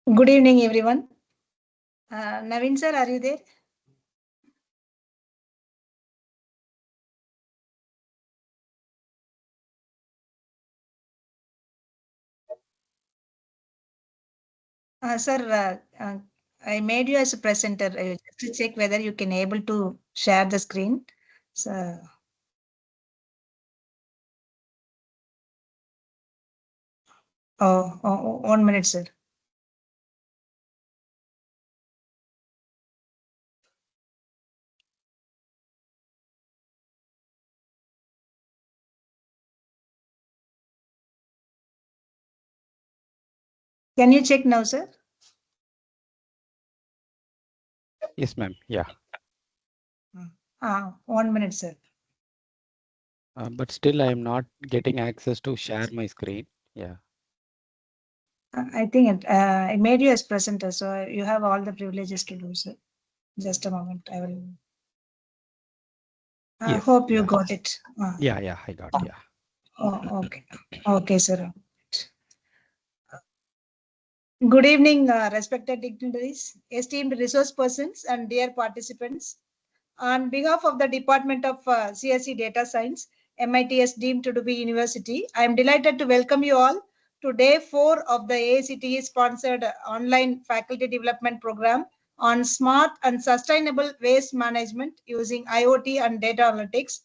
Good evening, everyone. Naveen sir, are you there? Sir, I made you as a presenter. Just to check whether you can able to share the screen. So, oh, 1 minute, sir. Can you check now, sir? Yes, ma'am. Yeah. 1 minute, sir. But still, I am not getting access to share my screen. Yeah. I think I made you as presenter, so you have all the privileges to do, sir. Just a moment. I will. I Yes. hope you Yeah. got it. Yeah. Yeah. I got. Yeah. Okay. Okay, sir. Good evening, respected dignitaries, esteemed resource persons, and dear participants. On behalf of the Department of CSE Data Science, MITS deemed to be university, I am delighted to welcome you all to day 4 of the AICTE sponsored online faculty development program on smart and sustainable waste management using IoT and data analytics.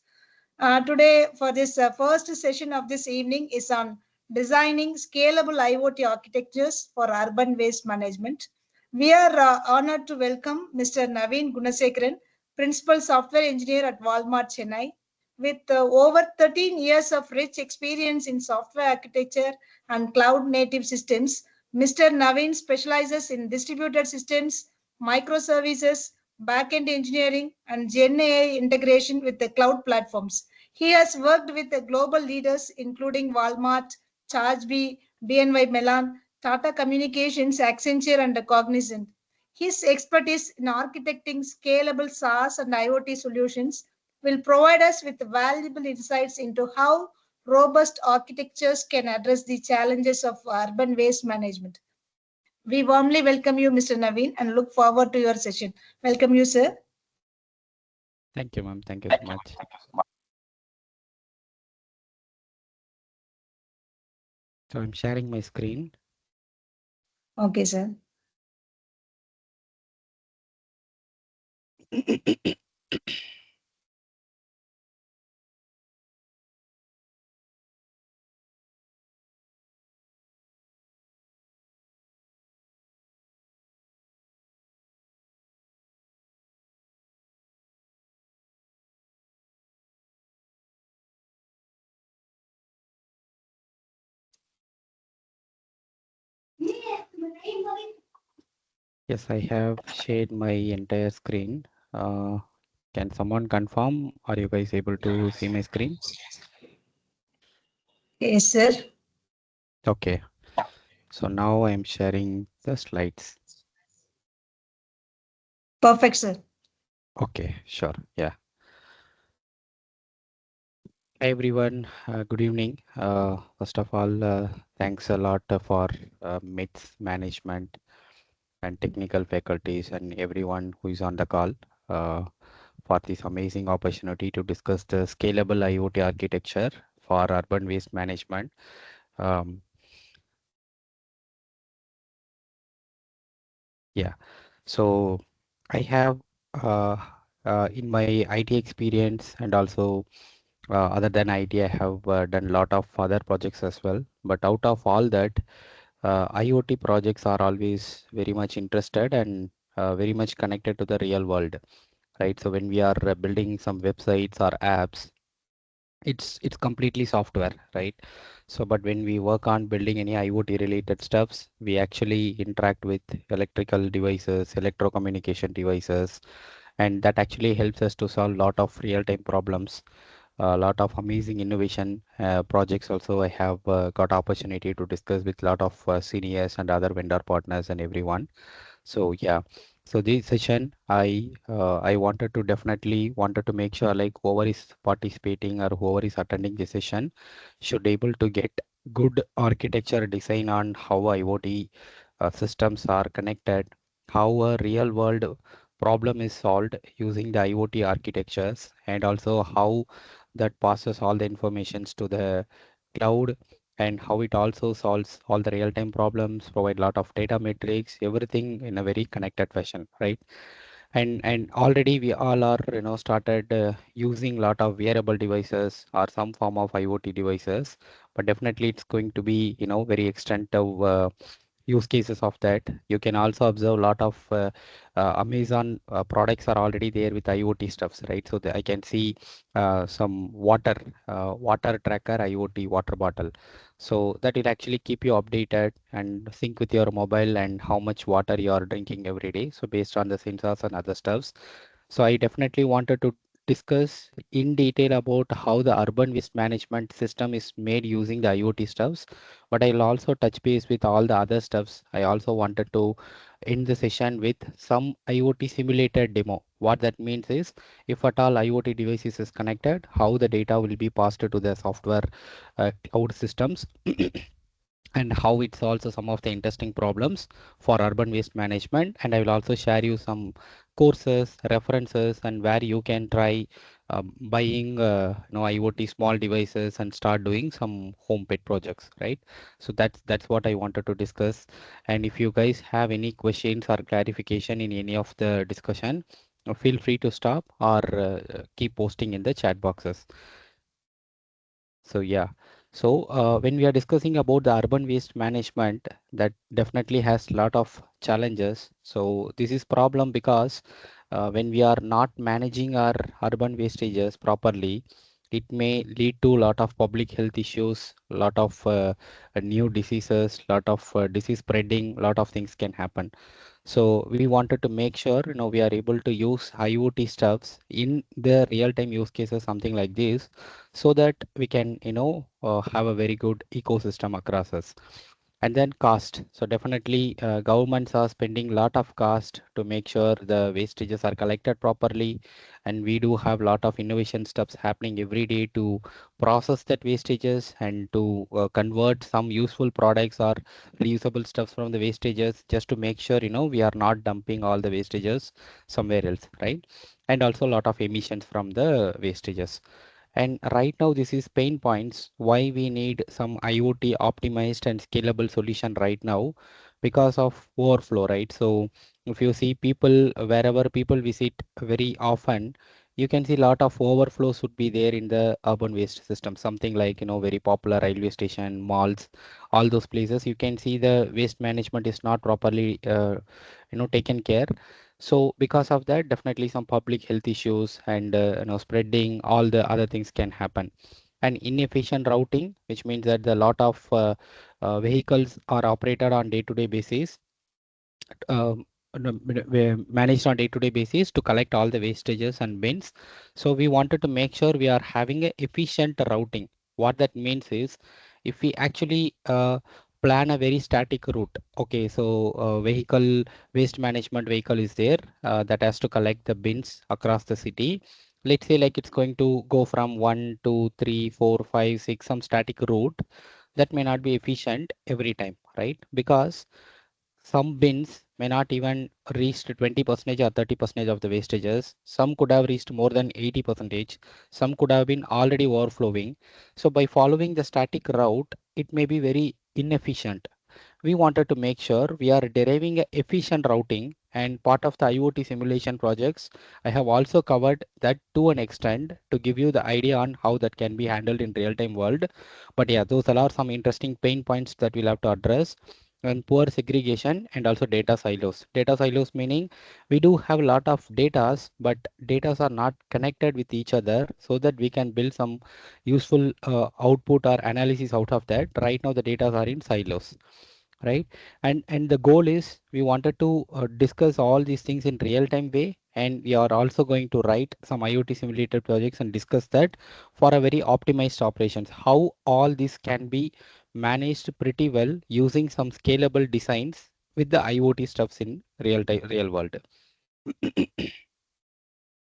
Today, for this first session of this evening, is on designing scalable IoT architectures for urban waste management. We are honored to welcome Mr. Naveen Gunasekaran, Principal Software Engineer at Walmart, Chennai. With over 13 years of rich experience in software architecture and cloud native systems, Mr. Naveen specializes in distributed systems, microservices, backend engineering, and Gen AI integration with the cloud platforms. He has worked with the global leaders including Walmart, Chargebee, BNY Mellon, Tata Communications, Accenture, and Cognizant. His expertise in architecting scalable SaaS and IoT solutions will provide us with valuable insights into how robust architectures can address the challenges of urban waste management. We warmly welcome you, Mr. Naveen, and look forward to your session. Welcome you, sir. Thank you, ma'am. Thank you so much. So I'm sharing my screen. Okay, sir. Yes, I have shared my entire screen. Can someone confirm? Are you guys able to see my screen? Yes, sir. Okay. So now I'm sharing the slides. Perfect, sir. Okay. Sure. Yeah. Hi everyone, good evening. First of all, thanks a lot for MITS management and technical faculties and everyone who is on the call uh, for this amazing opportunity to discuss the scalable IoT architecture for urban waste management. Um, yeah, so I have uh, in my IT experience and also other than IT, I have done a lot of other projects as well. But out of all that, IoT projects are always very much interested and very much connected to the real world, right? So when we are building some websites or apps, it's completely software, right? So but when we work on building any IoT related stuffs, we actually interact with electrical devices, electrocommunication devices, and that actually helps us to solve a lot of real-time problems, a lot of amazing innovation projects. Also, I have got opportunity to discuss with a lot of seniors and other vendor partners and everyone. So yeah, so this session I wanted to definitely wanted to make sure like whoever is participating or whoever is attending this session should able to get good architecture design on how IoT systems are connected, how a real world problem is solved using the IoT architectures, and also how that passes all the informations to the cloud, and how it also solves all the real-time problems, provide a lot of data metrics, everything in a very connected fashion, right? And already we all are started using a lot of wearable devices or some form of IoT devices, but definitely it's going to be very extensive use cases of that. You can also observe a lot of Amazon products are already there with IoT stuffs, right? So I can see some water tracker IoT water bottle. So that will actually keep you updated and sync with your mobile and how much water you are drinking every day. So based on the sensors and other stuffs. So I definitely wanted to discuss in detail about how the urban waste management system is made using the IoT stuffs, but I'll also touch base with all the other stuffs. I also wanted to end the session with some IoT simulated demo. What that means is if at all IoT devices is connected, how the data will be passed to the software cloud systems and how it solves some of the interesting problems for urban waste management. And I will also share you some courses, references, and where you can try buying IoT small devices and start doing some home pet projects, right? So that's what I wanted to discuss. And if you guys have any questions or clarification in any of the discussion, feel free to stop or keep posting in the chat boxes. So yeah, so when we are discussing about the urban waste management, that definitely has a lot of challenges. So this is problem because when we are not managing our urban wastages properly, it may lead to a lot of public health issues, a lot of new diseases, lot of disease spreading, lot of things can happen. So we wanted to make sure we are able to use IoT stuffs in the real-time use cases, something like this, so that we can have a very good ecosystem across us. And then cost. So definitely governments are spending a lot of cost to make sure the wastages are collected properly. And we do have a lot of innovation steps happening every day to process that wastages and to convert some useful products or reusable stuffs from the wastages, just to make sure we are not dumping all the wastages somewhere else, right? And also a lot of emissions from the wastages. And right now, this is pain points why we need some IoT optimized and scalable solution right now because of overflow, right? So if you see people, wherever people visit very often, you can see a lot of overflow should be there in the urban waste system, something like, very popular railway station, malls, all those places. You can see the waste management is not properly, taken care. So because of that, definitely some public health issues and spreading, all the other things can happen. And inefficient routing, which means that a lot of vehicles are operated on day-to-day basis, managed on day-to-day basis to collect all the wastages and bins. So we wanted to make sure we are having a efficient routing. What that means is if we actually plan a very static route. Okay, so vehicle waste management vehicle is there that has to collect the bins across the city. Let's say like it's going to go from 1, 2, 3, 4, 5, 6, some static route that may not be efficient every time, right? Because some bins may not even reach 20% or 30% of the wastages. Some could have reached more than 80%. Some could have been already overflowing. So by following the static route, it may be very inefficient. We wanted to make sure we are deriving a efficient routing, and part of the IoT simulation projects, I have also covered that to an extent to give you the idea on how that can be handled in real-time world. But yeah, those are some interesting pain points that we'll have to address. And poor segregation and also data silos. Data silos meaning we do have a lot of datas, but datas are not connected with each other so that we can build some useful output or analysis out of that. Right now the datas are in silos, right? And the goal is we wanted to discuss all these things in real time way, and we are also going to write some IoT simulated projects and discuss that for a very optimized operations, how all this can be managed pretty well using some scalable designs with the IoT stuffs in real time real world.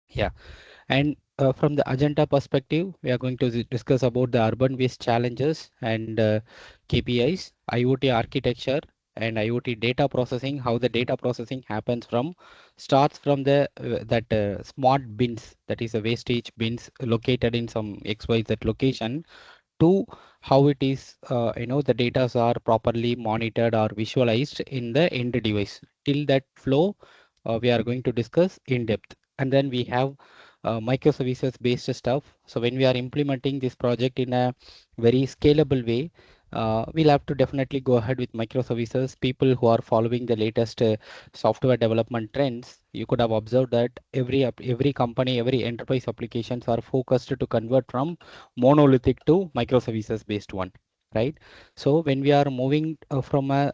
Yeah. And from the agenda perspective, we are going to discuss about the urban waste challenges and KPIs, IoT architecture, and IoT data processing, how the data processing happens from starts from the that smart bins, that is a wastage bins located in some XYZ location, to how it is, the data are properly monitored or visualized in the end device. Till that flow, we are going to discuss in depth. And then we have microservices based stuff. So when we are implementing this project in a very scalable way, we'll have to definitely go ahead with microservices. People who are following the latest software development trends, you could have observed that every company, every enterprise applications are focused to convert from monolithic to microservices based one, right? So when we are moving from a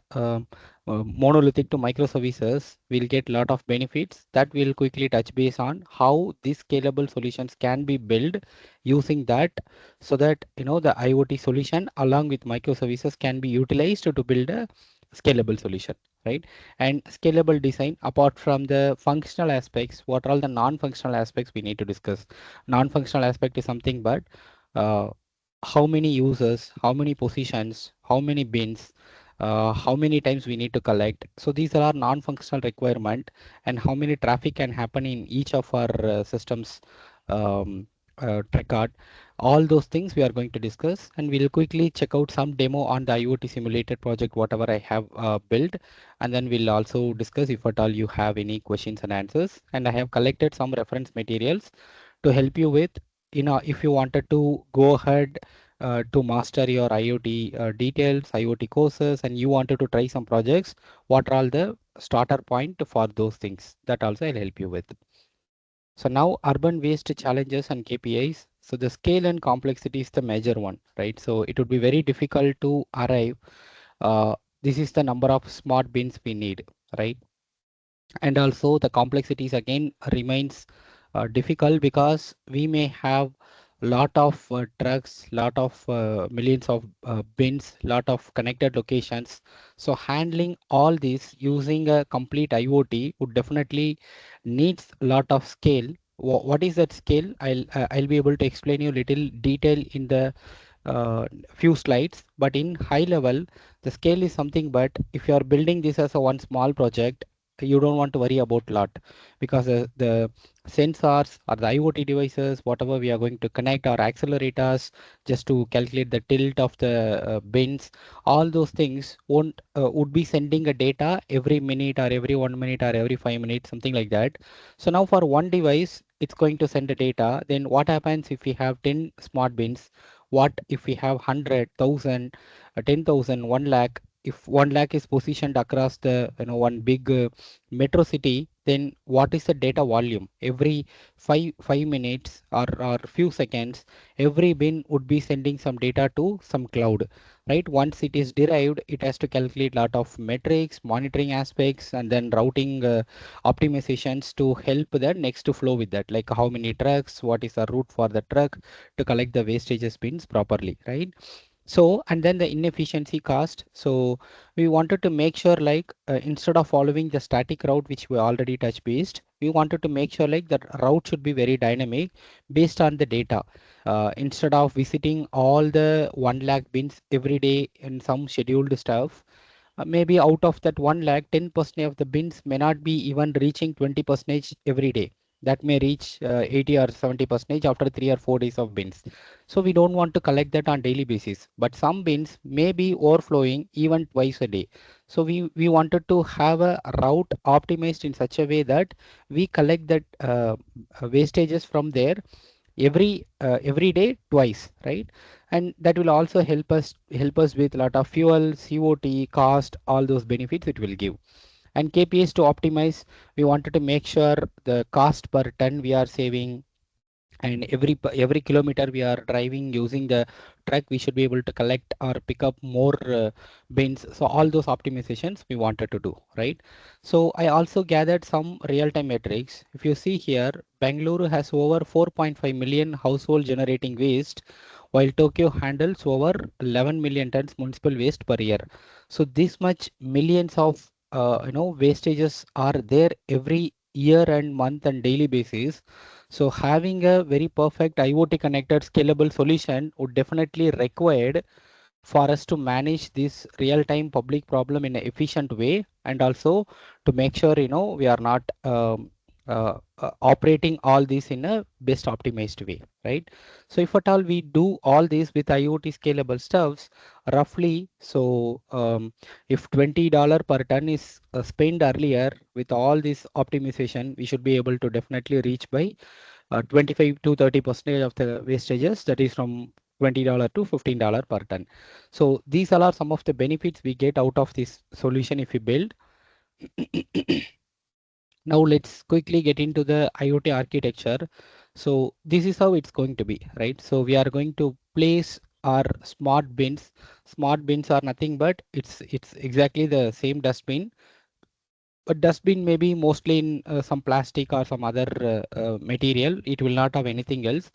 monolithic to microservices, we'll get a lot of benefits that we'll quickly touch base on how these scalable solutions can be built using that, so that the IoT solution along with microservices can be utilized to build a scalable solution, right? And scalable design, apart from the functional aspects, what are all the non-functional aspects we need to discuss? Non-functional aspect is something but uh, how many users, how many positions, how many bins, how many times we need to collect. So these are our non-functional requirement, and how many traffic can happen in each of our systems um, record. All those things we are going to discuss, and we'll quickly check out some demo on the IoT simulated project, whatever I have built, and then we'll also discuss if at all you have any questions and answers. And I have collected some reference materials to help you with, if you wanted to go ahead to master your IoT details, IoT courses, and you wanted to try some projects, what are all the starter point for those things? That also I'll help you with. So now urban waste challenges and KPIs. So the scale and complexity is the major one, right? So it would be very difficult to arrive. Uh, this is the number of smart bins we need, right? And also the complexities again remains difficult, because we may have lot of trucks, lot of millions of bins, lot of connected locations. So handling all this using a complete IoT would definitely needs a lot of scale. What is that scale? I'll be able to explain you little detail in the few slides, but in high level, the scale is something. But if you are building this as a one small project, you don't want to worry about lot, because the sensors or the IoT devices, whatever we are going to connect, our accelerators, just to calculate the tilt of the bins, all those things won't would be sending a data every minute or every 1 minute or every 5 minutes, something like that. So now for one device, it's going to send the data. Then what happens if we have 10 smart bins? What if we have 100,000, 10,000, 1 lakh? If 1 lakh is positioned across the one big metro city, then what is the data volume? Every 5 minutes or few seconds, every bin would be sending some data to some cloud, right? Once it is derived, it has to calculate lot of metrics, monitoring aspects, and then routing optimizations to help the next flow with that, like how many trucks, what is the route for the truck to collect the wastages bins properly, right? So, and then the inefficiency cost. So we wanted to make sure, like instead of following the static route which we already touch based, we wanted to make sure like that route should be very dynamic based on the data. Instead of visiting all the 1 lakh bins every day in some scheduled stuff, maybe out of that 1 lakh, 10% of the bins may not be even reaching 20% every day. That may reach 80 or 70% after 3 or 4 days of bins. So we don't want to collect that on daily basis. But some bins may be overflowing even twice a day. So we wanted to have a route optimized in such a way that we collect that wastages from there every day twice, right? And that will also help us with a lot of fuel, COT, cost, all those benefits it will give. And KPIs to optimize, we wanted to make sure the cost per ton we are saving, and every kilometer we are driving using the truck, we should be able to collect or pick up more bins. So all those optimizations we wanted to do, right? So I also gathered some real-time metrics. If you see here, Bangalore has over 4.5 million household generating waste, while Tokyo handles over 11 million tons municipal waste per year. So this much millions of wastages are there every year and month and daily basis. So having a very perfect IoT connected scalable solution would definitely required for us to manage this real-time public problem in an efficient way, and also to make sure we are not operating all this in a best optimized way, right? So if at all we do all this with IoT scalable stuffs, roughly, so if $20 per ton is spent earlier with all this optimization, we should be able to definitely reach by 25 to 30% of the wastages, that is from $20 to $15 per ton. So these all are some of the benefits we get out of this solution if we build. Now let's quickly get into the IoT architecture. So this is how it's going to be, right? So we are going to place our smart bins. Smart bins are nothing but it's exactly the same dustbin. A dustbin may be mostly in some plastic or some other material. It will not have anything else.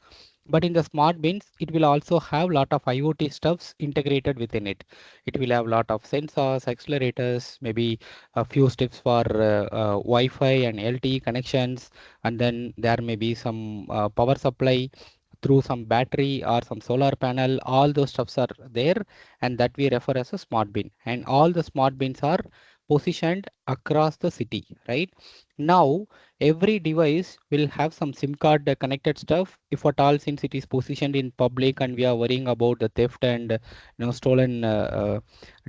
But in the smart bins, it will also have lot of IoT stuffs integrated within it. It will have lot of sensors, accelerators, maybe a few steps for Wi-Fi and LTE connections, and then there may be some power supply through some battery or some solar panel. All those stuffs are there, and that we refer as a smart bin. And all the smart bins are positioned across the city, right? Now, every device will have some SIM card connected stuff. If at all, since it is positioned in public and we are worrying about the theft and stolen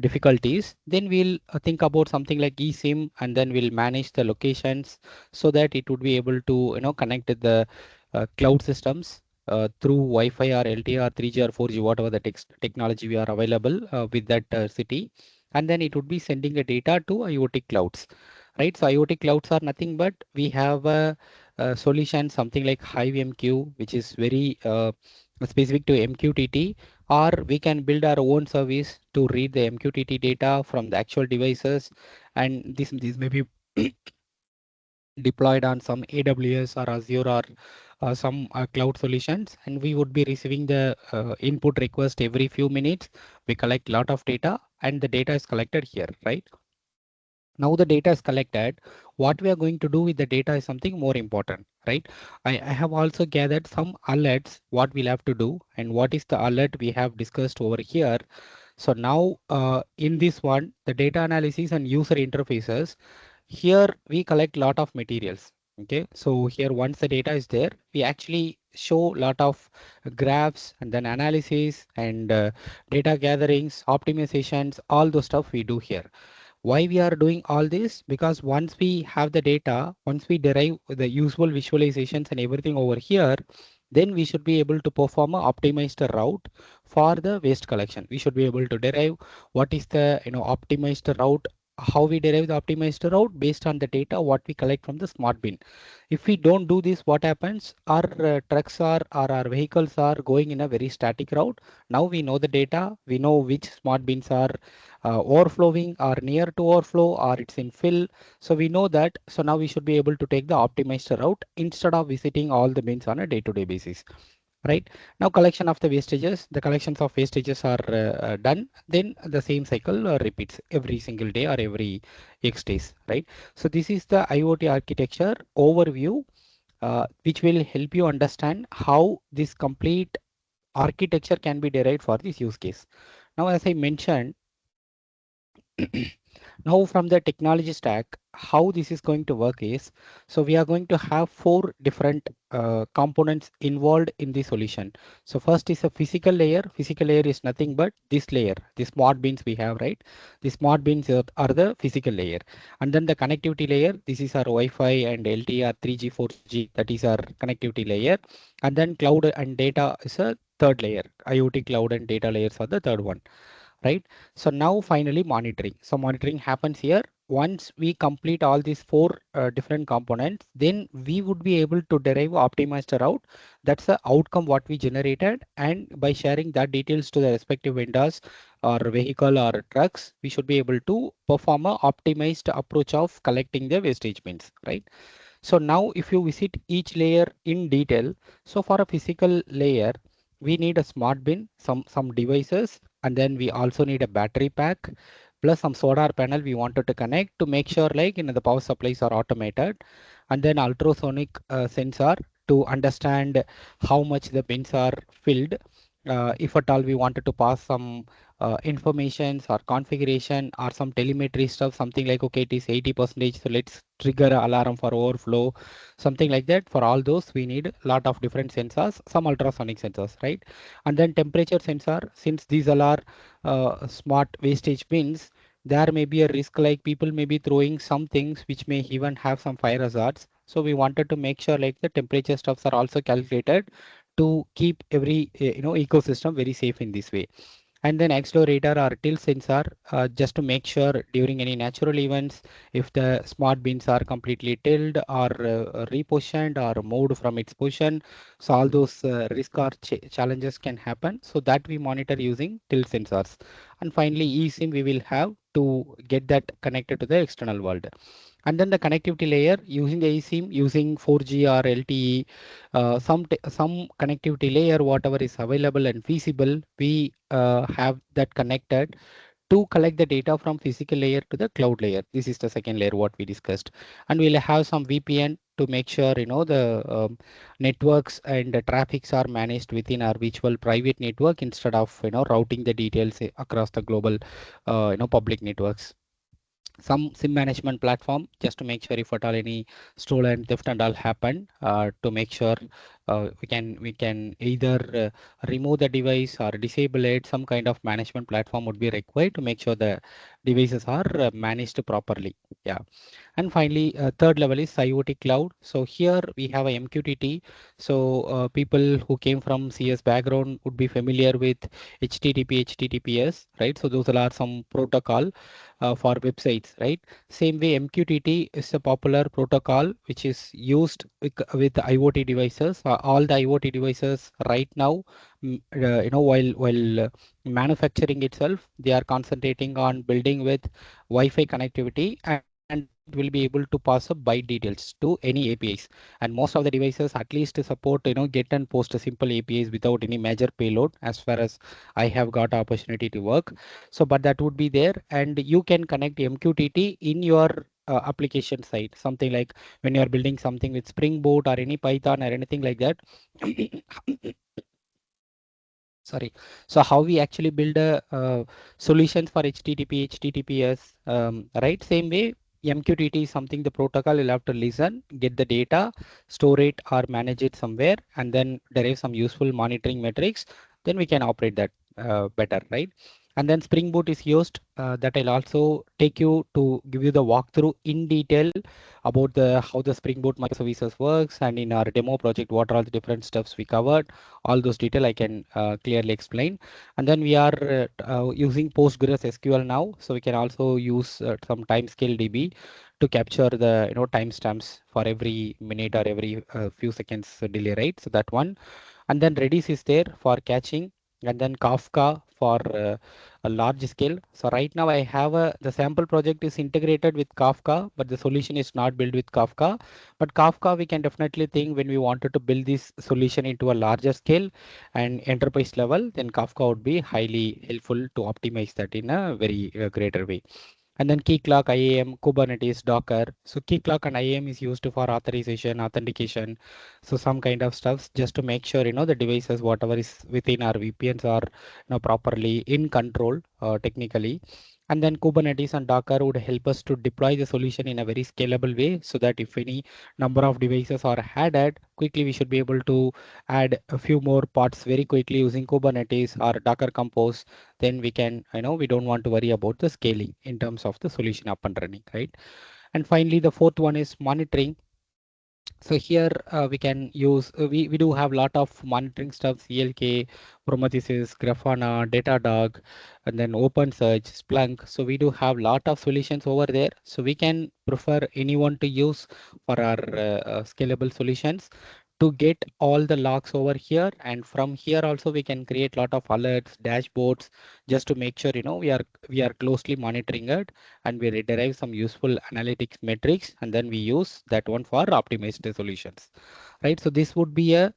difficulties, then we'll think about something like eSIM, and then we'll manage the locations so that it would be able to connect with the cloud systems through Wi-Fi or LTE or 3G or 4G, whatever the technology we are available with that city, and then it would be sending a data to IoT clouds, right? So IoT clouds are nothing but we have a solution, something like HiveMQ, which is very specific to MQTT, or we can build our own service to read the MQTT data from the actual devices, and this may be deployed on some AWS or Azure or some cloud solutions, and we would be receiving the input request every few minutes. We collect lot of data, and the data is collected here, right? Now the data is collected. What we are going to do with the data is something more important, right? I have also gathered some alerts, what we'll have to do, and what is the alert we have discussed over here. So now in this one, the data analysis and user interfaces, here we collect lot of materials. Okay, so here once the data is there, we actually show lot of graphs and then analysis and data gatherings, optimizations, all those stuff we do here. Why we are doing all this? Because once we have the data, once we derive the usual visualizations and everything over here, then we should be able to perform a optimized route for the waste collection. We should be able to derive what is the optimized route, how we derive the optimized route based on the data what we collect from the smart bin. If we don't do this, what happens? Our trucks are or our vehicles are going in a very static route. Now we know the data, we know which smart bins are overflowing or near to overflow or it's in fill. So we know that. So now we should be able to take the optimized route instead of visiting all the bins on a day-to-day basis. Right now, collection of the wastages, the collections of wastages are done. Then the same cycle repeats every single day or every X days. Right. So this is the IoT architecture overview, which will help you understand how this complete architecture can be derived for this use case. Now, as I mentioned, now from the technology stack, how this is going to work is, so we are going to have four different components involved in the solution. So first is a physical layer. Physical layer is nothing but this layer, the smart bins we have, right? The smart bins are the physical layer. And then the connectivity layer, this is our Wi-Fi and LTE or 3G, 4G, that is our connectivity layer. And then cloud and data is a third layer. IoT cloud and data layers are the third one, right? So now finally monitoring. So monitoring happens here. Once we complete all these four different components, then we would be able to derive optimized route. That's the outcome what we generated. And by sharing that details to the respective vendors or vehicle or trucks, we should be able to perform a optimized approach of collecting the wastage bins, right? So now if you visit each layer in detail, so for a physical layer, we need a smart bin, some devices, and then we also need a battery pack plus some solar panel we wanted to connect to make sure like the power supplies are automated, and then ultrasonic sensor to understand how much the bins are filled. If at all we wanted to pass some informations or configuration or some telemetry stuff, something like, okay, it is 80%, so let's trigger an alarm for overflow, something like that. For all those, we need a lot of different sensors, some ultrasonic sensors, right? And then temperature sensor, since these all are smart wastage bins, there may be a risk like people may be throwing some things which may even have some fire hazards. So we wanted to make sure like the temperature stuffs are also calculated to keep every ecosystem very safe in this way. And then accelerator or tilt sensor, just to make sure during any natural events, if the smart bins are completely tilted or repositioned or moved from its position, so all those risk or challenges can happen, so that we monitor using tilt sensors. And finally, eSIM we will have to get that connected to the external world. And then the connectivity layer using the eSIM, using 4G or LTE, some connectivity layer, whatever is available and feasible, we have that connected to collect the data from physical layer to the cloud layer. This is the second layer what we discussed. And we'll have some VPN to make sure the networks and the traffics are managed within our virtual private network instead of routing the details across the global public networks. Some SIM management platform just to make sure if at all any stolen theft and all happen, to make sure we can either remove the device or disable it. Some kind of management platform would be required to make sure the devices are managed properly. Yeah. And finally, third level is IoT cloud. So here we have a MQTT. So people who came from CS background would be familiar with HTTP, HTTPS, right? So those are some protocol for websites, right? Same way, MQTT is a popular protocol which is used with IoT devices. All the IoT devices right now, while manufacturing itself, they are concentrating on building with Wi-Fi connectivity, and it will be able to pass up byte details to any APIs. And most of the devices at least support get and post a simple APIs without any major payload, as far as I have got opportunity to work. So but that would be there, and you can connect MQTT in your application side, something like when you are building something with Spring Boot or any Python or anything like that. Sorry. So how we actually build a solutions for HTTP, HTTPS, right? Same way, MQTT is something, the protocol you'll have to listen, get the data, store it or manage it somewhere, and then derive some useful monitoring metrics. Then we can operate that better, right? And then Spring Boot is used, that I'll also take you to give you the walkthrough in detail about the how the Spring Boot microservices works, and in our demo project, what are all the different steps we covered. All those detail I can clearly explain. And then we are using Postgres SQL now, so we can also use some timescale DB to capture the timestamps for every minute or every few seconds delay, right? So that one. And then Redis is there for catching, and then Kafka for a large scale. So right now I have the sample project is integrated with Kafka, but the solution is not built with Kafka. But Kafka, we can definitely think when we wanted to build this solution into a larger scale and enterprise level, then Kafka would be highly helpful to optimize that in a very greater way. And then key clock, IAM, Kubernetes, Docker. So key clock and IAM is used for authorization, authentication. So some kind of stuff just to make sure the devices, whatever is within our VPNs are properly in control technically. And then Kubernetes and Docker would help us to deploy the solution in a very scalable way, so that if any number of devices are added, quickly we should be able to add a few more parts very quickly using Kubernetes or Docker Compose. Then we can, we don't want to worry about the scaling in terms of the solution up and running, right? And finally, the fourth one is monitoring. So here we can use, we do have a lot of monitoring stuff, CLK, Prometheus, Grafana, Datadog, and then OpenSearch, Splunk. So we do have a lot of solutions over there. So we can prefer anyone to use for our scalable solutions to get all the logs over here. And from here also we can create a lot of alerts, dashboards, just to make sure, we are closely monitoring it, and we derive some useful analytics metrics, and then we use that one for optimized solutions, right? So this would be a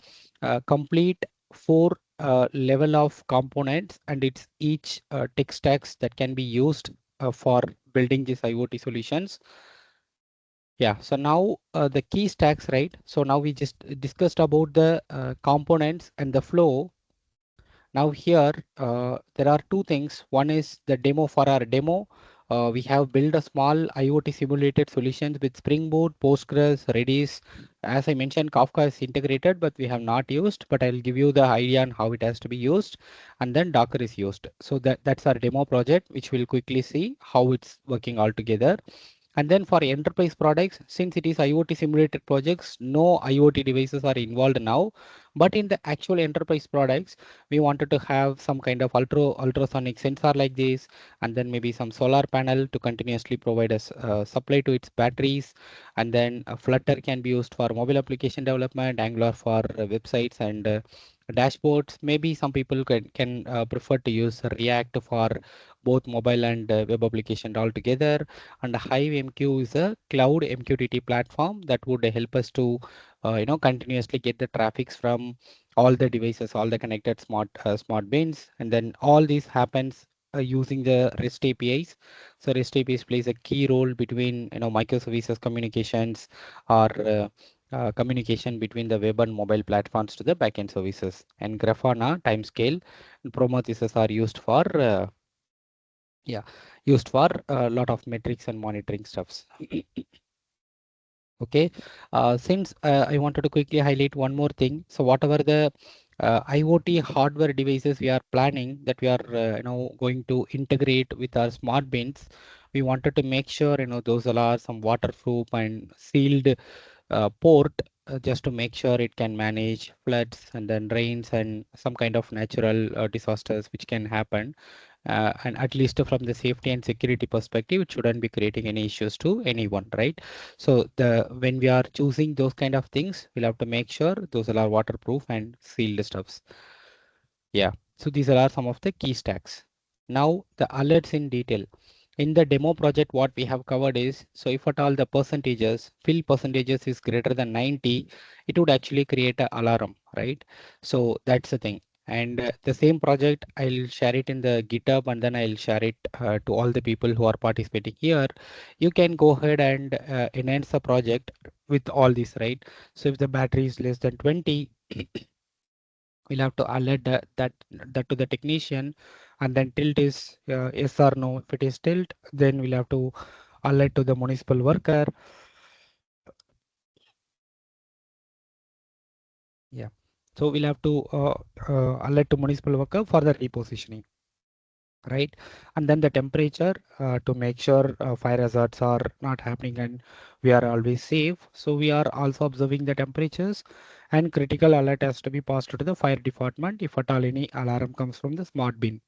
complete four level of components, and it's each tech stacks that can be used for building these IoT solutions. Yeah, so now the key stacks, right? So now we just discussed about the components and the flow. Now here, there are two things. One is the demo. For our demo, we have built a small IoT simulated solutions with Spring Boot, Postgres, Redis. As I mentioned, Kafka is integrated, but we have not used, but I'll give you the idea on how it has to be used. And then Docker is used. So that's our demo project, which we'll quickly see how it's working all together. And then for enterprise products, since it is IoT simulated projects, no IoT devices are involved now. But in the actual enterprise products, we wanted to have some kind of ultrasonic sensor like this, and then maybe some solar panel to continuously provide us supply to its batteries. And then Flutter can be used for mobile application development, Angular for websites and dashboards. Maybe some people can prefer to use React for both mobile and web application altogether. And HiveMQ is a cloud MQTT platform that would help us to continuously get the traffics from all the devices, all the connected smart bins, and then all this happens using the REST APIs. So REST APIs plays a key role between microservices communications or communication between the web and mobile platforms to the backend services. And Grafana, Timescale, and Prometheus are yeah used for a lot of metrics and monitoring stuffs. Okay, since I wanted to quickly highlight one more thing. So whatever the IoT hardware devices we are planning that we are going to integrate with our smart bins, we wanted to make sure those are some waterproof and sealed port, just to make sure it can manage floods and then rains and some kind of natural disasters which can happen. And at least from the safety and security perspective, it shouldn't be creating any issues to anyone, right? So when we are choosing those kind of things, we'll have to make sure those are waterproof and sealed stuffs. Yeah, so these are some of the key stacks. Now the alerts in detail. In the demo project, what we have covered is, so if at all the fill percentages is greater than 90, it would actually create an alarm, right? So that's the thing. And the same project, I'll share it in the GitHub, and then I'll share it to all the people who are participating here. You can go ahead and enhance the project with all this, right? So if the battery is less than 20, we'll have to alert that to the technician, and then tilt is yes or no. If it is tilt, then we'll have to alert to the municipal worker. Yeah, so we'll have to alert to municipal worker for the repositioning, right? And then the temperature, to make sure fire hazards are not happening and we are always safe. So we are also observing the temperatures, and critical alert has to be passed to the fire department if at all any alarm comes from the smart bin.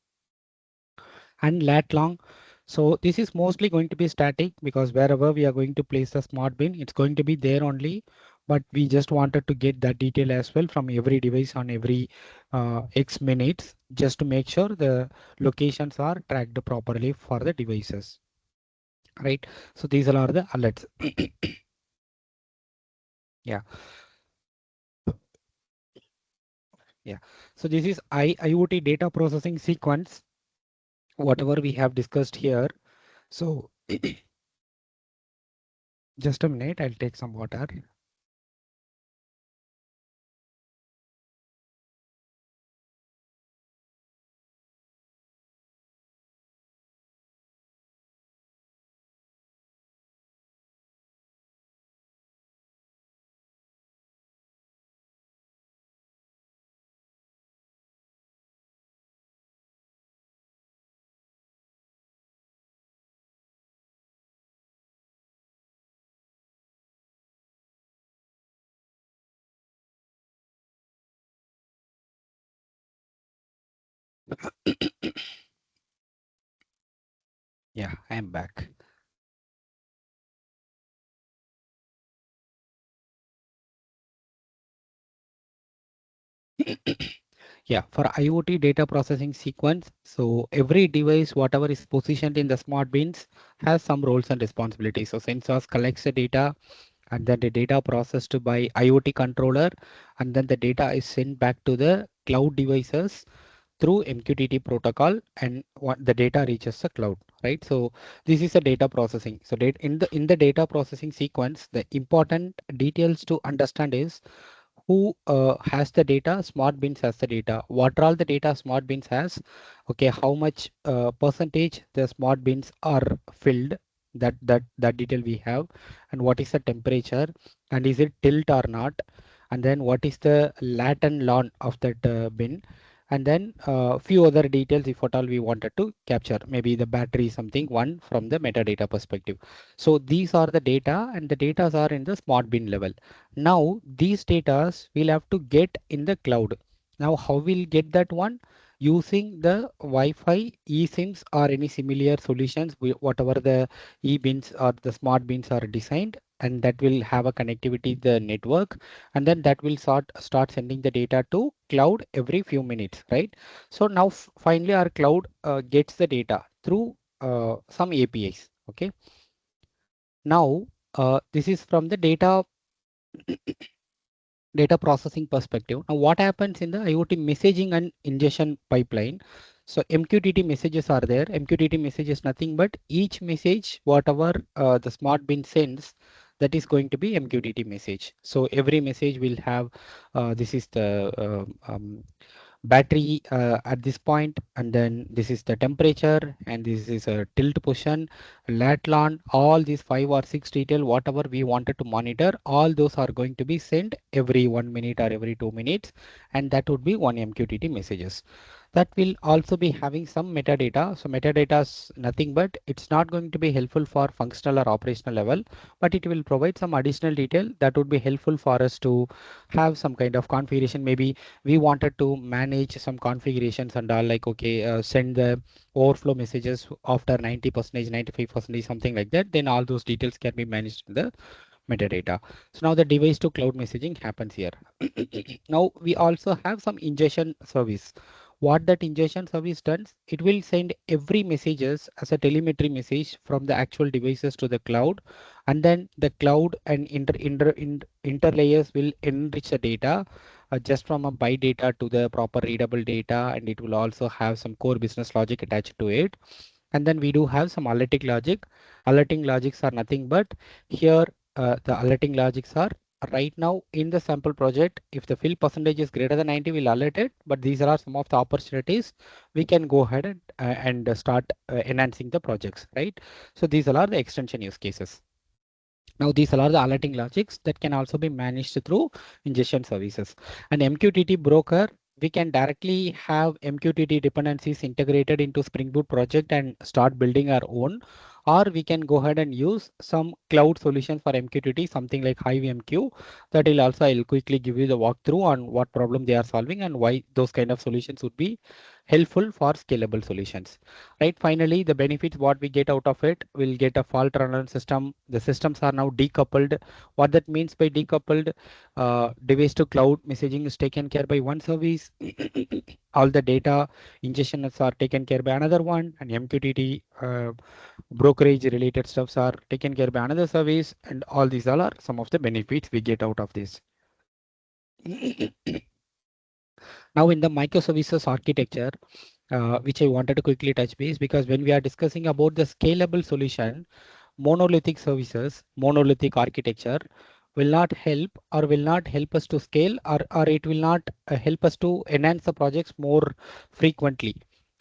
And lat long. So this is mostly going to be static, because wherever we are going to place the smart bin, it's going to be there only. But we just wanted to get that detail as well from every device on every X minutes, just to make sure the locations are tracked properly for the devices, right? So these are the alerts. Yeah, yeah. So this is IoT data processing sequence, whatever we have discussed here. So just a minute, I'll take some water. Yeah, I'm back. Yeah, for IoT data processing sequence, so every device, whatever is positioned in the smart bins, has some roles and responsibilities. So sensors collects the data, and then the data processed by IoT controller, and then the data is sent back to the cloud devices through MQTT protocol, and what the data reaches the cloud, right? So this is a data processing. So in the data processing sequence, the important details to understand is who has the data? Smart Beans has the data. What are all the data Smart Beans has? Okay, how much percentage the Smart Beans are filled? That detail we have, and what is the temperature, and is it tilt or not, and then what is the lat and lon of that bin, and then few other details if at all we wanted to capture, maybe the battery something one from the metadata perspective. So these are the data, and the data are in the Smart Bin level. Now these data we'll have to get in the cloud. Now how we'll get that one? Using the Wi-Fi, eSIMs or any similar solutions, whatever the e-bins or the smart bins are designed, and that will have a connectivity the network, and then that will start sending the data to cloud every few minutes, right? So now finally our cloud gets the data through some APIs. Okay. Now this is from the data processing perspective. Now, what happens in the IoT messaging and ingestion pipeline? So MQTT messages are there. MQTT message is nothing but each message, whatever the smart bin sends, that is going to be MQTT message. So every message will have this is the battery at this point, and then this is the temperature, and this is a tilt position, latlon, all these 5 or 6 detail, whatever we wanted to monitor, all those are going to be sent every 1 minute or every 2 minutes, and that would be one MQTT messages. That will also be having some metadata. So metadata is nothing but it's not going to be helpful for functional or operational level, but it will provide some additional detail that would be helpful for us to have some kind of configuration. Maybe we wanted to manage some configurations and all, like okay, send the overflow messages after 90%, 95%, something like that. Then all those details can be managed in the metadata. So now the device to cloud messaging happens here. Now we also have some ingestion service. What that ingestion service does, it will send every messages as a telemetry message from the actual devices to the cloud, and then the cloud and interlayers will enrich the data just from a byte data to the proper readable data, and it will also have some core business logic attached to it. And then we do have some alerting logic. Alerting logics are nothing but here the alerting logics are right now in the sample project. If the fill percentage is greater than 90, we'll alert it. But these are some of the opportunities we can go ahead and start enhancing the projects, right? So these are the extension use cases. Now these are the alerting logics that can also be managed through ingestion services. And MQTT broker, we can directly have MQTT dependencies integrated into Spring Boot project and start building our own, or we can go ahead and use some cloud solution for MQTT, something like HiveMQ. That will also, I'll quickly give you the walkthrough on what problem they are solving and why those kind of solutions would be helpful for scalable solutions. Right. Finally, the benefits what we get out of it, will get a fault tolerant system. The systems are now decoupled. What that means by decoupled, device to cloud messaging is taken care by one service. All the data ingestions are taken care by another one, and MQTT brokerage related stuffs are taken care by another service, and all these all are some of the benefits we get out of this. Now in the microservices architecture, which I wanted to quickly touch base, because when we are discussing about the scalable solution, monolithic services, monolithic architecture will not help, or will not help us to scale, or it will not help us to enhance the projects more frequently.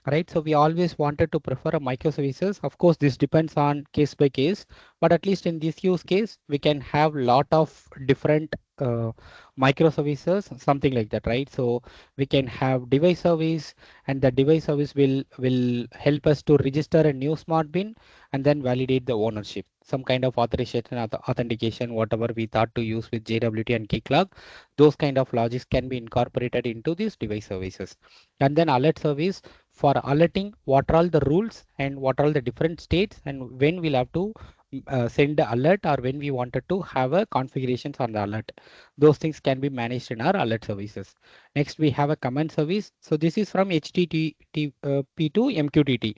Right. So we always wanted to prefer a microservices. Of course, this depends on case by case, but at least in this use case, we can have lot of different microservices, something like that, right? So we can have device service, and the device service will help us to register a new smart bin and then validate the ownership, some kind of authorization, authentication, whatever we thought to use with JWT and Keycloak. Those kind of logics can be incorporated into these device services. And then alert service for alerting what are all the rules and what are all the different states, and when we'll have to send the alert, or when we wanted to have a configurations on the alert. Those things can be managed in our alert services. Next, we have a command service. So this is from HTTP to MQTT.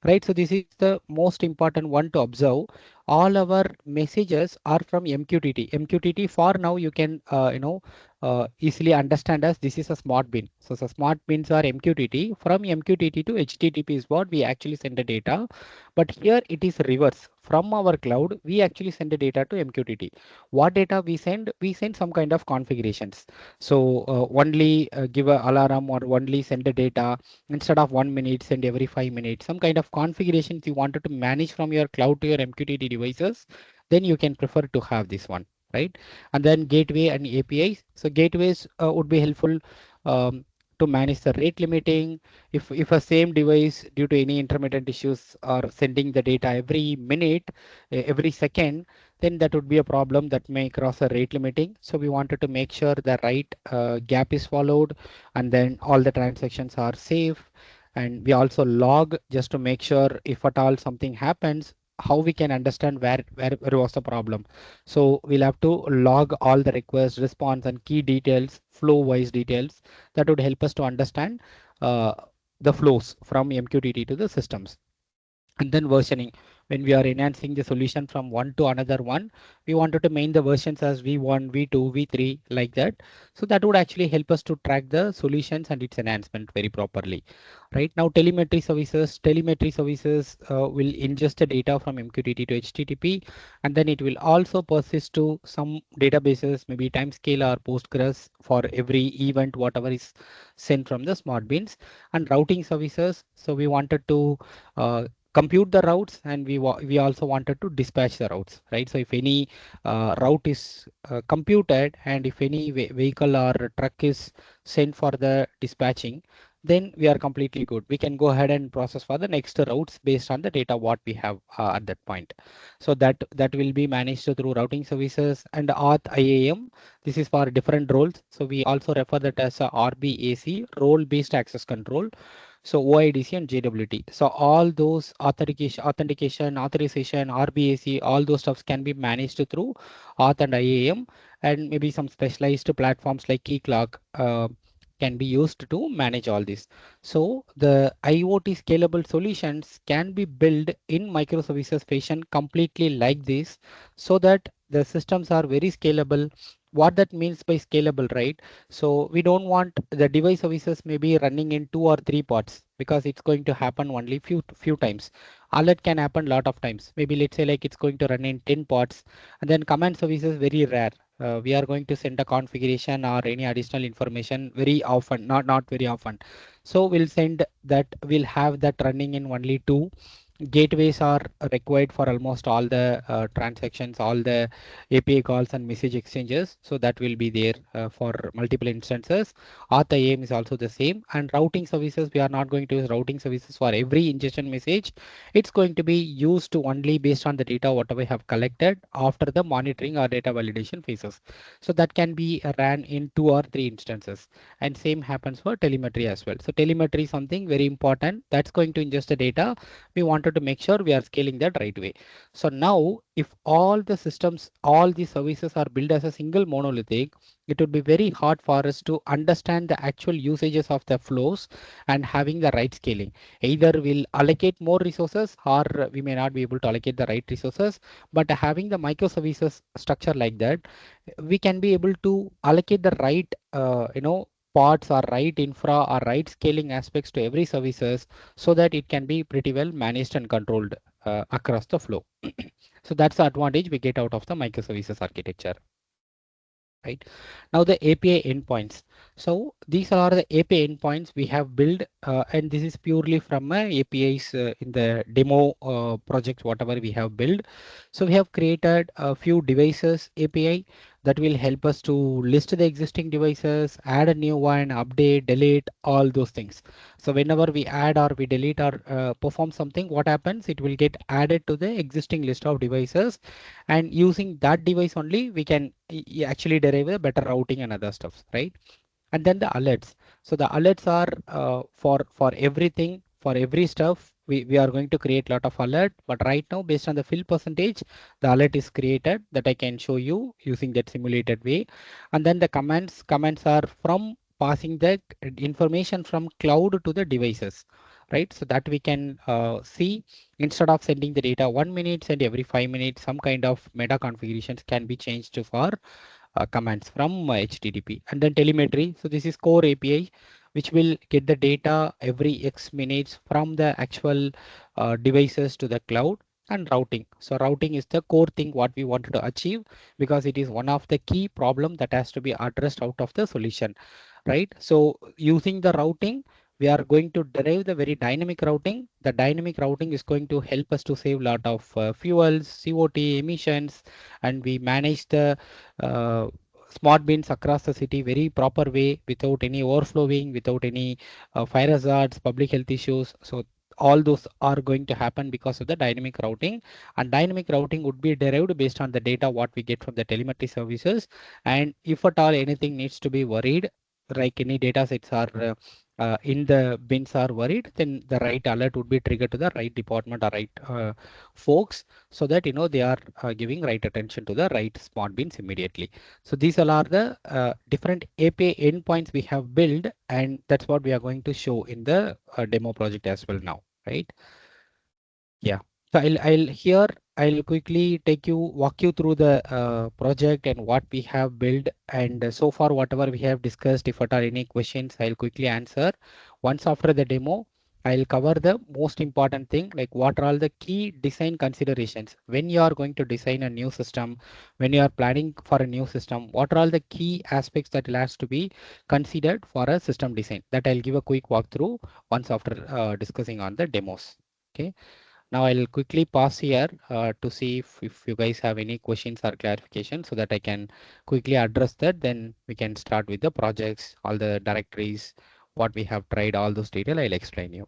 Right, so this is the most important one to observe. all our messages are from MQTT. MQTT for now you can easily understand as this is a smart bin. So the smart bins are MQTT. From MQTT to HTTP is what we actually send the data. But here it is reverse. From our cloud, we actually send the data to MQTT. What data we send? We send some kind of configurations. So only give a alarm or only send the data instead of 1 minute, send every 5 minutes. Some kind of configurations you wanted to manage from your cloud to your MQTT devices, then you can prefer to have this one, right? And then gateway and APIs. So gateways would be helpful um, to manage the rate limiting. If a same device due to any intermittent issues are sending the data every minute, every second, then that would be a problem that may cross a rate limiting. So we wanted to make sure the right gap is followed and then all the transactions are safe. And we also log just to make sure if at all something happens, how we can understand where was the problem. So we'll have to log all the request, response, and key details, flow-wise details that would help us to understand uh, the flows from MQTT to the systems. And then versioning, when we are enhancing the solution from one to another one, we wanted to main the versions as v1, v2, v3, like that. So that would actually help us to track the solutions and its enhancement very properly. Right now, telemetry services will ingest the data from MQTT to HTTP, and then it will also persist to some databases, maybe timescale or Postgres, for every event whatever is sent from the smart beans. And routing services, so we wanted to compute the routes, and we also wanted to dispatch the routes, right? So if any route is computed, and if any vehicle or truck is sent for the dispatching, then we are completely good. We can go ahead and process for the next routes based on the data what we have at that point. So that will be managed through routing services. And auth IAM, this is for different roles. So we also refer that as a RBAC, role based access control. So OIDC and JWT. So all those authentication, authorization, RBAC, all those stuffs can be managed through auth and IAM, and maybe some specialized platforms like Keycloak can be used to manage all this. So the IoT scalable solutions can be built in microservices fashion completely like this, so that the systems are very scalable. What that means by scalable, right? So we don't want the device services maybe running in 2 or 3 pods, because it's going to happen only few times. Alert can happen lot of times. Maybe let's say like it's going to run in 10 pods, and then command services very rare. We are going to send a configuration or any additional information very often, not very often. So we'll send that, we'll have that running in only two. Gateways are required for almost all the transactions, all the API calls and message exchanges. So that will be there for multiple instances. Auth IAM is also the same. And routing services, we are not going to use routing services for every ingestion message. It's going to be used only based on the data whatever we have collected after the monitoring or data validation phases. So that can be ran in 2 or 3 instances. And same happens for telemetry as well. So telemetry is something very important that's going to ingest the data. We wanted to make sure we are scaling that right way. So now if all the systems, all the services are built as a single monolithic, it would be very hard for us to understand the actual usages of the flows and having the right scaling. Either we'll allocate more resources, or we may not be able to allocate the right resources. But having the microservices structure like that, we can be able to allocate the right parts or right infra or right scaling aspects to every services, so that it can be pretty well managed and controlled across the flow. So that's the advantage we get out of the microservices architecture. Right now, the API endpoints. So these are the API endpoints we have built, and this is purely from APIs in the demo project whatever we have built. So we have created a few devices API that will help us to list the existing devices, add a new one, update, delete, all those things. So whenever we add or we delete or perform something, what happens? It will get added to the existing list of devices, and using that device only we can actually derive a better routing and other stuff, right? And then the alerts. So the alerts are for everything, for every stuff. We are going to create a lot of alert, but right now based on the fill percentage, the alert is created that I can show you using that simulated way. And then the commands are from passing the information from cloud to the devices. right? So that we can see, instead of sending the data 1 minute, send every 5 minutes, some kind of meta configurations can be changed for commands from HTTP. And then telemetry. So this is core API, which will get the data every X minutes from the actual devices to the cloud. And routing. So routing is the core thing what we wanted to achieve, because it is one of the key problem that has to be addressed out of the solution, right? So using the routing, we are going to derive the very dynamic routing. The dynamic routing is going to help us to save a lot of fuels, COT emissions, and we manage the uh, smart bins across the city very proper way, without any overflowing, without any fire hazards, public health issues. So all those are going to happen because of the dynamic routing. And dynamic routing would be derived based on the data what we get from the telemetry services. And if at all anything needs to be worried, like any data sets are in the bins are worried, then the right alert would be triggered to the right department or right folks, so that they are giving right attention to the right smart bins immediately. So these all are the different API endpoints we have built, and that's what we are going to show in the demo project as well now, right? Yeah. So I'll quickly walk you through the project and what we have built. And so far, whatever we have discussed, if at all any questions, I'll quickly answer. Once after the demo, I'll cover the most important thing, like what are all the key design considerations when you are going to design a new system, when you are planning for a new system, what are all the key aspects that will has to be considered for a system design. That I'll give a quick walkthrough once after discussing on the demos. Okay. Now I'll quickly pause here to see if you guys have any questions or clarification, so that I can quickly address that. Then we can start with the projects, all the directories, what we have tried, all those detail I'll explain you.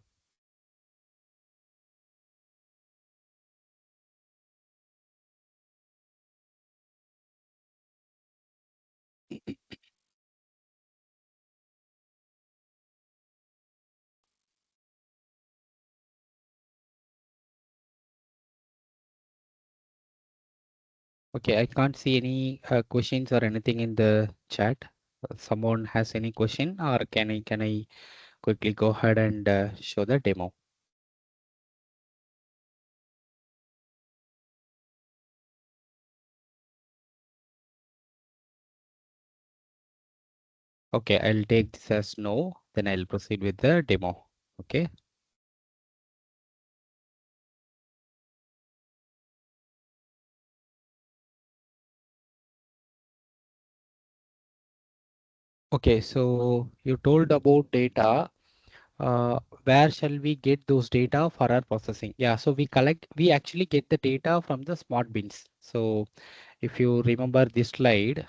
Okay, I can't see any questions or anything in the chat. Someone has any question, or can I quickly go ahead and show the demo? Okay, I'll take this as no, then I'll proceed with the demo. Okay. Okay, so you told about data. Where shall we get those data for our processing? Yeah, so we actually get the data from the smart bins. So if you remember this slide,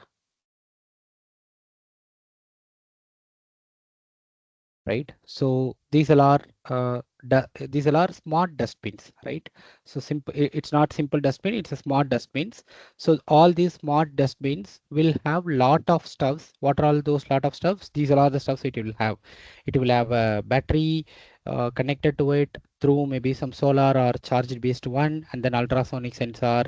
right? So these all are smart dustbins, right? So simple, it's not simple dustbin, it's a smart dustbins. So all these smart dustbins will have lot of stuffs. What are all those lot of stuffs? These are all the stuffs it will have. It will have a battery connected to it through maybe some solar or charge based one, and then ultrasonic sensor,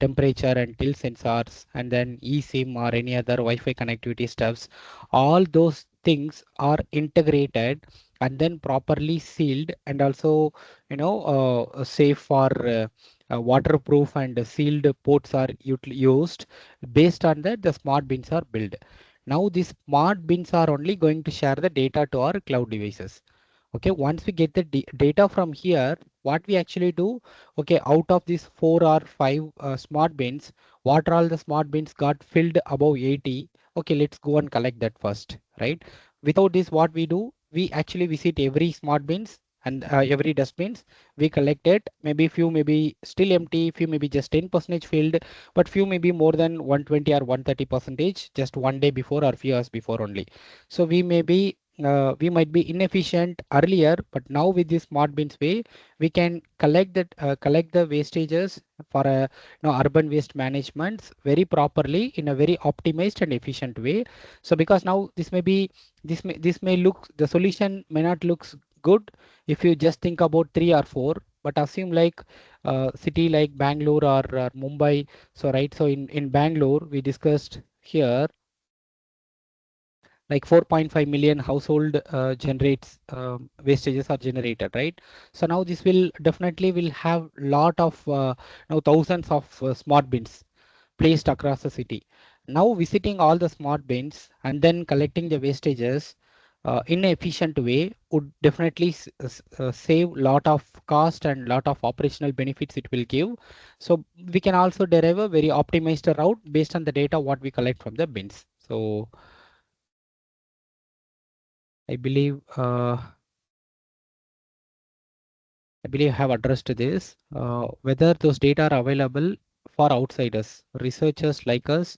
temperature and tilt sensors, and then eSIM or any other Wi-Fi connectivity stuffs. All those things are integrated and then properly sealed, and also safe for waterproof, and sealed ports are used. Based on that, the smart bins are built. Now these smart bins are only going to share the data to our cloud devices. Okay, once we get the data from here, what we actually do, okay, out of these 4 or 5 smart bins, what are all the smart bins got filled above 80? Okay, let's go and collect that first, right? Without this, what we do, we actually visit every smart bins and every dustbins. We collect it. Maybe few may be still empty, few may be just 10% filled, but few may be more than 120 or 130 percentage just one day before or few hours before only. So we might be inefficient earlier, but now with this smart bins way, we can collect the wastages for a urban waste management very properly in a very optimized and efficient way. So because now this may look, the solution may not looks good if you just think about 3 or 4, but assume like city like Bangalore or Mumbai. So right, so in Bangalore we discussed here. like 4.5 million household generates wastages are generated, right? So now this will definitely will have lot of now thousands of smart bins placed across the city. Now visiting all the smart bins and then collecting the wastages in an efficient way would definitely save lot of cost and lot of operational benefits it will give. So we can also derive a very optimized route based on the data what we collect from the bins. So I believe I have addressed this. Whether those data are available for outsiders, researchers like us.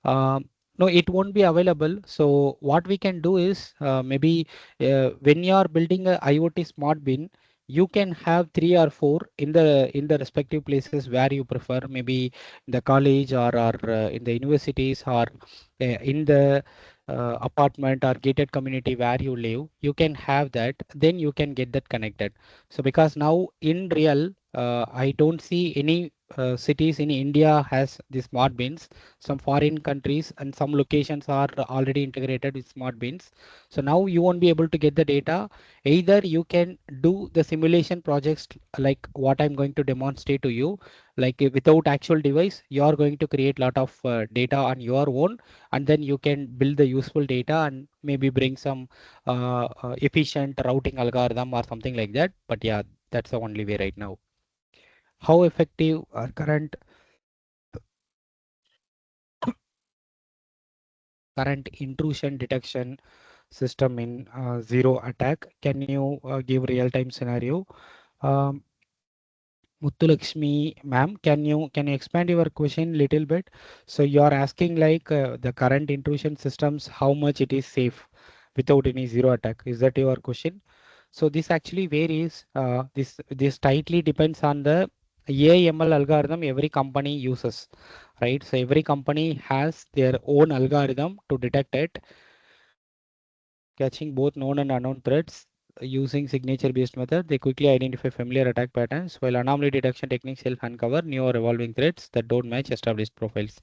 No, it won't be available. So what we can do is maybe when you are building a IoT smart bin, you can have three or four in the respective places where you prefer, maybe in the college or in the universities or in the apartment or gated community where you live. You can have that. Then you can get that connected. So because now in real, I don't see any cities in India has the smart bins. Some foreign countries and some locations are already integrated with smart bins. So now you won't be able to get the data. Either you can do the simulation projects like what I'm going to demonstrate to you, like without actual device, you are going to create lot of data on your own, and then you can build the useful data and maybe bring some efficient routing algorithm or something like that. But yeah, that's the only way right now. How effective are current intrusion detection system in zero attack? Can you give real-time scenario? Um, Muthulakshmi ma'am, can you expand your question little bit? So you are asking like the current intrusion systems, how much it is safe without any zero attack? Is that your question? So this actually varies. This tightly depends on the AIML algorithm every company uses, right? So every company has their own algorithm to detect it, catching both known and unknown threats using signature-based method. They quickly identify familiar attack patterns, while anomaly detection techniques help uncover new or evolving threats that don't match established profiles.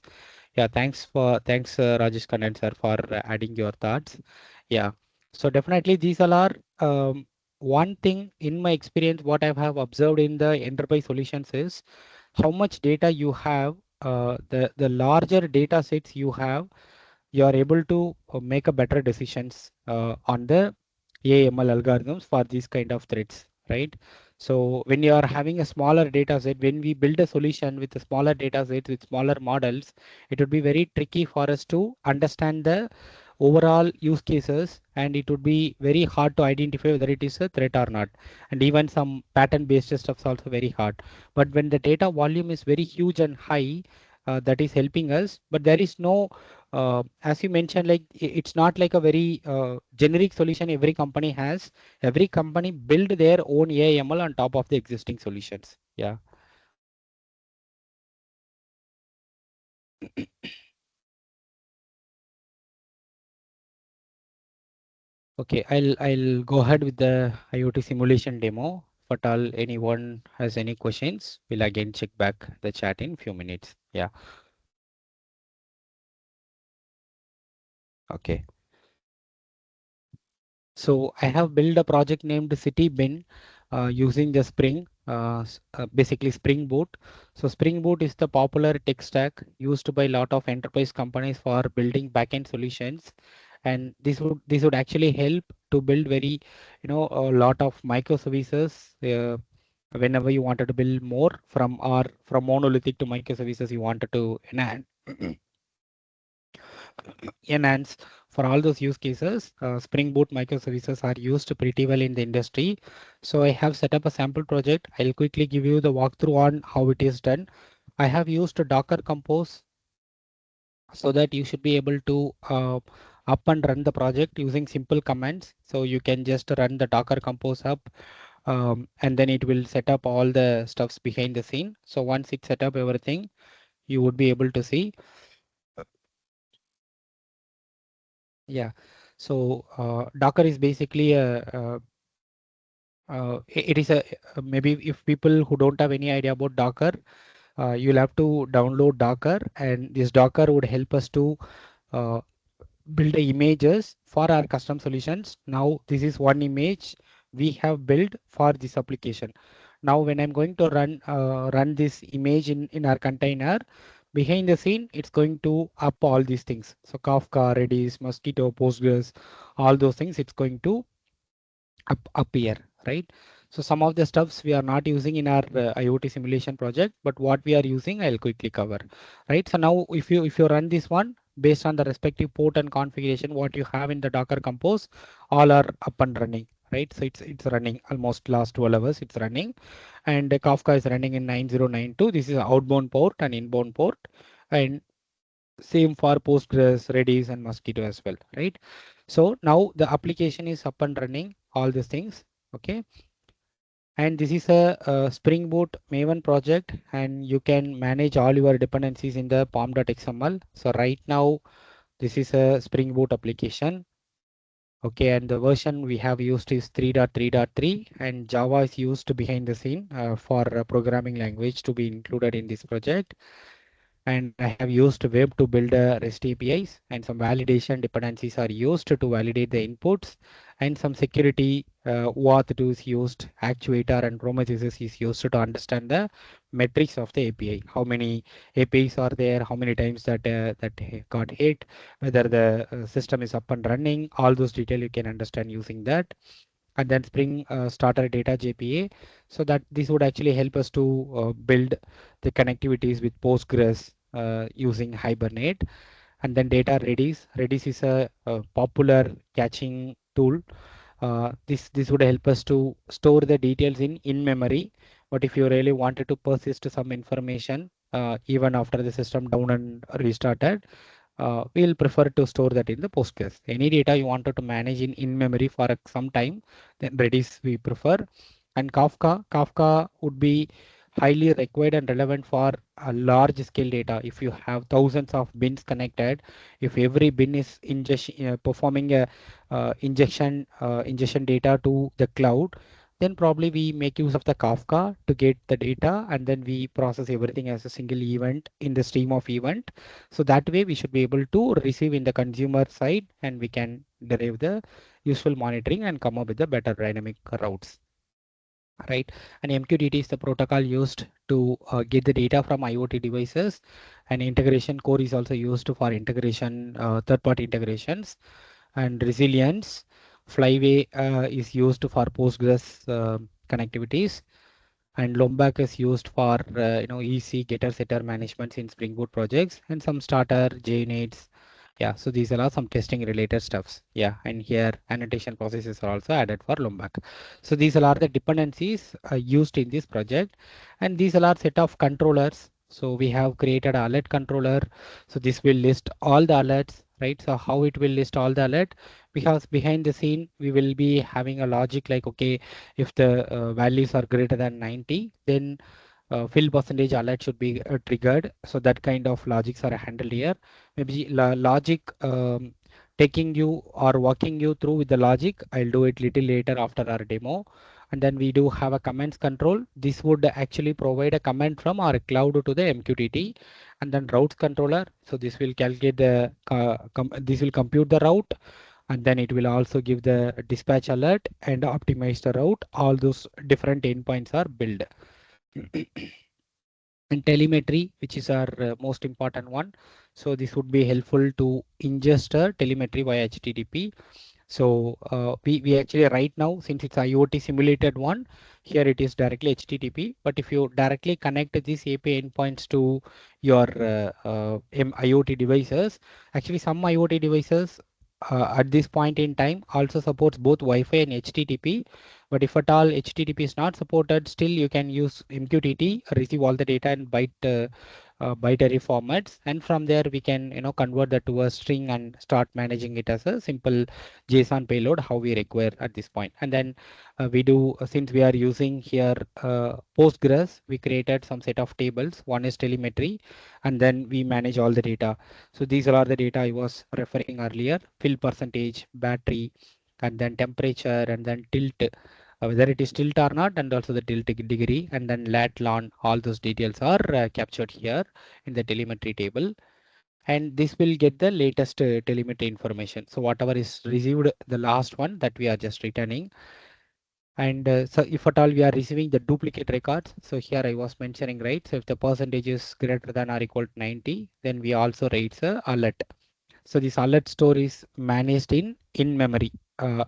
Yeah, thanks Rajesh Kannan sir for adding your thoughts. Yeah, so definitely these all are one thing in my experience. What I have observed in the enterprise solutions is how much data you have. The larger data sets you have, you are able to make a better decisions on the AML algorithms for these kind of threats, right? So when you are having a smaller data set, when we build a solution with a smaller data set with smaller models, it would be very tricky for us to understand the overall use cases, and it would be very hard to identify whether it is a threat or not. And even some pattern based stuff is also very hard. But when the data volume is very huge and high, that is helping us. But there is no as you mentioned, like it's not like a very generic solution every company has. Every company build their own AIML on top of the existing solutions. Yeah. Okay, I'll go ahead with the IoT simulation demo. If at all anyone has any questions, we'll again check back the chat in few minutes. Yeah. Okay. So I have built a project named City Bin using the basically Spring Boot. So Spring Boot is the popular tech stack used by a lot of enterprise companies for building backend solutions. And this would actually help to build very, a lot of microservices. Whenever you wanted to build more from monolithic to microservices, you wanted to enhance for all those use cases. Spring Boot microservices are used pretty well in the industry. So I have set up a sample project. I'll quickly give you the walkthrough on how it is done. I have used a Docker Compose so that you should be able to up and run the project using simple commands. So you can just run the Docker Compose up, and then it will set up all the stuffs behind the scene. So once it set up everything, you would be able to see. Yeah. So Docker is basically it is a maybe if people who don't have any idea about Docker, you'll have to download Docker, and this Docker would help us to uh, build the images for our custom solutions. Now this is one image we have built for this application. Now when I'm going to run this image in our container, behind the scene, it's going to up all these things. So Kafka, Redis, Mosquito, Postgres, all those things, it's going to up here, right? So some of the stuffs we are not using in our IoT simulation project, but what we are using, I'll quickly cover, right? So now if you run this one based on the respective port and configuration, what you have in the Docker Compose, all are up and running, right? So it's running almost last 12 hours, it's running, and Kafka is running in 9092. This is outbound port and inbound port, and same for Postgres, Redis, and Mosquito as well, right? So now the application is up and running, all these things, okay? And this is a Spring Boot Maven project, and you can manage all your dependencies in the pom.xml. So right now, this is a Spring Boot application. Okay, and the version we have used is 3.3.3, and Java is used behind the scene for a programming language to be included in this project. And I have used web to build REST APIs, and some validation dependencies are used to validate the inputs, and some security OAuth tools used, actuator and Prometheus is used to understand the metrics of the API. How many APIs are there? How many times that got hit? Whether the system is up and running? All those detail you can understand using that. And then Spring Starter Data JPA, so that this would actually help us to build the connectivities with Postgres using Hibernate. And then data Redis. Redis is a popular caching tool. This would help us to store the details in memory. But if you really wanted to persist some information, even after the system down and restarted, we'll prefer to store that in the Postgres. Any data you wanted to manage in memory for some time, then Redis we prefer. And Kafka would be highly required and relevant for a large scale data. If you have thousands of bins connected, if every bin is performing a ingestion data to the cloud, then probably we make use of the Kafka to get the data, and then we process everything as a single event in the stream of event. So that way we should be able to receive in the consumer side, and we can derive the useful monitoring and come up with the better dynamic routes, right? And MQTT is the protocol used to get the data from IoT devices, and integration core is also used for integration, third-party integrations. And resilience flyway is used for Postgres connectivities, and Lombak is used for EC getter setter management in Spring Boot projects, and some starter JNates. Yeah, so these are all some testing related stuffs. Yeah, and here annotation processes are also added for Lombak. So these are the dependencies used in this project, and these are set of controllers. So we have created a alert controller. So this will list all the alerts, right? So how it will list all the alert? Because behind the scene we will be having a logic like, okay, if the values are greater than 90, then fill percentage alert should be triggered. So that kind of logics are handled here. Maybe logic taking you or walking you through with the logic. I'll do it little later after our demo. And then we do have a comments control. This would actually provide a comment from our cloud to the MQTT, and then routes controller. So this will calculate the this will compute the route, and then it will also give the dispatch alert and optimize the route. All those different endpoints are built. And telemetry, which is our most important one. So this would be helpful to ingest telemetry via HTTP. So we actually right now, since it's IoT simulated one, here it is directly HTTP. But if you directly connect these API endpoints to your IoT devices, actually some IoT devices at this point in time also supports both Wi-Fi and HTTP. But if at all HTTP is not supported, still you can use MQTT, receive all the data in bytary formats, and from there we can convert that to a string and start managing it as a simple JSON payload how we require at this point. And then we do since we are using here Postgres, we created some set of tables. One is telemetry, and then we manage all the data. So these are the data I was referring earlier: fill percentage, battery, and then temperature, and then tilt, whether it is tilt or not, and also the tilt degree, and then lat lon. All those details are captured here in the telemetry table. and this will get the latest telemetry information. So whatever is received, the last one that we are just returning. And so if at all we are receiving the duplicate records, so here I was mentioning, right? So if the percentage is greater than or equal to 90, then we also raise a alert. So this alert store is managed in memory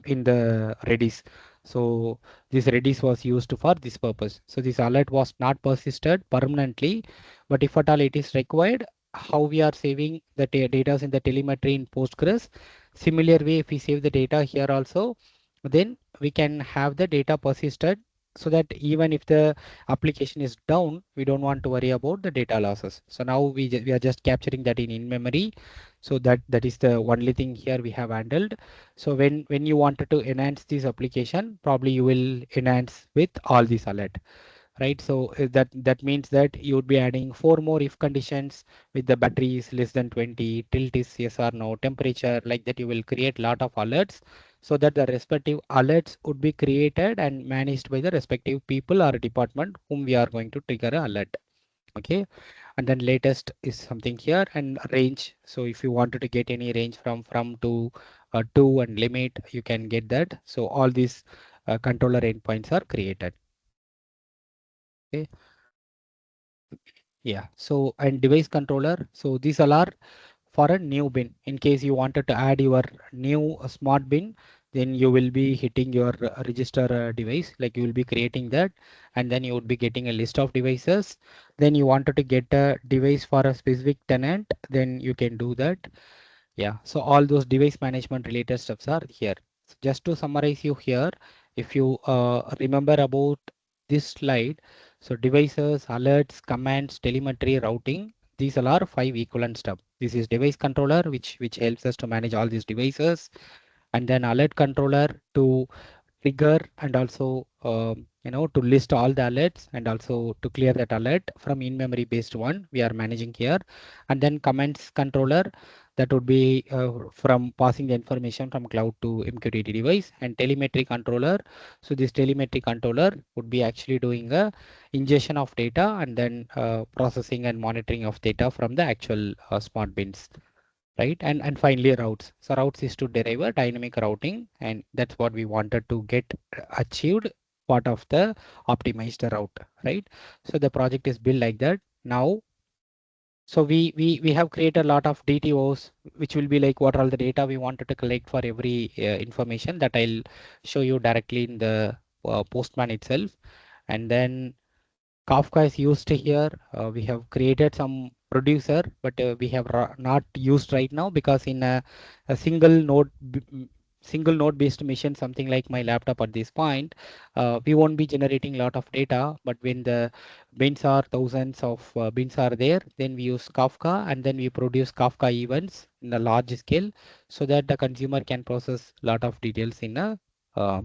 in the Redis. So this Redis was used for this purpose. So this alert was not persisted permanently, but if at all it is required, how we are saving the data in the telemetry in Postgres. Similar way, if we save the data here also, then we can have the data persisted so that even if the application is down, we don't want to worry about the data losses. So now we are just capturing that in memory. So that is the only thing here we have handled. So when you wanted to enhance this application, probably you will enhance with all these alert, right? So that means that you would be adding four more if conditions with the battery is less than 20, tilt is yes or no, temperature, like that you will create lot of alerts so that the respective alerts would be created and managed by the respective people or department whom we are going to trigger a alert. Okay, and then latest is something here and range. So if you wanted to get any range from to and limit, you can get that. So all these controller endpoints are created. Okay. Yeah, so and device controller. So these all are for a new bin. In case you wanted to add your new smart bin, then you will be hitting your register device, like you will be creating that, and then you would be getting a list of devices. Then you wanted to get a device for a specific tenant, then you can do that. Yeah, so all those device management related stuffs are here. So just to summarize you here, if you remember about this slide, so devices, alerts, commands, telemetry, routing, these all are five equivalent stuff. This is device controller, which helps us to manage all these devices, and then alert controller to trigger and also to list all the alerts and also to clear that alert from in-memory based one we are managing here. And then commands controller, that would be from passing the information from cloud to MQTT device, and telemetry controller. So this telemetry controller would be actually doing a ingestion of data and then processing and monitoring of data from the actual smart bins, right? And finally routes. So routes is to derive a dynamic routing, and that's what we wanted to get achieved part of the optimized route, right? So the project is built like that. Now, so we have created a lot of DTOs, which will be like what are all the data we wanted to collect for every information that I'll show you directly in the Postman itself. And then Kafka is used here. We have created some producer, but we have not used right now because in a single node based machine, something like my laptop at this point, we won't be generating a lot of data. But when the bins are thousands of bins are there, then we use Kafka and then we produce Kafka events in a large scale so that the consumer can process a lot of details in uh, a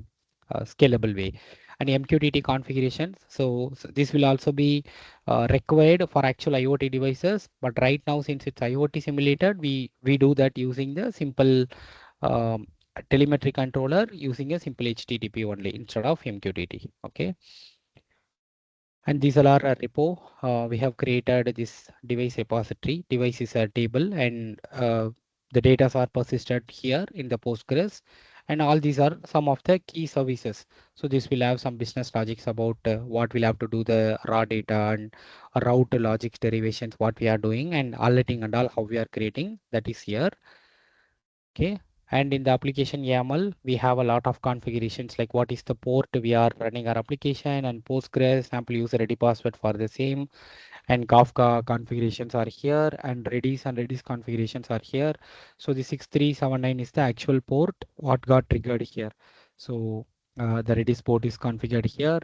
scalable way. And MQTT configurations. So this will also be required for actual IoT devices. But right now, since it's IoT simulated, we do that using the simple um, telemetry controller using a simple HTTP only instead of MQTT. Okay. And these are our repo. We have created this device repository. Device is a table and the data are persisted here in the Postgres. And all these are some of the key services. So this will have some business logics about what we'll have to do the raw data and route logics derivations, what we are doing and alerting and all how we are creating that is here. Okay. And in the application YAML, we have a lot of configurations like what is the port we are running our application and Postgres, sample user ID password for the same, and Kafka configurations are here and Redis configurations are here. So the 6379 is the actual port what got triggered here. So the Redis port is configured here,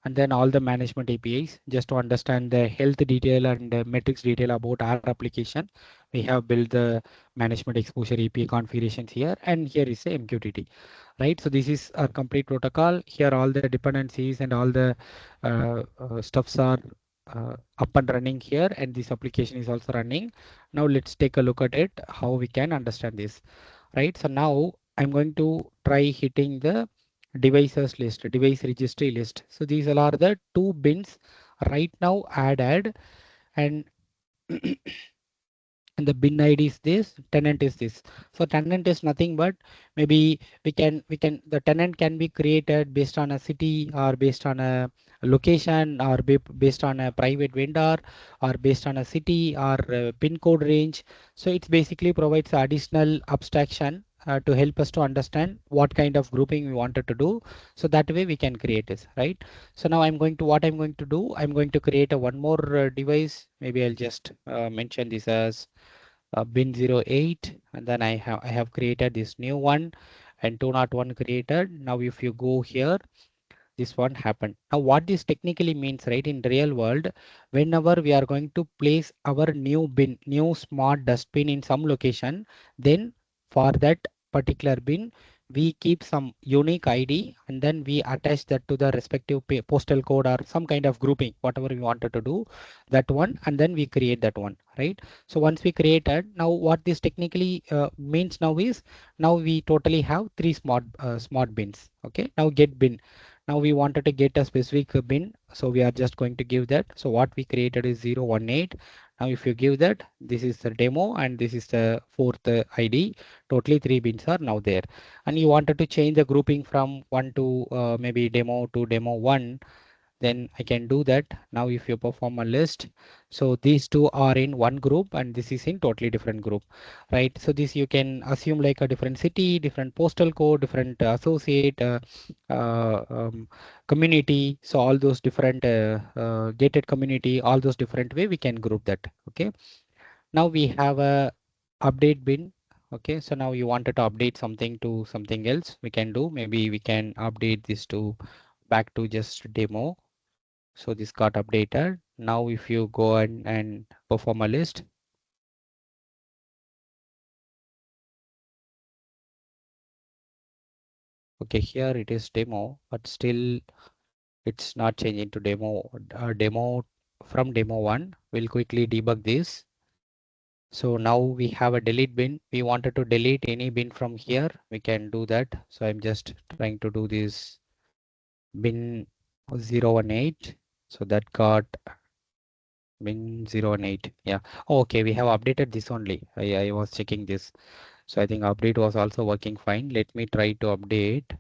and then all the management APIs just to understand the health detail and metrics detail about our application. We have built the management exposure API configurations here, and here is the MQTT, right? So this is our complete protocol. Here all the dependencies and all the stuffs are up and running here, and this application is also running. Now let's take a look at it, how we can understand this, right? So now I'm going to try hitting the devices list, device registry list. So these all are the two bins right now added, and and the bin ID is this, tenant is this. So tenant is nothing but maybe we can the tenant can be created based on a city or based on a location or based on a private vendor or based on a city or a pin code range. So it basically provides additional abstraction to help us to understand what kind of grouping we wanted to do. So that way we can create this, right? So now what I'm going to do, I'm going to create a one more device. Maybe I'll just mention this as bin 08, and then I have created this new one and 201 created. Now if you go here, this one happened. Now what this technically means, right, in real world, whenever we are going to place our new smart dustbin in some location, then for that particular bin, we keep some unique ID and then we attach that to the respective postal code or some kind of grouping, whatever we wanted to do, that one, and then we create that one, right? So once we created, now what this technically means now is, now we totally have three smart bins. Okay, now get bin. Now we wanted to get a specific bin, so we are just going to give that. So what we created is 018. Now if you give that, this is the demo and this is the fourth ID. Totally three bins are now there. And you wanted to change the grouping from one to maybe demo to demo one, then I can do that. Now if you perform a list, so these two are in one group and this is in totally different group, right? So this you can assume like a different city, different postal code, different associate, uh, um, community. So all those different gated community, all those different way we can group that. Okay. Now we have a update bin. Okay, so now you wanted to update something to something else, we can do. Maybe we can update this to back to just demo. So this got updated. Now if you go and perform a list, okay, here it is demo, but still it's not changing to demo. Demo from demo one. We'll quickly debug this. So now we have a delete bin. We wanted to delete any bin from here. We can do that. So I'm just trying to do this bin 018. So that got bin 018. Yeah. Okay, we have updated this only. I was checking this. So I think update was also working fine. Let me try to update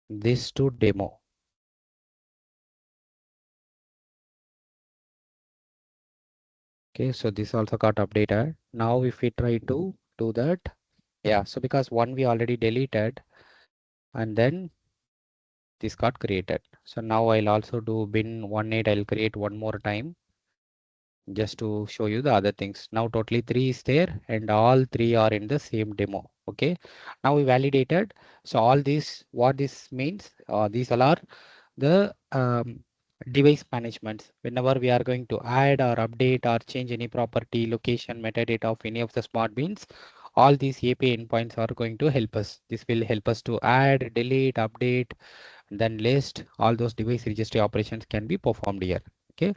this to demo. Okay, so this also got updated. Now if we try to do that, yeah, so because one we already deleted and then this got created. So now I'll also do bin 18. I'll create one more time just to show you the other things. Now totally three is there and all three are in the same demo. Okay, now we validated. So all this, what this means, these all are the device management. Whenever we are going to add or update or change any property, location, metadata of any of the smart beans, all these API endpoints are going to help us. This will help us to add, delete, update, then list. All those device registry operations can be performed here. Okay.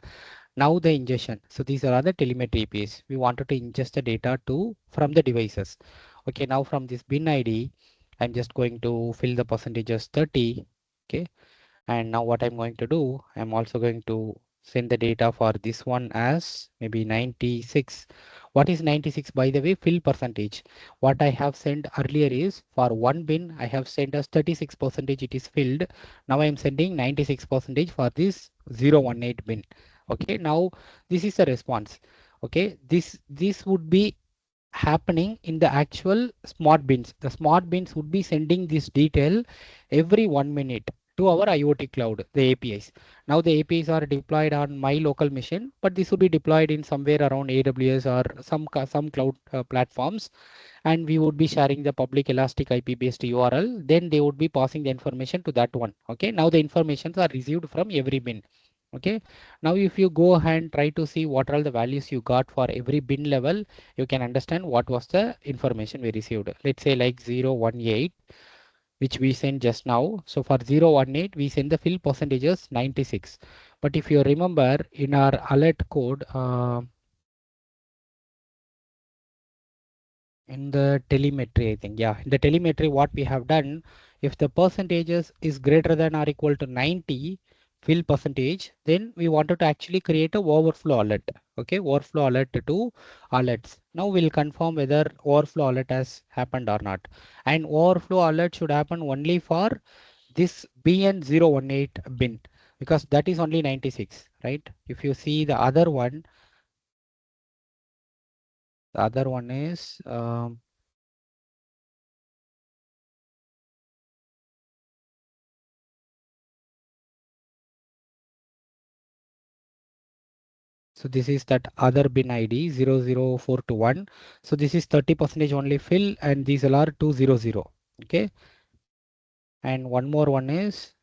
Now the ingestion. So these are other telemetry APIs. We wanted to ingest the data to from the devices. Okay. Now from this bin ID, I'm just going to fill the percentages 30. Okay, and now what I'm going to do, I'm also going to send the data for this one as maybe 96. What is 96? By the way, fill percentage. What I have sent earlier is for one bin, I have sent as 36 percentage it is filled. Now I'm sending 96 percentage for this 018 bin. Okay, now this is the response. Okay, this would be happening in the actual smart bins. The smart bins would be sending this detail every 1 minute to our IoT cloud, the APIs. Now the APIs are deployed on my local machine, but this would be deployed in somewhere around AWS or some cloud platforms, and we would be sharing the public elastic IP based URL. Then they would be passing the information to that one. Okay, now the informations are received from every bin. Okay, now if you go and try to see what are the values you got for every bin level, you can understand what was the information we received. Let's say like 018, which we sent just now. So for 018, we send the fill percentages 96. But if you remember in our alert code, in the telemetry, I think, yeah, in the telemetry, what we have done, if the percentages is greater than or equal to 90 fill percentage, then we wanted to actually create a overflow alert. Okay, overflow alert to alerts. Now we'll confirm whether overflow alert has happened or not. And overflow alert should happen only for this BN018 bin because that is only 96, right? If you see the other one is so this is that other bin ID 00421. So this is 30% only fill and these all are 200. Okay. And one more one is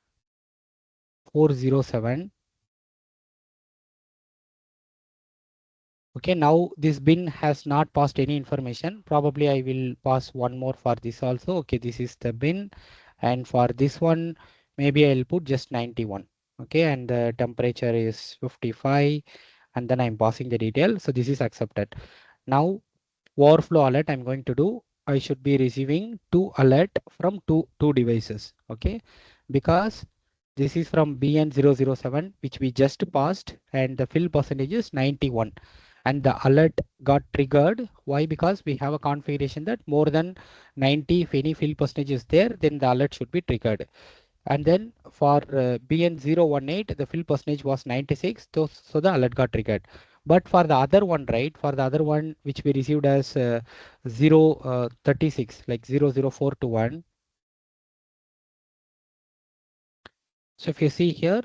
407. Okay, now this bin has not passed any information. Probably I will pass one more for this also. Okay, this is the bin. And for this one, maybe I'll put just 91. Okay, and the temperature is 55. And then I'm passing the detail. So this is accepted. Now overflow alert I'm going to do. I should be receiving two alert from two devices. Okay, because this is from BN007, which we just passed, and the fill percentage is 91. And the alert got triggered. Why? Because we have a configuration that more than 90, if any fill percentage is there, then the alert should be triggered. And then for BN018, the fill percentage was 96, so the alert got triggered. But for the other one, right, for the other one, which we received as 36, like 00421. So if you see here,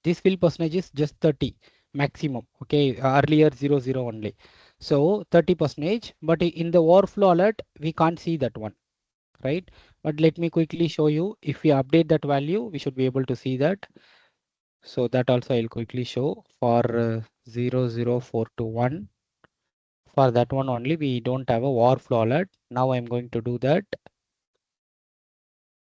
this fill percentage is just 30 maximum. Okay, earlier 00 only. So 30 percentage, but in the overflow alert, we can't see that one, right? But let me quickly show you. If we update that value, we should be able to see that. So that also I'll quickly show for 00421. For that one only, we don't have a overflow alert. Now I'm going to do that.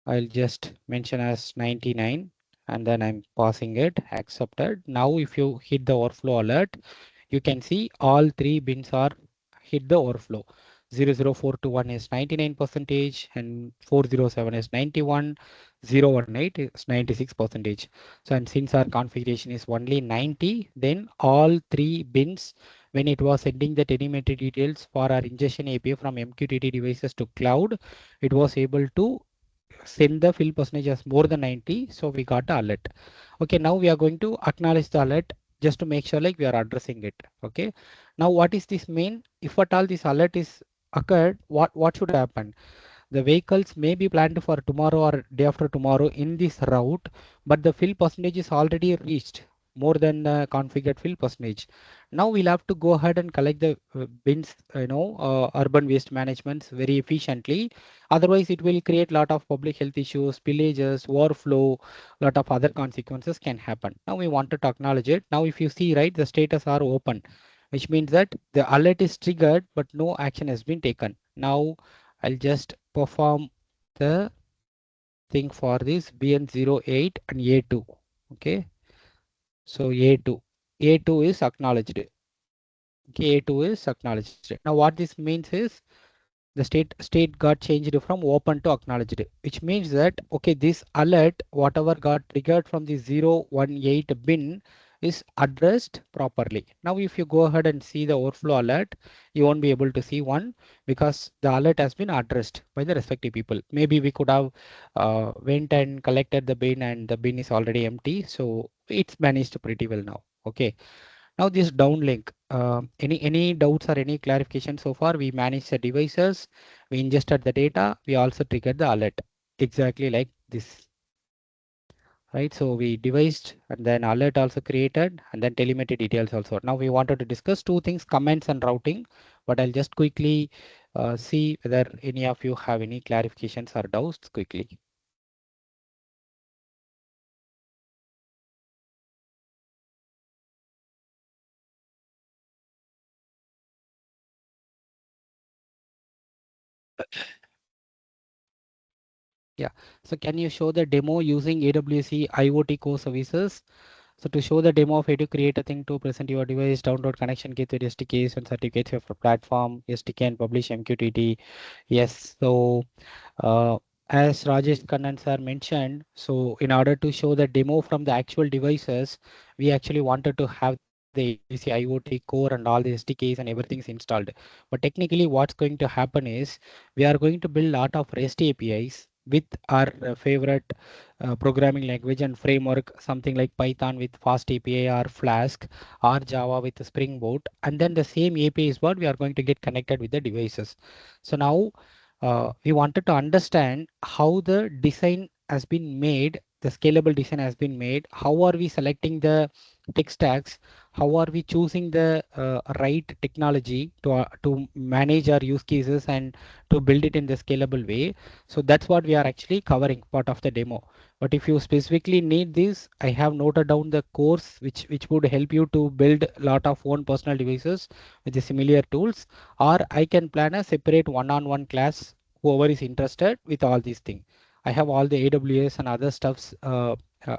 I'll just mention as 99 and then I'm passing it accepted. Now if you hit the overflow alert, you can see all three bins are hit the overflow. 00421 is 99 percentage and 407 is 91, 018 is 96 percentage. So and since our configuration is only 90, then all three bins, when it was sending the telemetry details for our ingestion API from MQTT devices to cloud, it was able to send the fill percentage as more than 90. So we got the alert. Okay, now we are going to acknowledge the alert just to make sure like we are addressing it. Okay, now what is this mean? If at all this alert is occurred, what should happen? The vehicles may be planned for tomorrow or day after tomorrow in this route, but the fill percentage is already reached more than the configured fill percentage. Now we'll have to go ahead and collect the bins, urban waste management very efficiently. Otherwise, it will create a lot of public health issues, spillages, overflow, a lot of other consequences can happen. Now we wanted to acknowledge it. Now, if you see, right, the status are open, which means that the alert is triggered, but no action has been taken. Now I'll just perform the thing for this BN08 and A2. Okay, so A2 is acknowledged. Okay, A2 is acknowledged. Now what this means is the state got changed from open to acknowledged, which means that okay, this alert whatever got triggered from the 018 bin is addressed properly. Now if you go ahead and see the overflow alert, you won't be able to see one because the alert has been addressed by the respective people. Maybe we could have went and collected the bin and the bin is already empty, so it's managed pretty well now. Okay, now this downlink, any doubts or any clarification so far? We managed the devices, we ingested the data, we also triggered the alert exactly like this, right? So we devised and then alert also created and then telemetry details also. Now we wanted to discuss two things, comments and routing, but I'll just quickly see whether any of you have any clarifications or doubts quickly. Yeah, so can you show the demo using AWS IoT core services? So to show the demo of how to create a thing to present your device, download connection gateway SDKs and certificates for platform, SDK and publish MQTT. Yes, so as Rajesh Kannan sir mentioned, so in order to show the demo from the actual devices, we actually wanted to have the the HPC IoT core and all the SDKs and everything's installed. But technically, what's going to happen is we are going to build a lot of REST APIs with our favorite programming language and framework, something like Python with Fast API or Flask or Java with Spring Boot. And then the same API is what we are going to get connected with the devices. So now we wanted to understand how the design has been made, the scalable design has been made. How are we selecting the tech stacks? How are we choosing the right technology to manage our use cases and to build it in the scalable way? So that's what we are actually covering part of the demo. But if you specifically need this, I have noted down the course which would help you to build a lot of own personal devices with the similar tools, or I can plan a separate one-on-one class, whoever is interested with all these things. I have all the AWS and other stuffs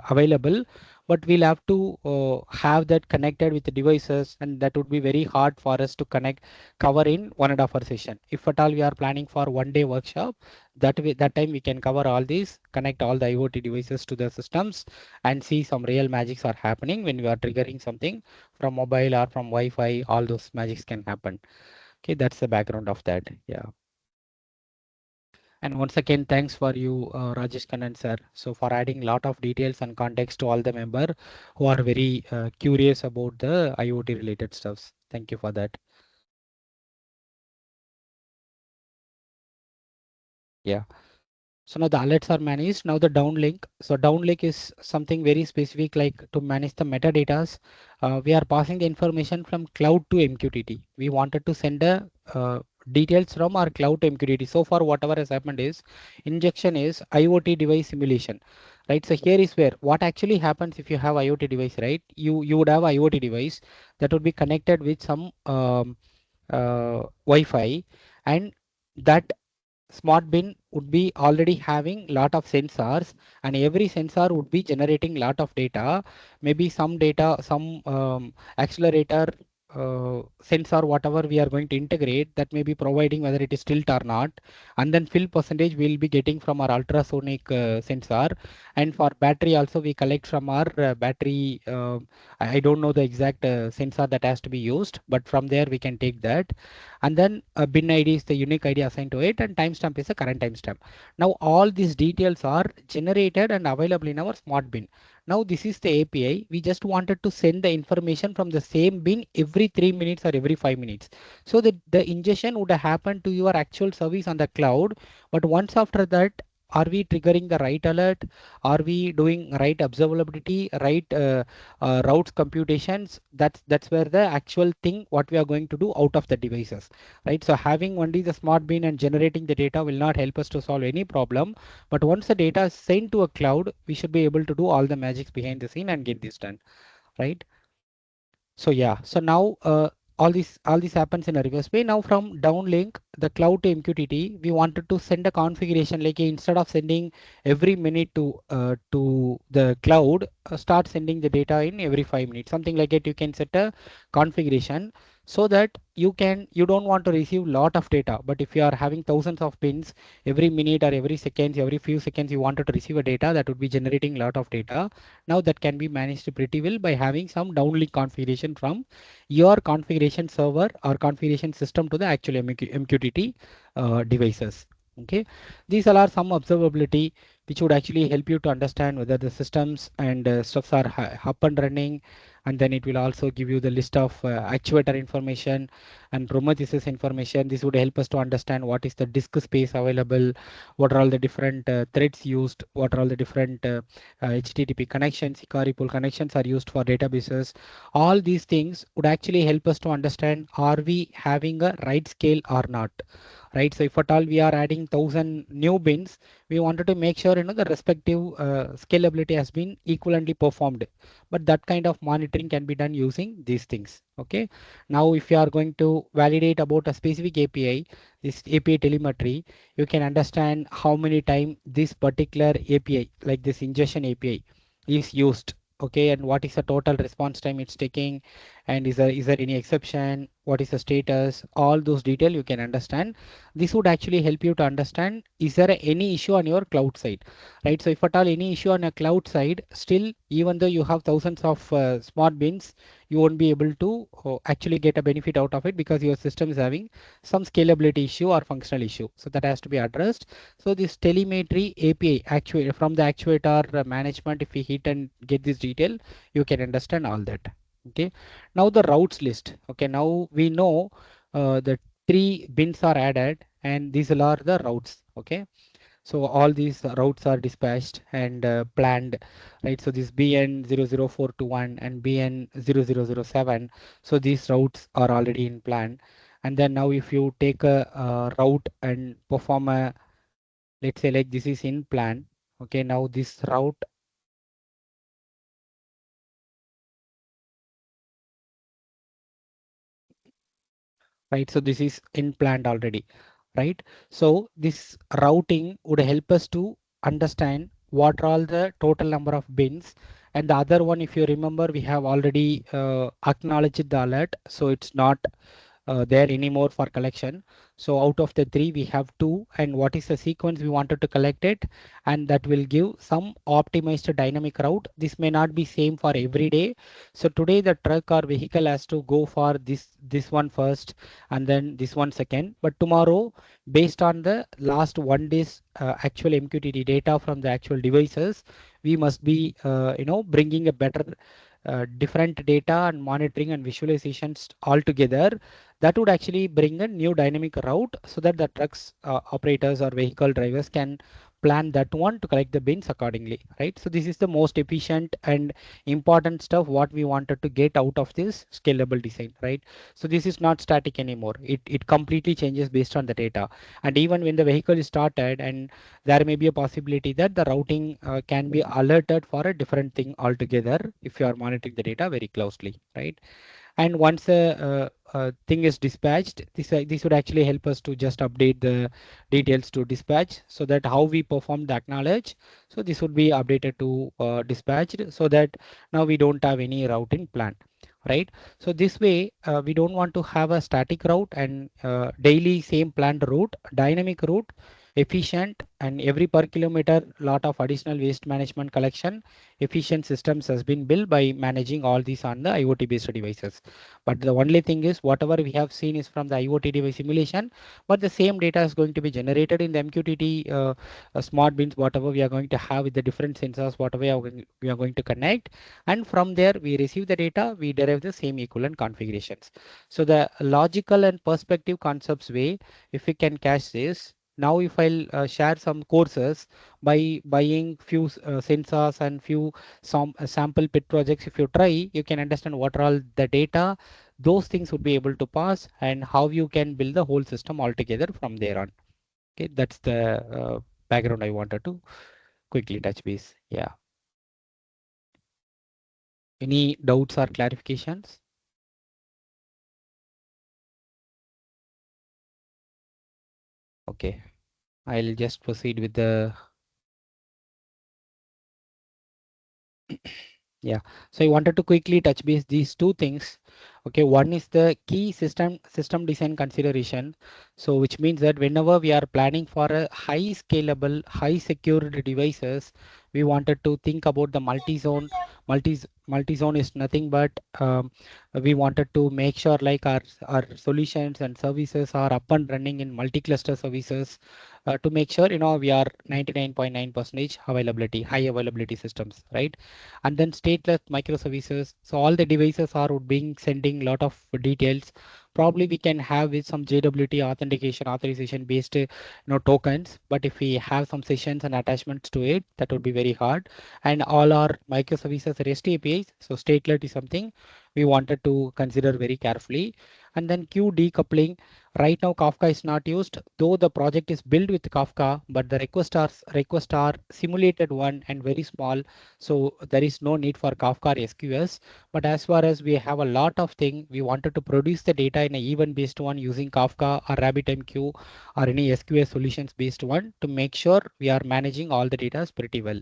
available, but we'll have to have that connected with the devices, and that would be very hard for us to connect, cover in 1.5 hour session. If at all we are planning for 1 day workshop, that time we can cover all these, connect all the IoT devices to the systems and see some real magics are happening when we are triggering something from mobile or from Wi-Fi. All those magics can happen. Okay, that's the background of that. Yeah. And once again, thanks for you, Rajesh Kannan sir. So for adding a lot of details and context to all the member who are very curious about the IoT related stuffs. Thank you for that. Yeah. So now the alerts are managed. Now the downlink. So downlink is something very specific, like to manage the metadatas. We are passing the information from cloud to MQTT. We wanted to send a details from our cloud to MQTT. So far, whatever has happened is injection is IoT device simulation, right? So here is where what actually happens if you have IoT device, right? You would have IoT device that would be connected with some Wi-Fi, and that smart bin would be already having lot of sensors, and every sensor would be generating lot of data, maybe some data, some accelerator sensor, whatever we are going to integrate, that may be providing whether it is tilt or not, and then fill percentage we'll be getting from our ultrasonic sensor. And for battery also we collect from our battery. I don't know the exact sensor that has to be used, but from there we can take that. And then a bin ID is the unique ID assigned to it, and timestamp is a current timestamp. Now all these details are generated and available in our smart bin. Now this is the API. We just wanted to send the information from the same bin every 3 minutes or every 5 minutes. So that the ingestion would happen to your actual service on the cloud. But once after that, are we triggering the right alert? Are we doing right observability, right routes computations? That's where the actual thing what we are going to do out of the devices, right? So having only the smart bin and generating the data will not help us to solve any problem. But once the data is sent to a cloud, we should be able to do all the magics behind the scene and get this done, right? So yeah, so now all this happens in a reverse way. Now from downlink the cloud to MQTT, we wanted to send a configuration, like instead of sending every minute to the cloud, start sending the data in every 5 minutes, something like it. You can set a configuration so that you don't want to receive lot of data, but if you are having thousands of pins every minute or every seconds, every few seconds you wanted to receive a data that would be generating a lot of data. Now that can be managed pretty well by having some downlink configuration from your configuration server or configuration system to the actual MQTT devices. Okay, these all are some observability which would actually help you to understand whether the systems and stuffs are up and running, and then it will also give you the list of actuator information and Prometheus information. This would help us to understand what is the disk space available, what are all the different threads used, what are all the different HTTP connections, Hikari pool connections are used for databases. All these things would actually help us to understand, are we having a right scale or not, right? So if at all we are adding 1,000 new bins, we wanted to make sure the respective scalability has been equivalently performed. But that kind of monitoring can be done using these things. Okay. Now if you are going to validate about a specific API, this API telemetry, you can understand how many time this particular API, like this ingestion API, is used. Okay, and what is the total response time it's taking, and is there any exception, what is the status, all those detail you can understand. This would actually help you to understand, is there any issue on your cloud side, right? So if at all any issue on a cloud side, still even though you have thousands of smart bins, you won't be able to actually get a benefit out of it because your system is having some scalability issue or functional issue. So that has to be addressed. So this telemetry API actually from the actuator management, if we hit and get this detail, you can understand all that. Okay. Now the routes list. Okay. Now we know the 3 bins are added and these are the routes. Okay. So all these routes are dispatched and planned, right? So this BN00421 and BN0007. So these routes are already in plan. And then now if you take a route and perform a, let's say like this is in plan. Okay, now this route, right? So this is in planned already, right? So this routing would help us to understand what are all the total number of bins. And the other one, if you remember, we have already acknowledged the alert. So it's not there anymore for collection. So out of the 3, we have 2. And what is the sequence we wanted to collect it? And that will give some optimized dynamic route. This may not be same for every day. So today the truck or vehicle has to go for this one first and then this one second. But tomorrow, based on the last 1 day's actual MQTT data from the actual devices, we must be bringing a better different data and monitoring and visualizations all together. That would actually bring a new dynamic route so that the trucks operators or vehicle drivers can plan that one to collect the bins accordingly, right? So this is the most efficient and important stuff what we wanted to get out of this scalable design, right? So this is not static anymore. It completely changes based on the data. And even when the vehicle is started, and there may be a possibility that the routing can be alerted for a different thing altogether if you are monitoring the data very closely, right? And once a thing is dispatched, this would actually help us to just update the details to dispatch so that how we perform the acknowledge. So this would be updated to dispatched so that now we don't have any routing plan, right? So this way we don't want to have a static route and daily same planned route, dynamic route, efficient, and every per kilometer lot of additional waste management collection. Efficient systems has been built by managing all these on the IoT based devices. But the only thing is whatever we have seen is from the IoT device simulation, but the same data is going to be generated in the MQTT smart bins, whatever we are going to have with the different sensors, whatever we are going to connect. And from there we receive the data, we derive the same equivalent configurations. So the logical and perspective concepts way, if we can catch this, now if I'll share some courses by buying few sensors and few some sample pit projects, if you try, you can understand what are all the data those things would be able to pass and how you can build the whole system altogether from there on. Okay, that's the background I wanted to quickly touch base. Yeah. Any doubts or clarifications? Okay, I'll just proceed with the. Yeah, so I wanted to quickly touch base these 2 things. Okay, one is the key system design consideration. So which means that whenever we are planning for a high scalable, high secured devices, we wanted to think about the multi-zone. Multi-zone is nothing but we wanted to make sure like our solutions and services are up and running in multi-cluster services to make sure we are 99.9% availability, high availability systems, right? And then stateless microservices. So all the devices are being sending a lot of details. Probably we can have with some JWT authentication authorization based tokens. But if we have some sessions and attachments to it, that would be very hard. And all our microservices REST APIs. So stateless is something we wanted to consider very carefully. And then queue decoupling. Right now Kafka is not used, though the project is built with Kafka, but the request are simulated one and very small. So there is no need for Kafka or SQS. But as far as we have a lot of things, we wanted to produce the data in an event based one using Kafka or RabbitMQ or any SQS solutions based one to make sure we are managing all the data pretty well,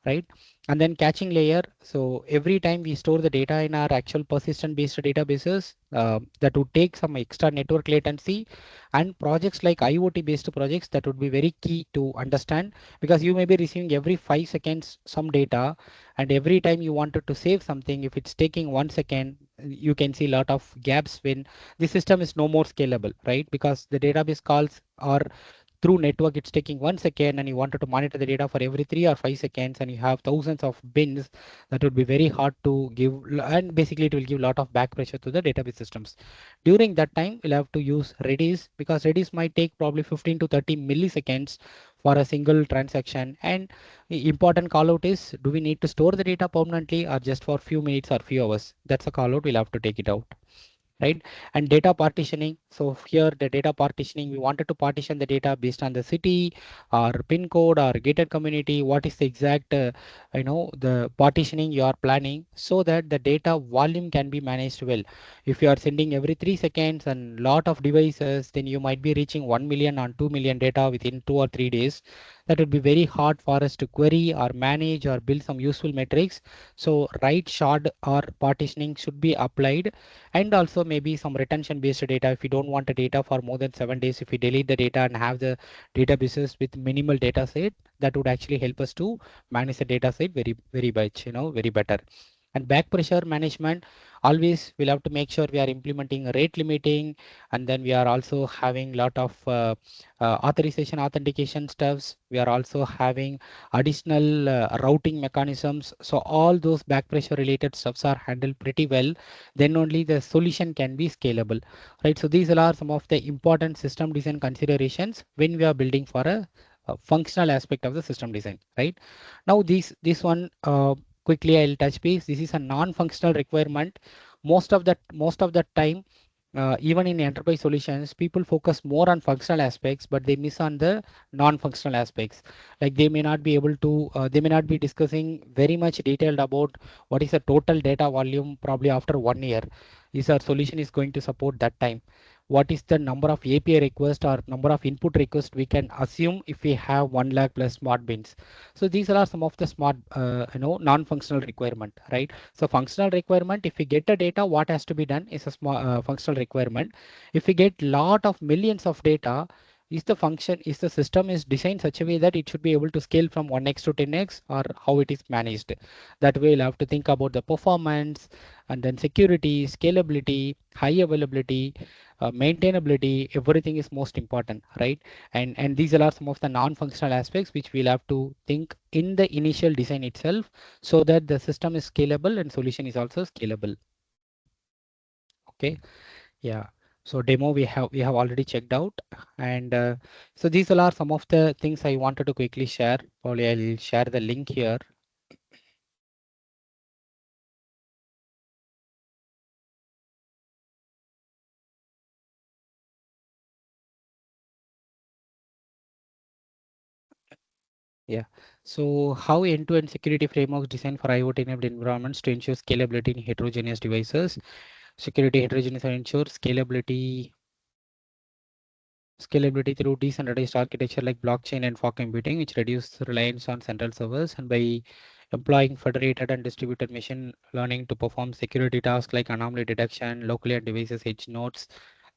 right? And then caching layer. So every time we store the data in our actual persistent based databases, that would take some extra network latency. And projects like IoT based projects, that would be very key to understand, because you may be receiving every 5 seconds some data, and every time you wanted to save something, if it's taking 1 second, you can see a lot of gaps when the system is no more scalable, right? Because the database calls are through network, it's taking 1 second, and you wanted to monitor the data for every 3 or 5 seconds, and you have thousands of bins. That would be very hard to give, and basically it will give a lot of back pressure to the database systems. During that time, we'll have to use Redis, because Redis might take probably 15 to 30 milliseconds for a single transaction. And the important call out is, do we need to store the data permanently or just for few minutes or few hours? That's a call out, we'll have to take it out, right? And data partitioning, so here the data partitioning, we wanted to partition the data based on the city or pin code or gated community. What is the exact the partitioning you are planning, so that the data volume can be managed well. If you are sending every 3 seconds and lot of devices, then you might be reaching 1 million or 2 million data within 2 or 3 days. That would be very hard for us to query or manage or build some useful metrics. So right shard or partitioning should be applied. And also maybe some retention based data. If you don't want the data for more than 7 days, if we delete the data and have the databases with minimal data set, that would actually help us to manage the data set very much, very better. And back pressure management, always we'll have to make sure we are implementing rate limiting, and then we are also having lot of authorization authentication stuffs. We are also having additional routing mechanisms. So all those back pressure related stuffs are handled pretty well. Then only the solution can be scalable, right? So these are some of the important system design considerations when we are building for a functional aspect of the system design, right? Now this one, quickly I'll touch base. This is a non-functional requirement. Most of the time, even in enterprise solutions, people focus more on functional aspects, but they miss on the non-functional aspects. Like they may not be discussing very much detailed about what is the total data volume probably after 1 year. Is our solution is going to support that time? What is the number of API requests or number of input requests we can assume if we have 1 lakh plus smart bins? So these are some of the smart, non-functional requirement, right? So functional requirement, if we get the data, what has to be done is a small functional requirement. If we get lot of millions of data, is the system is designed such a way that it should be able to scale from 1x to 10x, or how it is managed? That way we'll have to think about the performance, and then security, scalability, high availability, maintainability. Everything is most important, right? And these are some of the non-functional aspects which we'll have to think in the initial design itself, so that the system is scalable and solution is also scalable. Okay, yeah. So demo we have already checked out, and so these are some of the things I wanted to quickly share. Probably I'll share the link here. Yeah. So how end-to-end security frameworks designed for IoT-enabled environments to ensure scalability in heterogeneous devices. Security heterogeneous and ensure scalability through decentralized architecture like blockchain and fog computing, which reduce reliance on central servers, and by employing federated and distributed machine learning to perform security tasks like anomaly detection, locally on devices, edge nodes.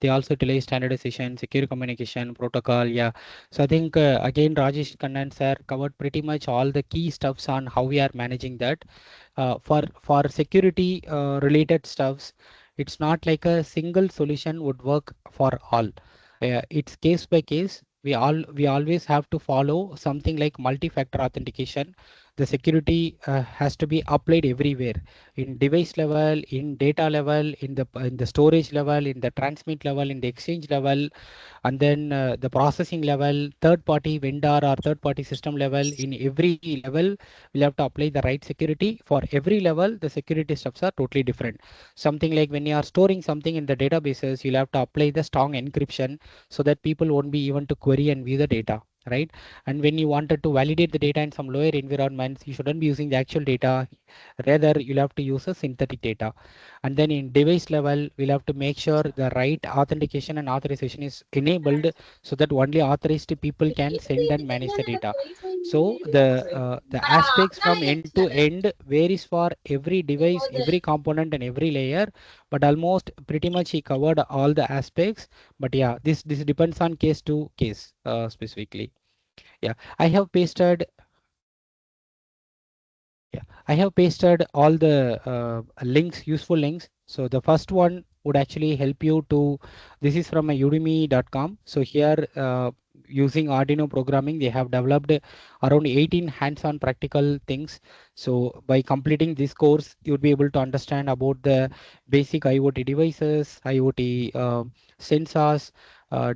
They also utilize standardization, secure communication protocol. Yeah. So I think again, Rajesh Kannan sir covered pretty much all the key stuffs on how we are managing that. For security related stuffs, it's not like a single solution would work for all. It's case by case. We always have to follow something like multi-factor authentication. The security has to be applied everywhere, in device level, in data level, in the storage level, in the transmit level, in the exchange level, and then the processing level, third party vendor or third party system level. In every level we'll have to apply the right security. For every level, the security steps are totally different. Something like when you are storing something in the databases, you'll have to apply the strong encryption, so that people won't be even to query and view the data, right? And when you wanted to validate the data in some lower environments, you shouldn't be using the actual data. Rather, you'll have to use a synthetic data. And then in device level, we'll have to make sure the right authentication and authorization is enabled, so that only authorized people can send and manage the data. So the aspects from end to end varies for every device, every component, and every layer, but almost pretty much he covered all the aspects. But yeah, this depends on case to case specifically. Yeah, I have pasted. Yeah, I have pasted all the links, useful links. So the first one would actually help you to, this is from a udemy.com. So here using Arduino programming, they have developed around 18 hands-on practical things. So by completing this course, you'll be able to understand about the basic IoT devices, IoT sensors,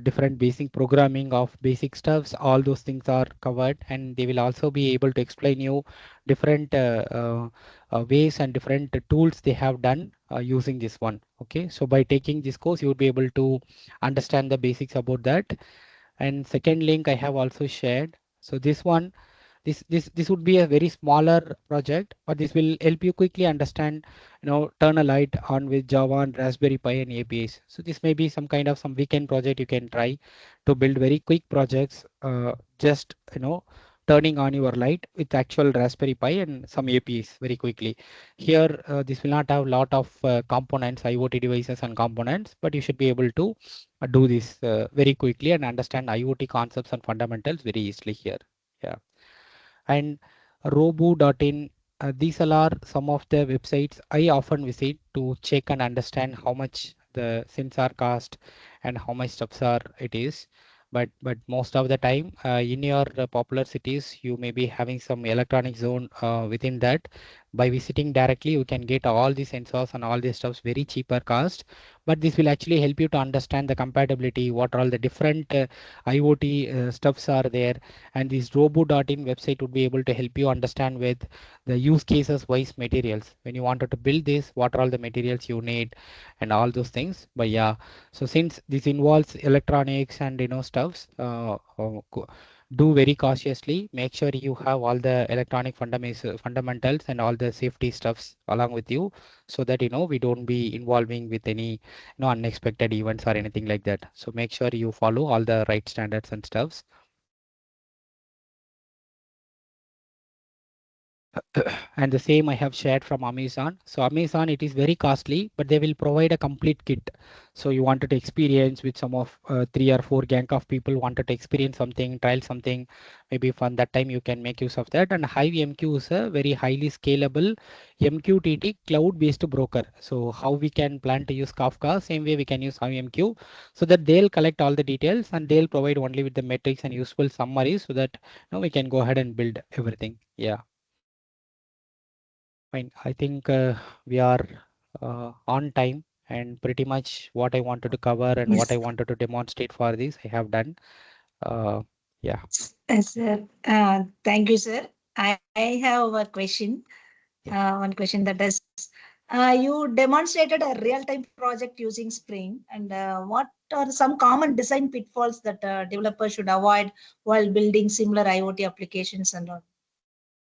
different basic programming of basic stuffs. All those things are covered, and they will also be able to explain you different ways and different tools they have done using this one. Okay, so by taking this course, you will be able to understand the basics about that. And second link I have also shared. So this one, this would be a very smaller project, but this will help you quickly understand, turn a light on with Java and Raspberry Pi and APIs. So this may be some kind of some weekend project you can try to build very quick projects, just turning on your light with actual Raspberry Pi and some APIs very quickly. Here this will not have a lot of components, IoT devices and components, but you should be able to do this very quickly and understand IoT concepts and fundamentals very easily here. Yeah. And robo.in, these all are some of the websites I often visit to check and understand how much the sensor cost and how much stuffs are it is. But most of the time in your popular cities, you may be having some electronic zone within that. By visiting directly, you can get all the sensors and all these stuffs very cheaper cost. But this will actually help you to understand the compatibility, what are all the different IoT stuffs are there. And this robo.in website would be able to help you understand with the use cases wise materials. When you wanted to build this, what are all the materials you need and all those things. But yeah, so since this involves electronics and stuffs, do very cautiously. Make sure you have all the electronic fundamentals and all the safety stuffs along with you, so that we don't be involving with any unexpected events or anything like that. So make sure you follow all the right standards and stuffs. And the same I have shared from Amazon. So Amazon, it is very costly, but they will provide a complete kit. So you wanted to experience with some of 3 or 4 gang of people wanted to experience something, trial something, maybe from that time you can make use of that. And Hive MQ is a very highly scalable MQTT cloud-based broker. So how we can plan to use Kafka, same way we can use Hive MQ, so that they'll collect all the details and they'll provide only with the metrics and useful summaries, so that we can go ahead and build everything. Yeah. Fine. I think we are on time, and pretty much what I wanted to cover and what I Yes. wanted to demonstrate for this, I have done. Uh, yeah. Sir. Thank you, sir. I have a question. Yeah. One question that is, you demonstrated a real-time project using Spring, and what are some common design pitfalls that developers should avoid while building similar IoT applications and all?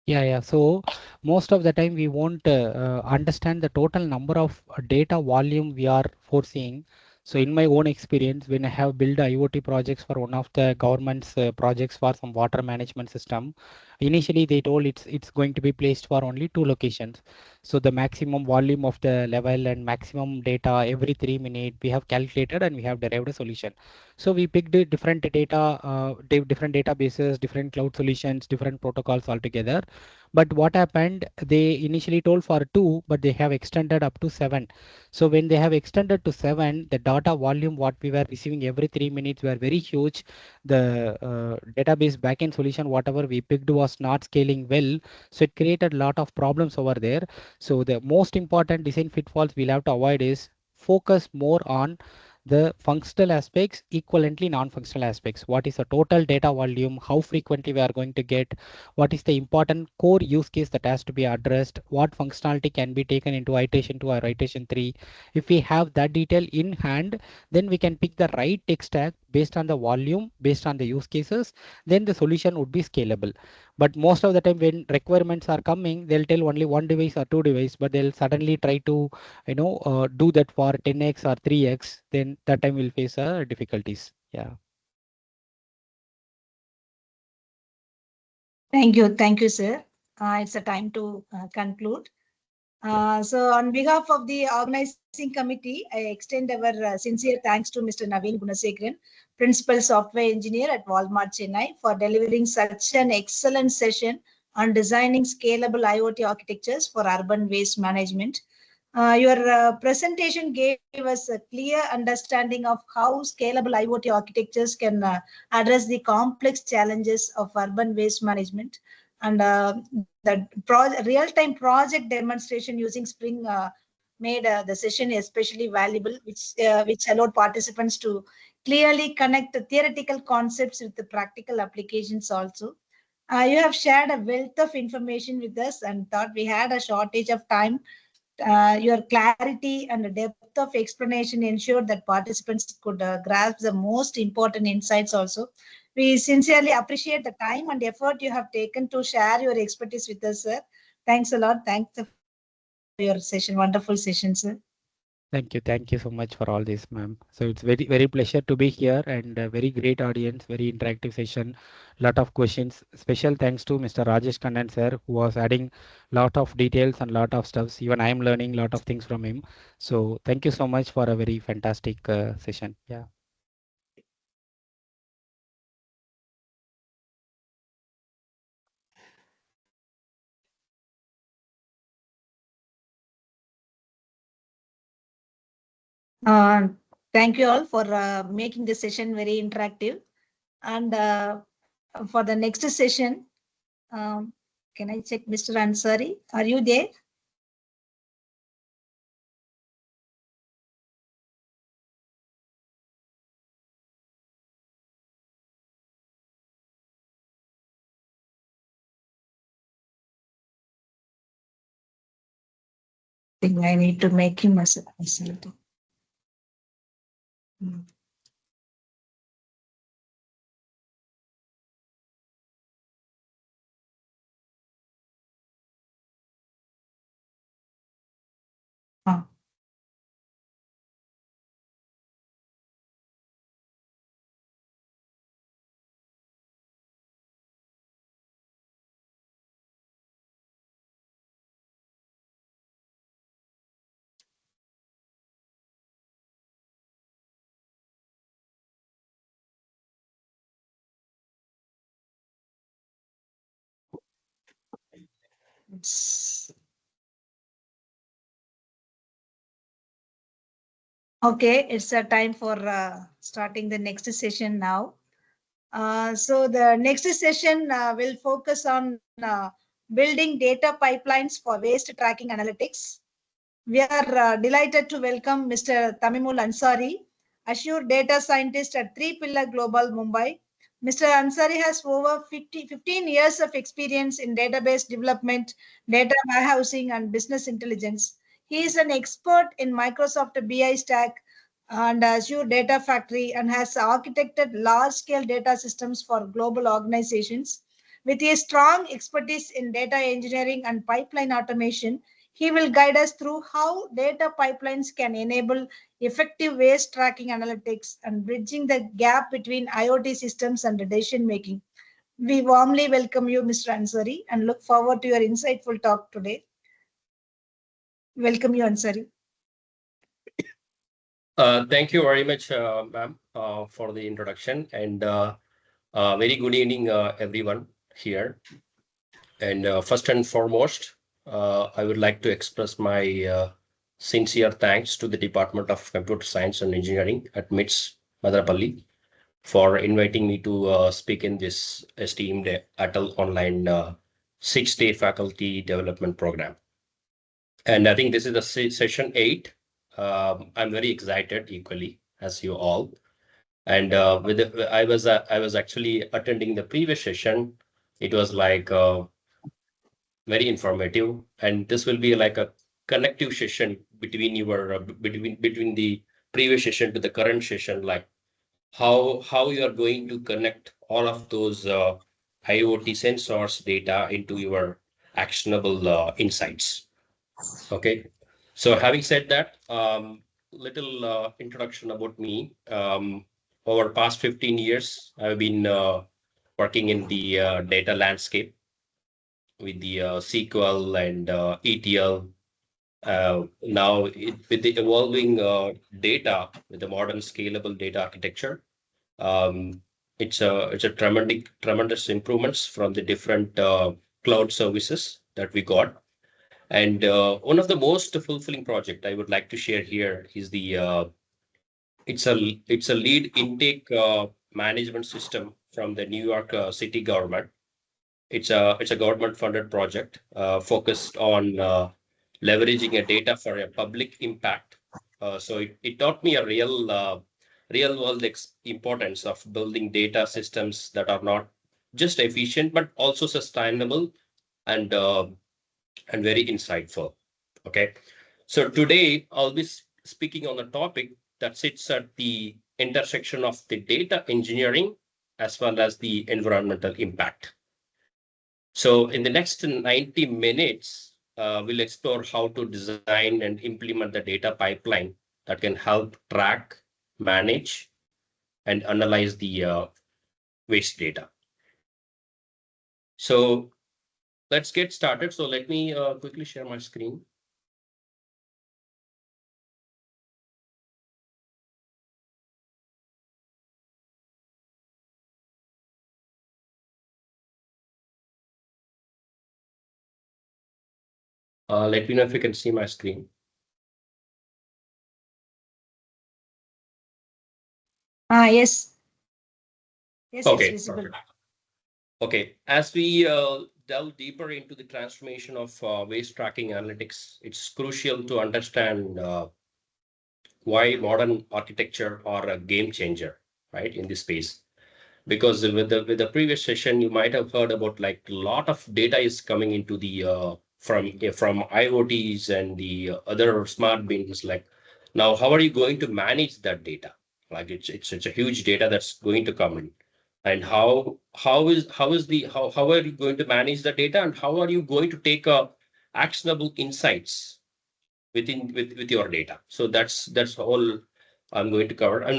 Yeah. So most of the time we won't understand the total number of data volume we are foreseeing. So in my own experience, when I have built IoT projects for one of the government's projects for some water management system, initially they told it's going to be placed for only 2 locations. So the maximum volume of the level and maximum data every 3 minutes we have calculated, and we have derived a solution. So we picked different data, different databases, different cloud solutions, different protocols altogether. But what happened, they initially told for 2, but they have extended up to 7. So when they have extended to 7, the data volume what we were receiving every 3 minutes were very huge. The database backend solution, whatever we picked, was not scaling well. So it created a lot of problems over there. So the most important design pitfalls we'll have to avoid is focus more on the functional aspects, equivalently non-functional aspects. What is the total data volume? How frequently we are going to get? What is the important core use case that has to be addressed? What functionality can be taken into iteration 2 or iteration 3? If we have that detail in hand, then we can pick the right tech stack based on the volume, based on the use cases, then the solution would be scalable. But most of the time when requirements are coming, they'll tell only one device or two device, but they'll suddenly try to do that for 10x or 3x, then that time we'll face difficulties. Yeah. Thank you, sir. It's a time to conclude. Yeah. So on behalf of the organizing committee, I extend our sincere thanks to Mr. Naveen Gunasekharan, Principal Software Engineer at Walmart Chennai, for delivering such an excellent session on designing scalable IoT architectures for urban waste management. Your presentation gave us a clear understanding of how scalable IoT architectures can address the complex challenges of urban waste management. And the real-time project demonstration using Spring made the session especially valuable, which allowed participants to clearly connect the theoretical concepts with the practical applications also. You have shared a wealth of information with us and thought we had a shortage of time. Your clarity and depth of explanation ensured that participants could grasp the most important insights also. We sincerely appreciate the time and effort you have taken to share your expertise with us, sir. Thanks a lot. Thanks for your session. Wonderful session, sir. Thank you so much for all this, ma'am. So it's very pleasure to be here and a very great audience, very interactive session, lot of questions. Special thanks to Mr. Rajesh Kannan sir who was adding lot of details and lot of stuffs. Even I am learning lot of things from him. So thank you so much for a very fantastic session. Yeah. Uh, Thank you all for making the session very interactive. And for the next session, um, can I check Mr. Ansari? Are you there? I think I need to make him a facility. Ah. Okay, it's a time for starting the next session now. So the next session will focus on building data pipelines for waste tracking analytics. We are delighted to welcome Mr. Tamimul Ansari, Azure data scientist at 3 Pillar Global, Mumbai. Mr. Ansari has over 15 years of experience in database development, data warehousing, and business intelligence. He is an expert in Microsoft BI Stack and Azure Data Factory and has architected large-scale data systems for global organizations. With his strong expertise in data engineering and pipeline automation, he will guide us through how data pipelines can enable effective waste tracking analytics and bridging the gap between IoT systems and decision making. We warmly welcome you, Mr. Ansari, and look forward to your insightful talk today. Welcome you, Ansari. Thank you very much, ma'am, for the introduction, and very good evening, everyone here. And first and foremost, I would like to express my sincere thanks to the Department of Computer Science and Engineering at MITS, Madarapalli, for inviting me to speak in this esteemed ATAL online 6-day faculty development program. And I think this is the session 8. I'm very excited equally as you all. And I was actually attending the previous session. It was like very informative, and this will be like a connective session between your between the previous session to the current session, like how you are going to connect all of those IoT sensors data into your actionable insights. Okay, so having said that, little introduction about me. Over past 15 years, I've been working in the data landscape with the SQL and ETL. With the evolving data, with the modern scalable data architecture, um, it's a tremendous improvements from the different cloud services that we got. And one of the most fulfilling project I would like to share here is it's a lead intake management system from the New York City government. It's a government funded project focused on leveraging a data for a public impact. So it taught me a real world importance of building data systems that are not just efficient but also sustainable and very insightful. Okay, so today I'll be speaking on a topic that sits at the intersection of the data engineering as well as the environmental impact. So in the next 90 minutes, we'll explore how to design and implement the data pipeline that can help track, manage, and analyze the waste data. So let's get started. So let me quickly share my screen. Let me know if you can see my screen. Yes. Yes, Okay, it's visible. perfect. Okay, as we delve deeper into the transformation of waste tracking analytics, it's crucial to understand why modern architecture are a game changer, right, in this space. Because with the previous session, you might have heard about like a lot of data is coming into the from IoTs and the other smart bins. Like now, how are you going to manage that data? Like it's such a huge data that's going to come in, and how are you going to manage the data, and how are you going to take actionable insights with your data? So that's all I'm going to cover. I'm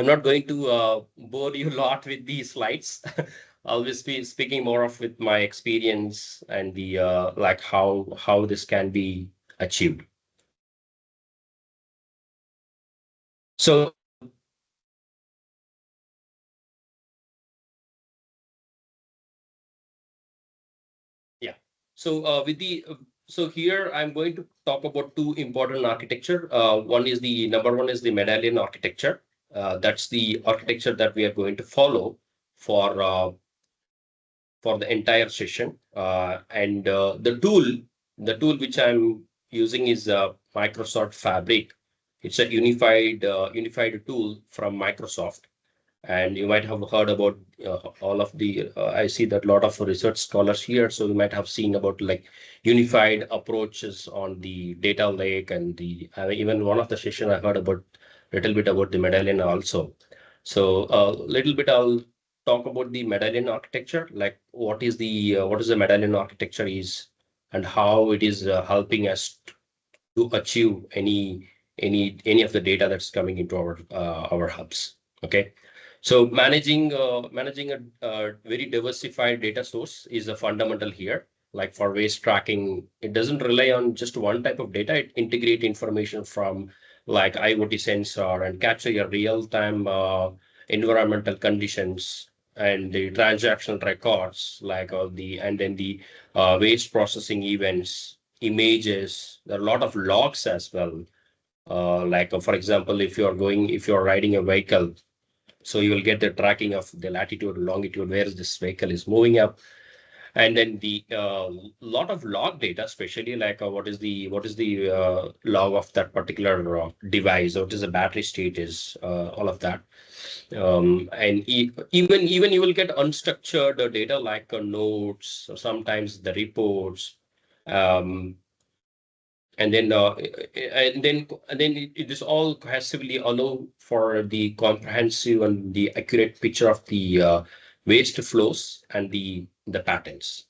not going to bore you a lot with these slides. I'll just be speaking more of with my experience and the like how this can be achieved. So yeah. So so here I'm going to talk about two important architecture. Number one is the medallion architecture. That's the architecture that we are going to follow for the entire session. And the tool which I'm using is Microsoft Fabric. It's a unified tool from Microsoft. And you might have heard about all of the, I see that a lot of research scholars here. So you might have seen about like unified approaches on the data lake and even one of the session I heard about a little bit about the medallion also. So a little bit I'll talk about the medallion architecture, like what is the medallion architecture is and how it is helping us to achieve any of the data that's coming into our hubs. Okay, so managing a very diversified data source is a fundamental here. Like for waste tracking, it doesn't rely on just one type of data. It integrate information from like IoT sensor and capture your real-time environmental conditions and the transactional records, like all the and then the waste processing events, images. There are a lot of logs as well. For example, if you're riding a vehicle, so you will get the tracking of the latitude, longitude, where this vehicle is moving up, and then the lot of log data, especially like what is the log of that particular device, what is the battery status, all of that. And even you will get unstructured data like notes, or sometimes the reports. Um, and then this all cohesively allow for the comprehensive and the accurate picture of the waste flows and the patterns.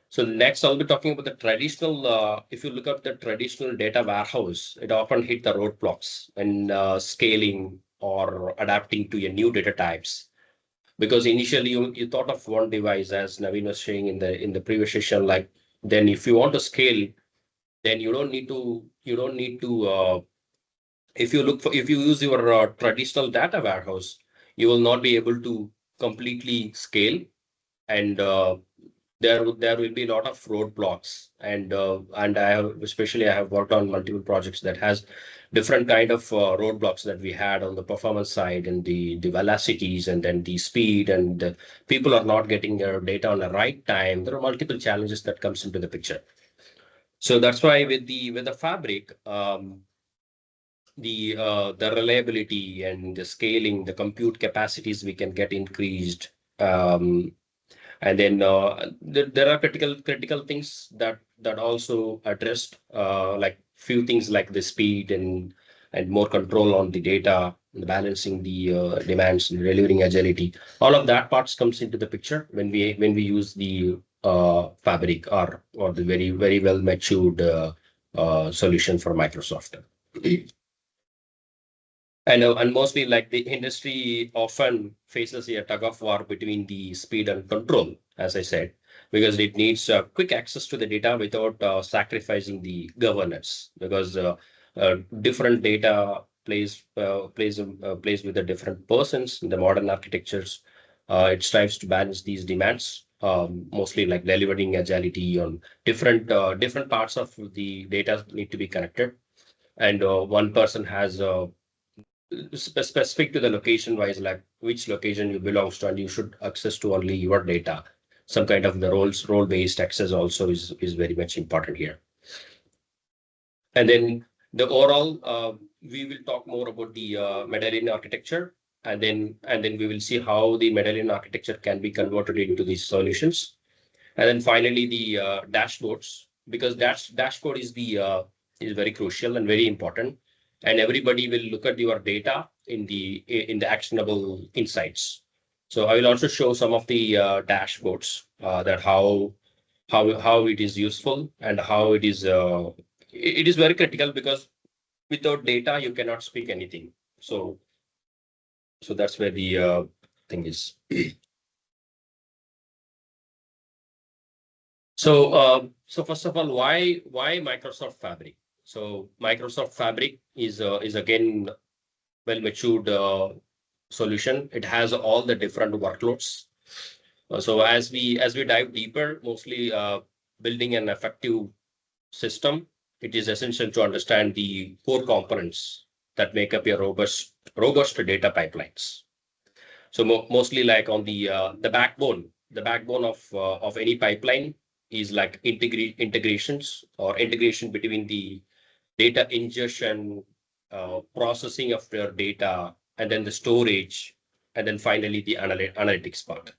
So next I'll be talking about the traditional, if you look up the traditional data warehouse, it often hit the roadblocks when scaling or adapting to your new data types. Because initially you thought of one device, as Naveen was saying in the previous session, like then if you want to scale, then you don't need to if you use your traditional data warehouse, you will not be able to completely scale and there will be a lot of roadblocks, and I have worked on multiple projects that has different kind of roadblocks that we had on the performance side, and the velocities, and then the speed, and people are not getting their data on the right time. There are multiple challenges that comes into the picture. So that's why with the fabric, the reliability and the scaling, the compute capacities we can get increased. And then there are critical things that also addressed, like few things like the speed and more control on the data, balancing the demands and delivering agility. All of that parts comes into the picture when we use the fabric, or the very well matured solution for Microsoft. And mostly, like, the industry often faces a tug of war between the speed and control, as I said, because it needs quick access to the data without sacrificing the governance, because different data plays with the different persons in the modern architectures. It strives to balance these demands, mostly like delivering agility on different parts of the data need to be connected, and one person has specific to the location wise, like which location you belongs to, and you should access to only your data. Some kind of the role based access also is very much important here. And then the overall, we will talk more about the medallion architecture, and then we will see how the medallion architecture can be converted into these solutions. And then finally the dashboards, because dashboard is very crucial and very important, and everybody will look at your data in the actionable insights. So I will also show some of the dashboards, that how it is useful, and how it is very critical, because without data you cannot speak anything. So that's where the thing is. So first of all, why Microsoft Fabric? So Microsoft Fabric is again well matured solution. It has all the different workloads. So as we dive deeper, mostly building an effective system, it is essential to understand the core components that make up your robust data pipelines. So mostly like on the backbone of any pipeline is like integrations, or integration between the data ingestion, processing of your data, and then the storage, and then finally the analytics part.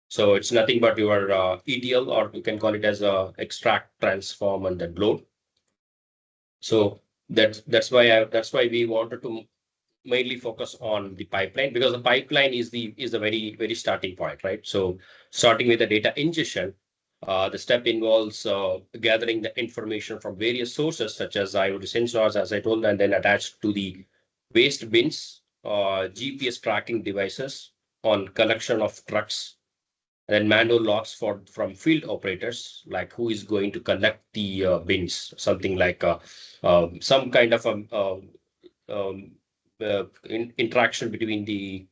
So it's nothing but your ETL, or you can call it as a extract, transform, and then load. So that's why we wanted to mainly focus on the pipeline, because the pipeline is the very starting point, right? So starting with the data ingestion, the step involves gathering the information from various sources such as IoT sensors, as I told, and then attached to the waste bins, GPS tracking devices on collection of trucks, and then manual logs from field operators, like who is going to collect the bins, something like some kind of interaction between the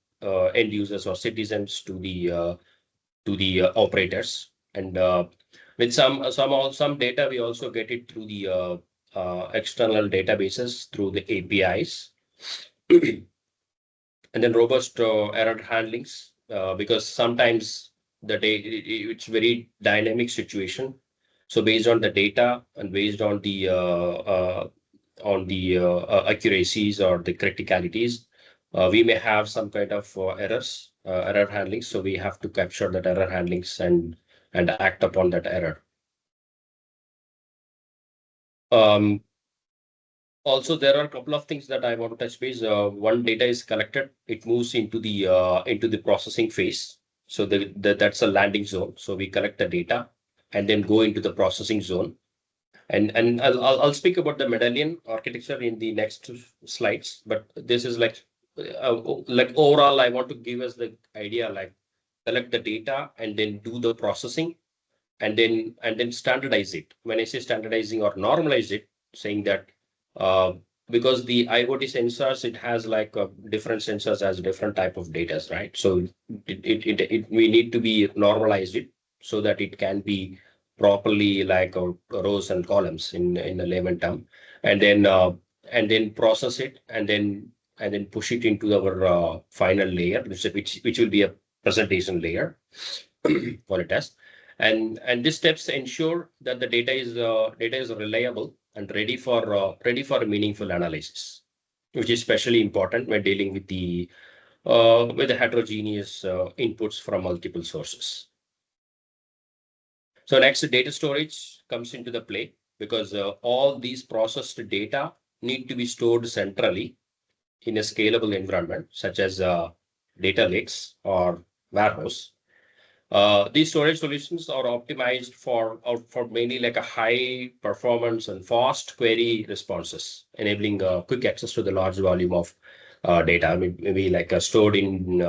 end users or citizens to the operators. And with some data, we also get it through the external databases through the APIs. And then robust error handlings, because sometimes it's very dynamic situation. So based on the data and based on the accuracies or the criticalities, we may have some kind of error handling. So we have to capture that error handlings and act upon that error. Also, there are a couple of things that I want to touch base. One, data is collected, it moves into the processing phase. So that's a landing zone. So we collect the data and then go into the processing zone. And I'll speak about the medallion architecture in the next slides. But this is like overall, I want to give us the idea, like collect the data and then do the processing, and then standardize it. When I say standardizing or normalize it, saying that because the IoT sensors, it has like different sensors as different type of data, right? So we need to be normalized it. so that it can be properly like rows and columns in a layman term, and then process it, and then push it into our final layer, which will be a presentation layer, call it as. And these steps ensure that the data is reliable and ready for a meaningful analysis, which is especially important when dealing with the heterogeneous inputs from multiple sources. So next, data storage comes into the play, because all these processed data need to be stored centrally in a scalable environment, such as data lakes or warehouse. These storage solutions are optimized for mainly like a high performance and fast query responses, enabling quick access to the large volume of data. I mean, maybe like stored in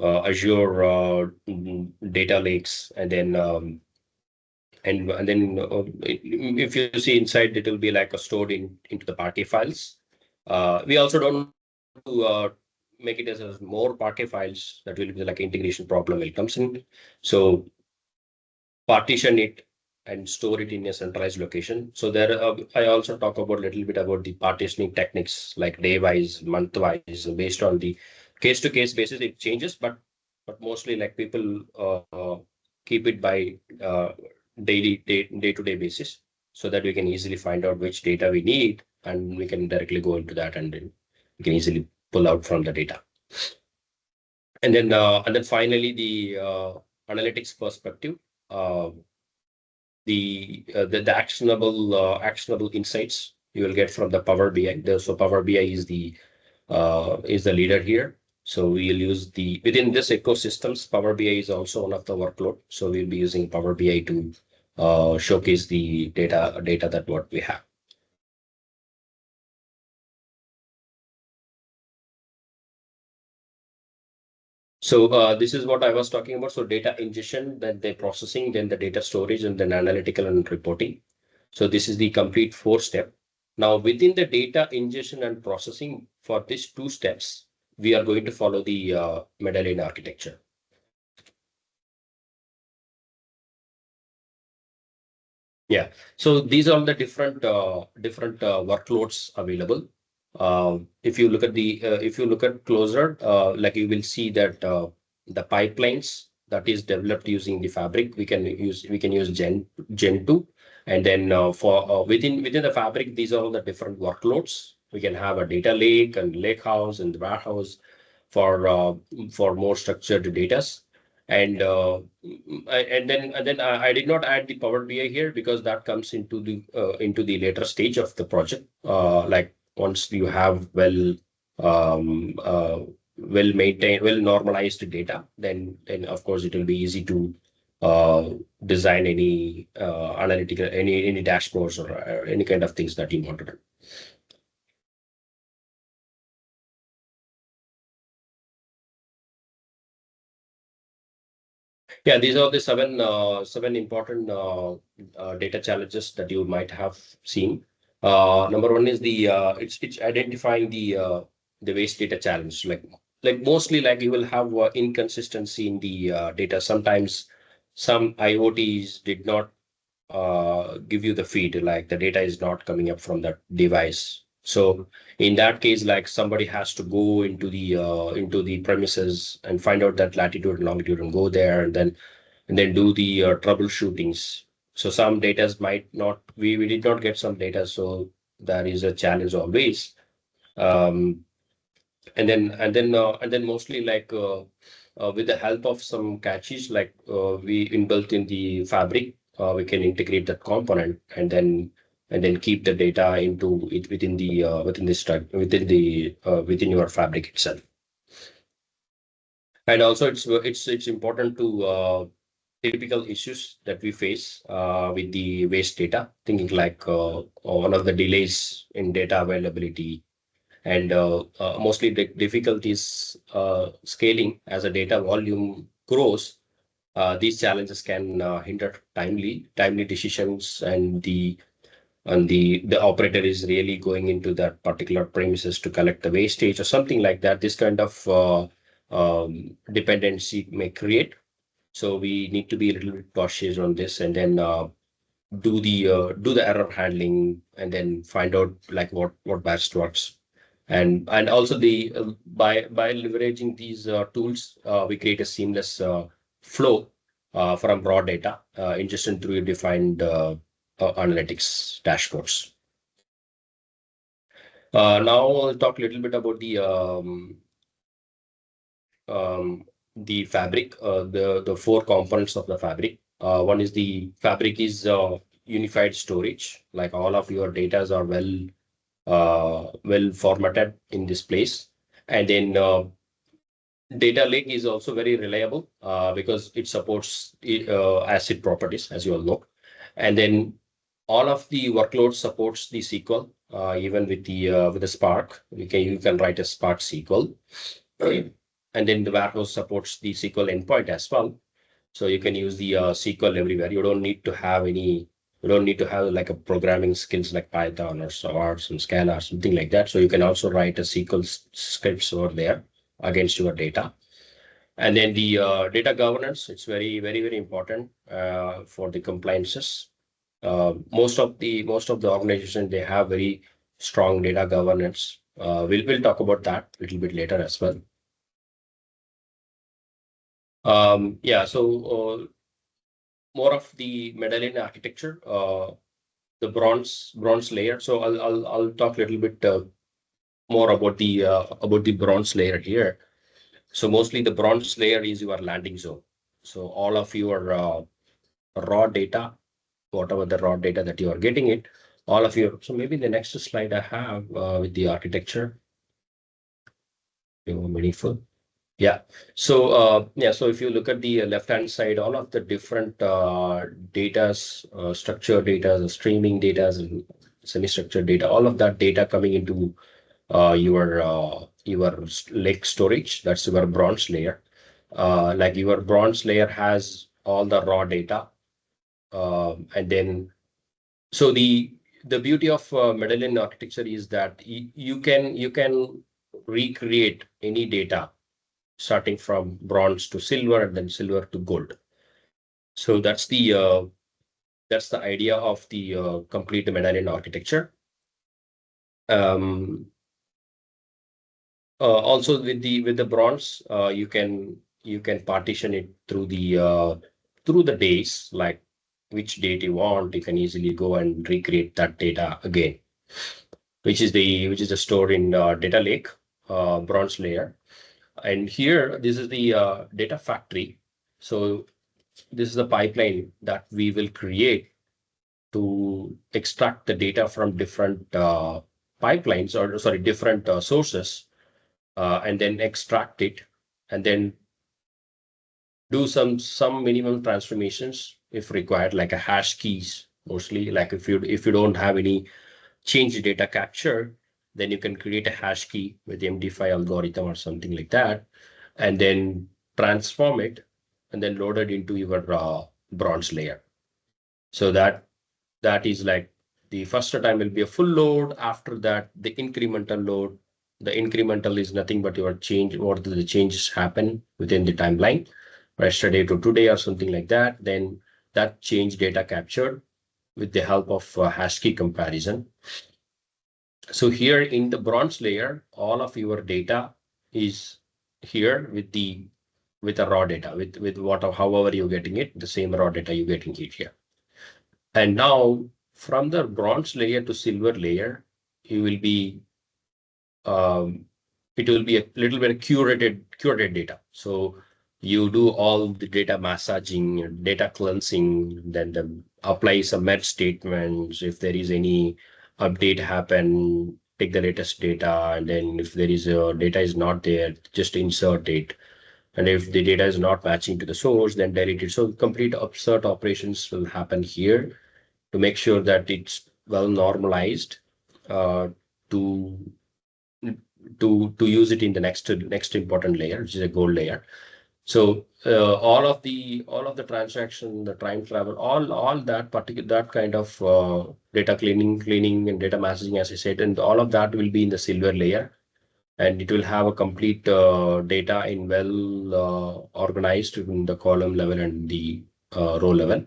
Azure data lakes, and then if you see inside, it will be like a stored into the Parquet files. We also don't want to make it as more Parquet files. That will be like integration problem will comes in. So partition it and store it in a centralized location. So there, I also talk about a little bit about the partitioning techniques, like day-wise, month-wise, based on the case-to-case basis. It changes, but mostly like people keep it by day-to-day basis, so that we can easily find out which data we need, and we can directly go into that, and then we can easily pull out from the data. And then finally, the analytics perspective. The actionable insights you will get from the Power BI. So Power BI is the leader here. So we'll use within this ecosystems, Power BI is also one of the workload. So we'll be using Power BI to showcase the data that what we have. So this is what I was talking about. So data ingestion, then the processing, then the data storage, and then analytical and reporting. So this is the complete 4-step. Now within the data ingestion and processing, for these 2 steps, we are going to follow the medallion architecture. Yeah. So these are the different workloads available. If you look at closer, like you will see that the pipelines that is developed using the Fabric, we can use Gen 2, and then for within the Fabric, these are all the different workloads. We can have a data lake and lake house and the warehouse for more structured data. And then I did not add the Power BI here, because that comes into the later stage of the project. Like once you have well maintained, well normalized data, then of course it will be easy to design any analytical, any dashboards or any kind of things that you want to do. Yeah, these are the seven important data challenges that you might have seen. Number one is it's identifying the waste data challenge. Like mostly, like you will have inconsistency in the data. Sometimes some IoTs did not give you the feed, like the data is not coming up from that device. So in that case, like somebody has to go into the premises and find out that latitude and longitude and go there, and then do the troubleshootings. So some data might not, we did not get some data, so that is a challenge always. And then mostly like with the help of some caches, like we inbuilt in the Fabric, we can integrate that component, and then keep the data into it within your Fabric itself. And also it's important to typical issues that we face with the waste data, thinking like one of the delays in data availability, and mostly the difficulties scaling as a data volume grows. These challenges can hinder timely decisions, and the operator is really going into that particular premises to collect the wastage or something like that. This kind of dependency may create. So we need to be a little bit cautious on this, and then do the error handling, and then find out like what best works. And also the by leveraging these tools, we create a seamless flow from raw data ingestion through defined analytics dashboards. Now I'll talk a little bit about the fabric, the four components of the fabric. One is the fabric is unified storage, like all of your data are well formatted in this place. And then data lake is also very reliable because it supports ACID properties, as you all know. And then all of the workloads supports the SQL, even with the Spark. You can write a Spark SQL. And then the warehouse supports the SQL endpoint as well. So you can use the SQL everywhere. You don't need to have like a programming skills like Python or some Scala or something like that. So you can also write a SQL scripts over there against your data. And then the data governance, it's very, very, very important for the compliances. Most of the organizations, they have very strong data governance. We'll talk about that a little bit later as well. Yeah, so more of the medallion architecture, the bronze layer. So I'll talk a little bit more about the bronze layer here. So mostly the bronze layer is your landing zone. So all of your raw data, whatever the raw data that you are getting it, all of your. So maybe the next slide I have with the architecture. Meaningful. Yeah. So so if you look at the left-hand side, all of the different data's, structured data, the streaming data, and semi-structured data, all of that data coming into your lake storage. That's your bronze layer. Like your bronze layer has all the raw data, and then so the beauty of medallion architecture is that you can recreate any data starting from bronze to silver and then silver to gold. So that's the idea of the complete medallion architecture. Also with the bronze, you can partition it through the days, like which date you want. You can easily go and recreate that data again, which is the store in data lake, bronze layer. And here, this is the data factory. So this is the pipeline that we will create to extract the data from different pipelines, or sorry, different sources, and then extract it, and then do some minimum transformations if required, like a hash keys mostly. Like if you don't have any change data capture, then you can create a hash key with the MD5 algorithm or something like that, and then transform it and then load it into your bronze layer. So that is like the first time will be a full load. After that, the incremental load. The incremental is nothing but your change, what the changes happen within the timeline, yesterday to today or something like that. Then that change data captured with the help of hash key comparison. So here in the bronze layer, all of your data is here with the raw data, with however you're getting it, the same raw data you're getting it here. And now from the bronze layer to silver layer, you will be it will be a little bit curated data. So you do all the data massaging, data cleansing, then apply some merge statements. If there is any update happen, take the latest data, and then if there is data is not there, just insert it. And if the data is not matching to the source, then delete it. So complete insert operations will happen here to make sure that it's well normalized to use it in the next important layer, which is a gold layer. So all of the transaction, the time travel, all that kind of data cleaning and data messaging, as I said, and all of that will be in the silver layer. and it will have a complete data in well organized in the column level and the row level.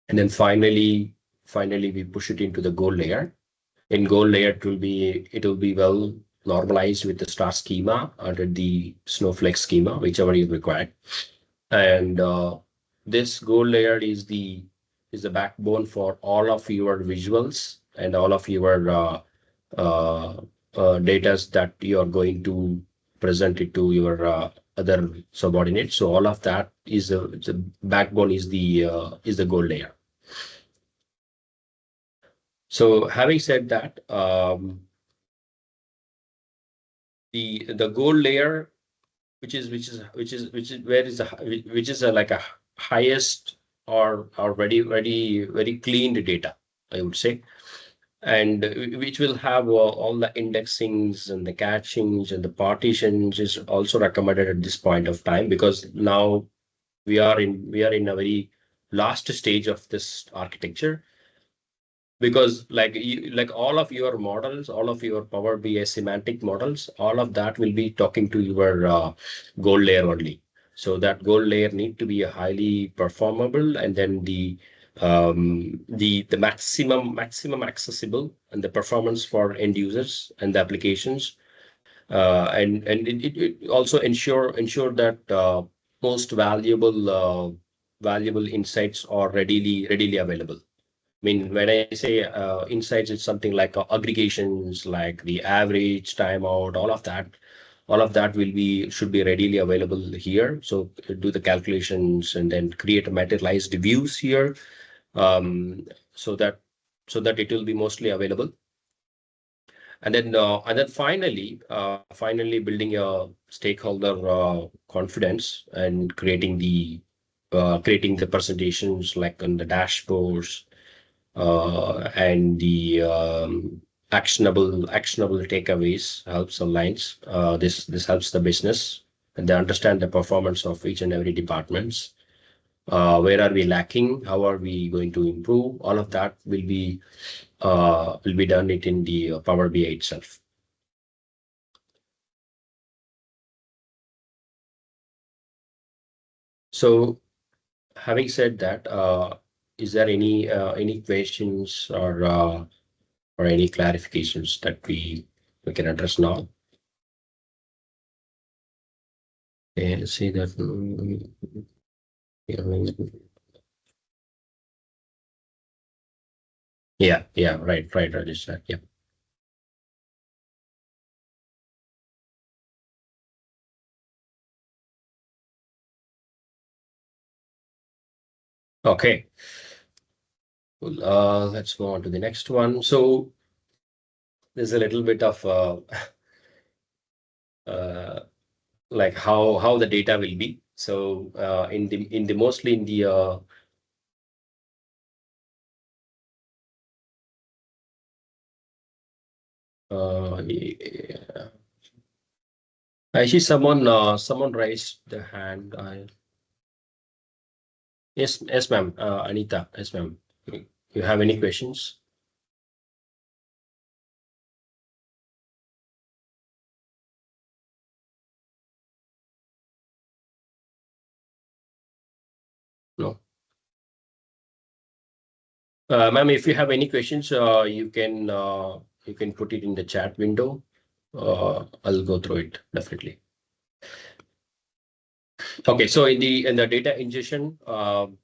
And then finally we push it into the goal layer. In goal layer, it will be well normalized with the star schema under the snowflake schema, whichever you require. And this goal layer is the backbone for all of your visuals and all of your uh, data that you are going to present it to your other subordinates. So all of that is the backbone is the goal layer. So having said that, the goal layer, which is where is which is like a highest or very cleaned data, I would say, and which will have all the indexings and the cachings and the partitions is also recommended at this point of time, because now we are in a very last stage of this architecture. Because like all of your models, all of your Power BI semantic models, all of that will be talking to your goal layer only. So that goal layer need to be a highly performable, and then the maximum accessible, and the performance for end users and the applications, and it also ensure that most valuable insights are readily available. I mean, when I say insights, it's something like aggregations, like the average timeout, all of that should be readily available here. So do the calculations and then create materialized views here, um, so that it will be mostly available. And then finally building a stakeholder confidence and creating the presentations like on the dashboards, and the actionable takeaways helps aligns. This helps the business, and they understand the performance of each and every departments. Where are we lacking? How are we going to improve? All of that will be done it in the Power BI itself. So, having said that, is there any questions or any clarifications that we can address now? And see that. Yeah, right, Rajesh. Yeah. Okay. Well, let's move on to the next one. So there's a little bit of uh, like how the data will be. So in the mostly in the yeah. I see someone raised the hand. Yes, ma'am. Anita, yes, ma'am. You have any questions? No. Ma'am, if you have any questions, you can put it in the chat window. I'll go through it definitely. Okay, so in the data ingestion,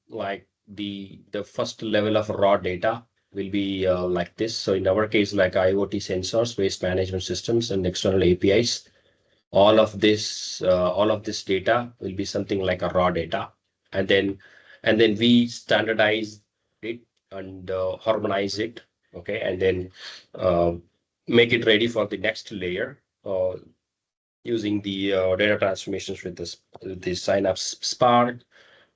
like the first level of raw data will be like this. So in our case, like IoT sensors, waste management systems, and external APIs, all of this data will be something like a raw data, and then we standardize it and harmonize it. Okay, and then uh, make it ready for the next layer. Using the data transformations with the Synapse Spark,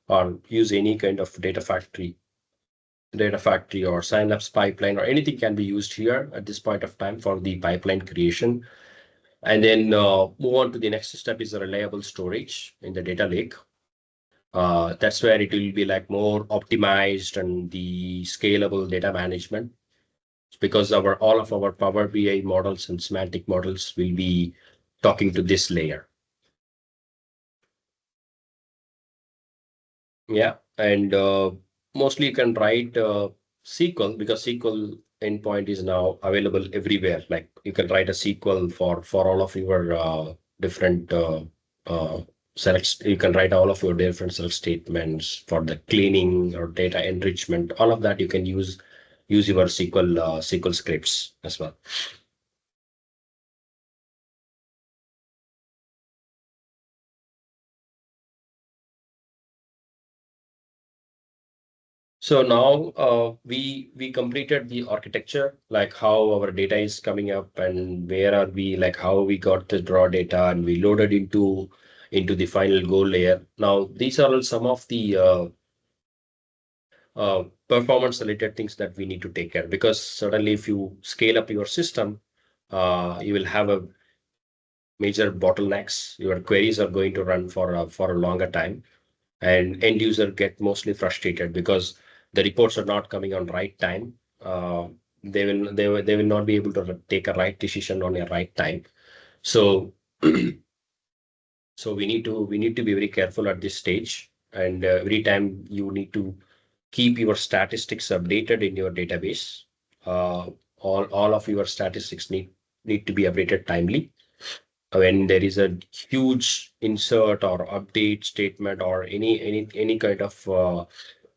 or use any kind of data factory or Synapse pipeline, or anything can be used here at this point of time for the pipeline creation. And then move on to the next step is the reliable storage in the data lake. That's where it will be like more optimized and the scalable data management. because all of our Power BI models and semantic models will be talking to this layer. Yeah, and mostly you can write SQL, because SQL endpoint is now available everywhere. Like you can write a SQL for all of your different selects. You can write all of your different select statements for the cleaning or data enrichment. All of that you can use your SQL scripts as well. So now we completed the architecture, like how our data is coming up and where are we, like how we got the draw data and we loaded into the final goal layer. Now these are all some of the performance related things that we need to take care, because certainly if you scale up your system, you will have a major bottlenecks. Your queries are going to run for a longer time, and end user get mostly frustrated because the reports are not coming on right time. They will not be able to take a right decision on a right time. So so we need to be very careful at this stage, and every time you need to keep your statistics updated in your database. uh, all of your statistics need to be updated timely. When there is a huge insert or update statement or any kind of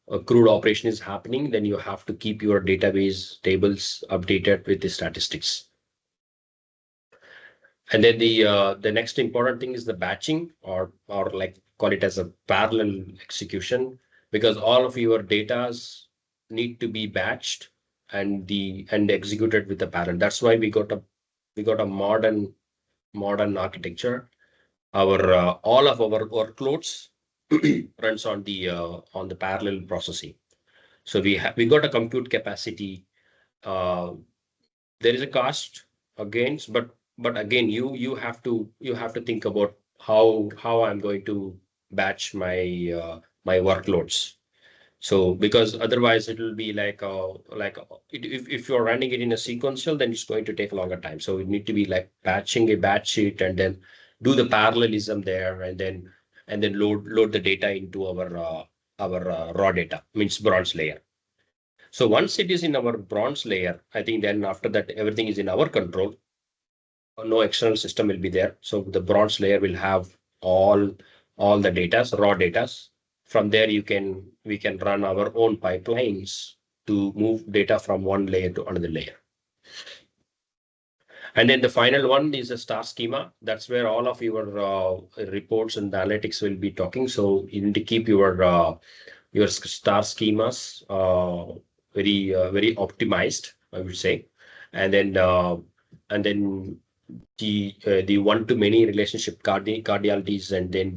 a crude operation is happening, then you have to keep your database tables updated with the statistics. And then the next important thing is the batching, or like call it as a parallel execution, because all of your datas need to be batched and executed with the parallel. That's why we got a modern architecture. Our all of our workloads runs on the parallel processing. So we got a compute capacity. Uh, there is a cost against, but again, you have to think about how I'm going to batch my workloads. So because otherwise it will be if you're running it in a sequential, then it's going to take a longer time. So we need to be like batching a batch sheet and then do the parallelism there, and then load the data into our raw data, means bronze layer. So once it is in our bronze layer, I think then after that everything is in our control. No external system will be there. So the bronze layer will have all the data, raw data. From there, we can run our own pipelines to move data from one layer to another layer. And then the final one is a star schema. That's where all of your reports and analytics will be talking. So you need to keep your star schemas very optimized, I would say. And then the one-to-many relationship cardialities, and then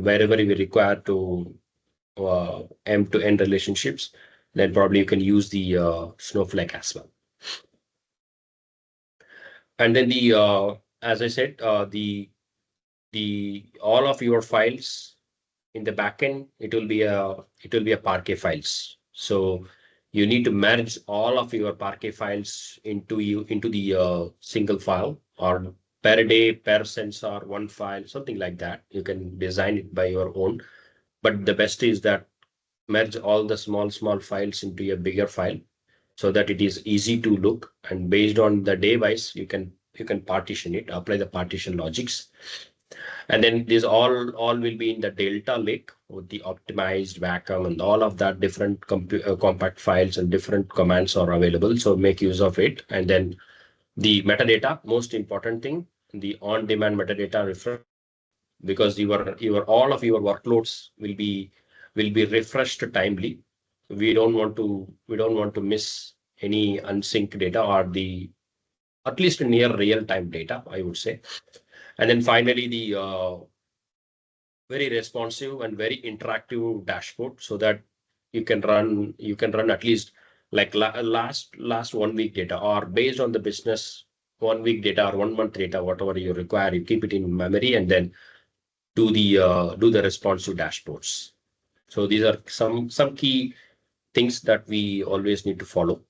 wherever we require to end-to-end relationships, then probably you can use the Snowflake as well. And then as I said, the all of your files in the backend, it will be a Parquet files. So you need to merge all of your Parquet files into the single file, or per day, per sensor, one file, something like that. You can design it by your own. But the best is that merge all the small files into a bigger file so that it is easy to look, and based on the device, you can partition it, apply the partition logics. And then this all will be in the Delta Lake with the optimized vacuum and all of that different compact files and different commands are available. So make use of it. And then the metadata, most important thing, the on-demand metadata refresh, because your all of your workloads will be refreshed timely. We don't want to miss any unsync data, or the at least near real time data, I would say. And then finally, the very responsive and very interactive dashboard, so that you can run at least like last 1 week data, or based on the business 1 week data or 1 month data, whatever you require, you keep it in memory, and then do the responsive dashboards. So these are some key things that we always need to follow.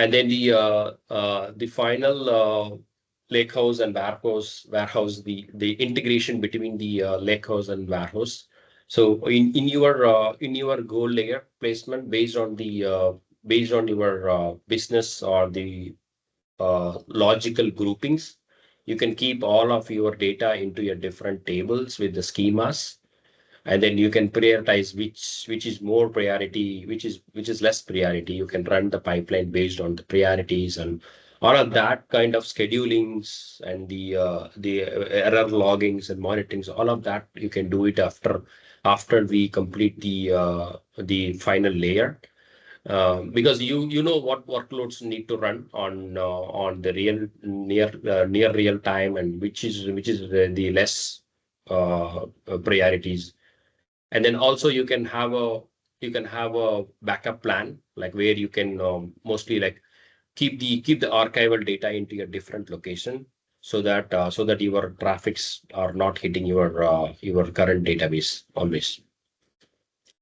And then the final lakehouse and warehouse, the integration between the lakehouse and warehouse. So in your goal layer placement based on your business or the logical groupings, you can keep all of your data into your different tables with the schemas, and then you can prioritize which is more priority, which is less priority. You can run the pipeline based on the priorities and all of that kind of schedulings and the error loggings and monitorings. All of that you can do it after we complete the final layer, because you know what workloads need to run on the real near real time, and which is the less priorities. And then also you can have a backup plan, like where you can mostly like keep the archival data into a different location, so that your traffics are not hitting your current database always.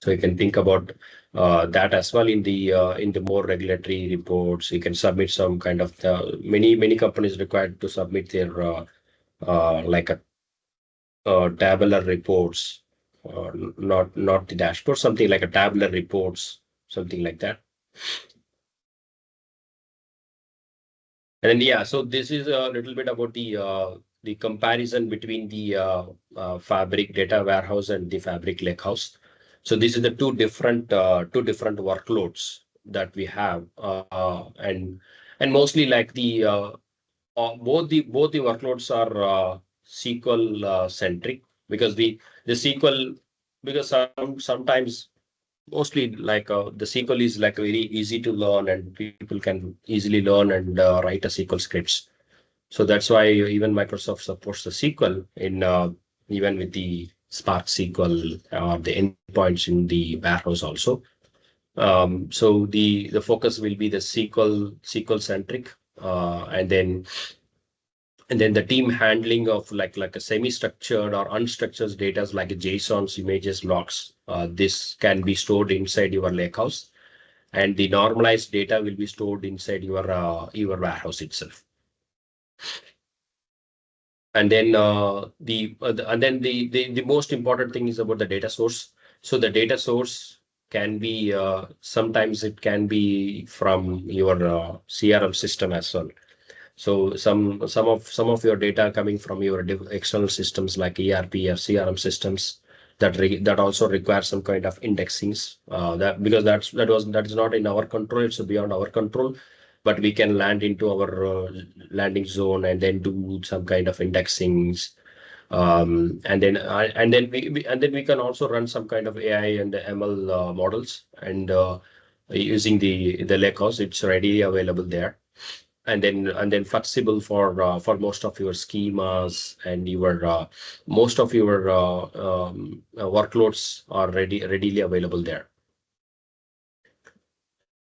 So you can think about that as well in the more regulatory reports. You can submit some kind of many companies required to submit their like a tabular reports, not the dashboard, something like a tabular reports, something like that. And then yeah, so this is a little bit about the comparison between the Fabric data warehouse and the Fabric lakehouse. So these are the two different workloads that we have, and mostly like both the workloads are SQL centric, because the SQL, because sometimes mostly like the SQL is like very easy to learn, and people can easily learn and write a SQL scripts. So that's why even Microsoft supports the SQL in even with the Spark SQL or the endpoints in the warehouse also. So the focus will be the SQL centric, and then the team handling of like a semi-structured or unstructured data like JSONs, images, logs. This can be stored inside your lakehouse, and the normalized data will be stored inside your warehouse itself. And then the most important thing is about the data source. So the data source can be sometimes it can be from your CRM system as well. So some of your data coming from your external systems like ERP or CRM systems that also require some kind of indexings. That because that is not in our control; it's beyond our control. But we can land into our landing zone and then do some kind of indexings. And then we can also run some kind of AI and ML models, and using the lakehouse, it's already available there. And then flexible for most of your schemas, and your most of your workloads are readily available there.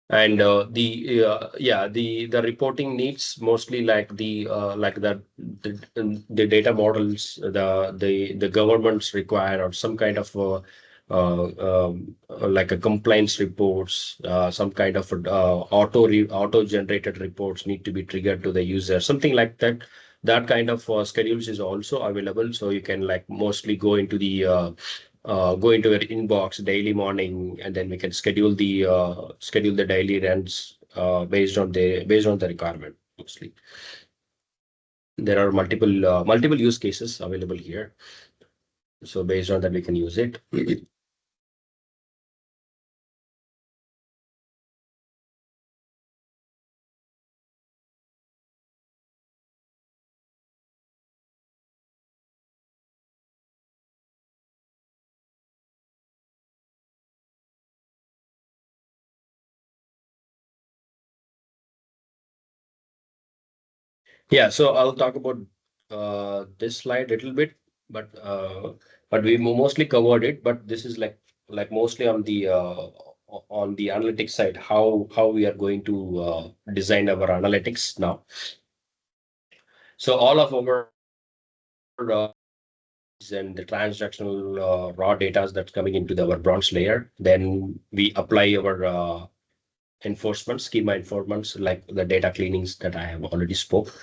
And the reporting needs mostly like the data models, the governments require, or some kind of like a compliance reports, some kind of auto generated reports need to be triggered to the user, something like that. That kind of schedules is also available, so you can like mostly go into your inbox daily morning, and then we can schedule the daily runs based on the requirement mostly. There are multiple use cases available here, so based on that we can use it. Yeah, so I'll talk about this slide a little bit, but we mostly covered it. But this is like mostly on the analytics side, how we are going to design our analytics now. So all of our and the transactional raw data that's coming into our bronze layer, then we apply our enforcement, schema enforcements, like the data cleanings that I have already spoke.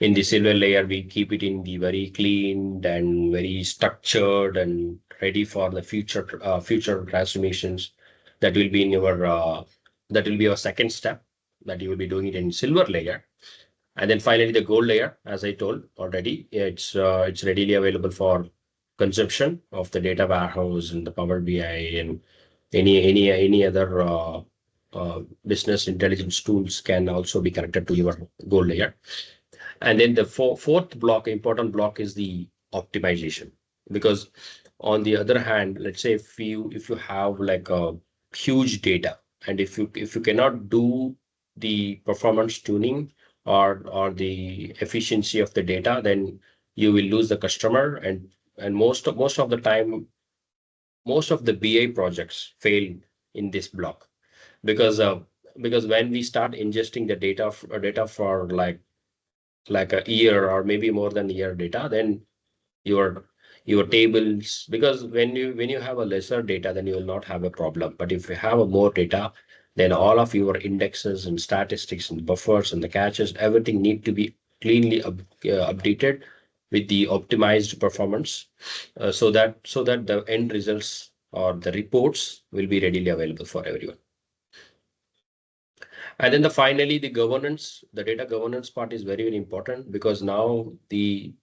In the silver layer, we keep it in the very cleaned and very structured and ready for the future transformations that will be in your that will be your second step, that you will be doing it in silver layer. And then finally the gold layer, as I told already, it's readily available for consumption of the data warehouse and the Power BI and any other business intelligence tools can also be connected to your gold layer. And then the fourth block, important block, is the optimization. Because on the other hand, let's say if you have like a huge data, and if you cannot do the performance tuning or the efficiency of the data, then you will lose the customer. And most of the time, most of the BA projects fail in this block, because when we start ingesting the data for like a year or maybe more than a year data, then your your tables, because when you have a lesser data, then you will not have a problem. But if you have a more data, then all of your indexes and statistics and buffers and the caches, everything need to be cleanly updated with the optimized performance, so that the end results or the reports will be readily available for everyone. And then finally, the governance, the data governance part is very, very important, because now the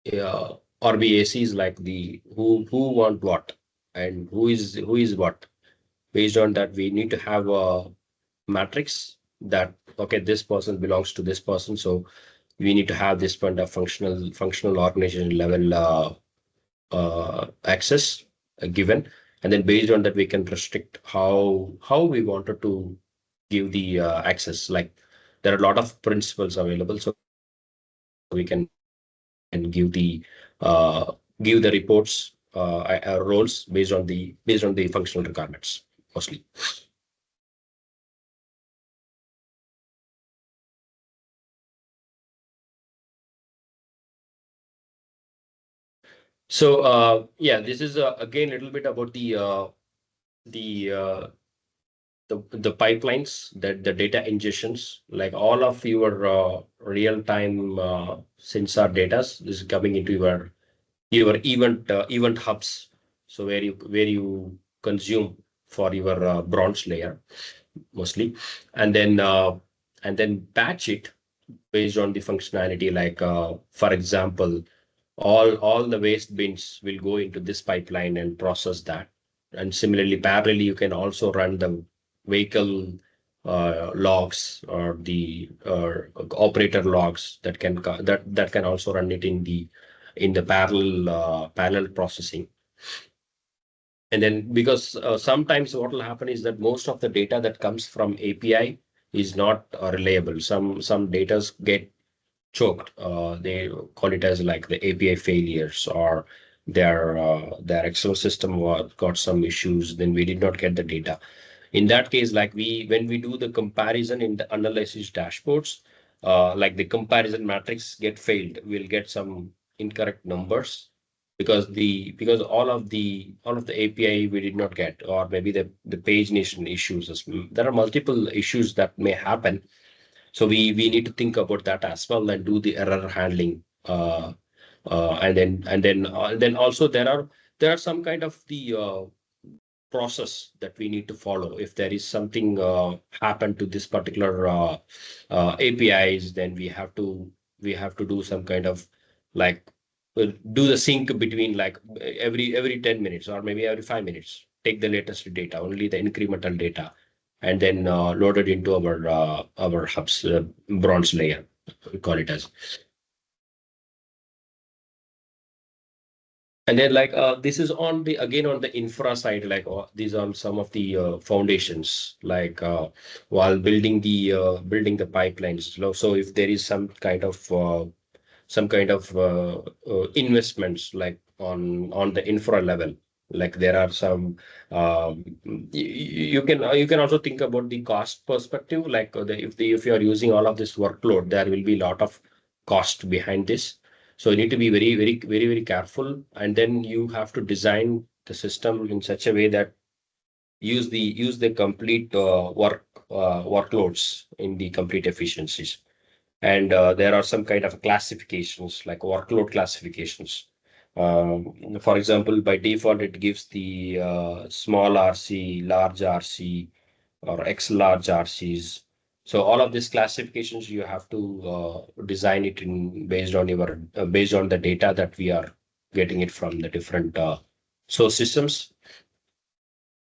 RBAC is like the who want what and who is what. Based on that, we need to have a matrix that, okay, this person belongs to this person, so we need to have this kind of functional organization level access given. And then based on that, we can restrict how we wanted to give the access. Like, there are a lot of principles available, so we can give the reports roles based on the functional requirements mostly. So yeah, this is again a little bit about the uh, the pipelines, that the data ingestions, like all of your real-time sensor data is coming into your event hubs. So where you consume for your bronze layer mostly, and then batch it based on the functionality. Like for example, all the waste bins will go into this pipeline and process that. And similarly, parallelly, you can also run the vehicle logs or the operator logs that can also run it in the parallel processing. And then, because sometimes what will happen is that most of the data that comes from API is not reliable. Some data get choked. They call it as like the API failures, or their Excel system got some issues. Then we did not get the data. In that case, like when we do the comparison in the analysis dashboards, like the comparison matrix get failed, we'll get some incorrect numbers, because all of the API we did not get, or maybe the pagination issues. There are multiple issues that may happen, so we need to think about that as well and do the error handling. And then also there are some kind of the process that we need to follow. If there is something happen to this particular APIs, then we have to do some kind of, like, do the sync between, like, every 10 minutes or maybe every 5 minutes. Take the latest data, only the incremental data, and then load it into our hubs, bronze layer, we call it as. And then, like, this is on the infra side, like these are some of the foundations, like while building the pipelines. So if there is some kind of investments, like on the infra level, like there are some, you can also think about the cost perspective. Like if you are using all of this workload, there will be a lot of cost behind this. So you need to be very, very, very, very careful, and then you have to design the system in such a way that use the complete workloads in the complete efficiencies. And there are some kind of classifications like workload classifications. For example, by default, it gives the small RC, large RC, or X large RCs. So all of these classifications you have to design it in based on your based on the data that we are getting it from the different source systems.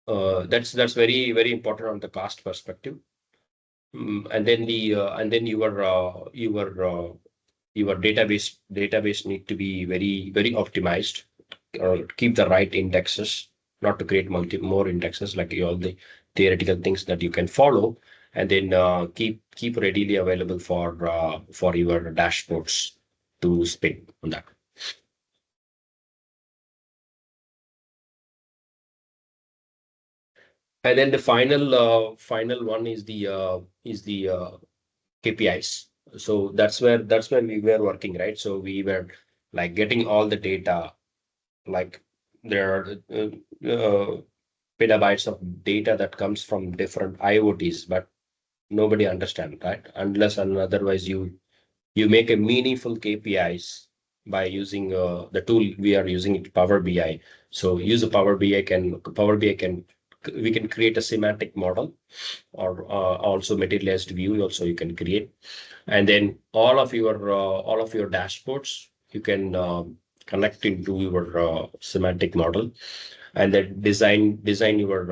That's very important on the cost perspective. And then your database need to be very optimized, keep the right indexes, not to create more indexes like all the theoretical things that you can follow, and then keep readily available for your dashboards to spin on that. And then the final one is the KPIs. So that's where we were working, right? So we were like getting all the data, like there are petabytes of data that comes from different IoTs, but nobody understands, right? Unless and otherwise you make a meaningful KPIs by using the tool we are using it, Power BI. So use a Power BI can we can create a semantic model, or also materialized view also you can create, and then all of your dashboards you can connect into your semantic model, and then design your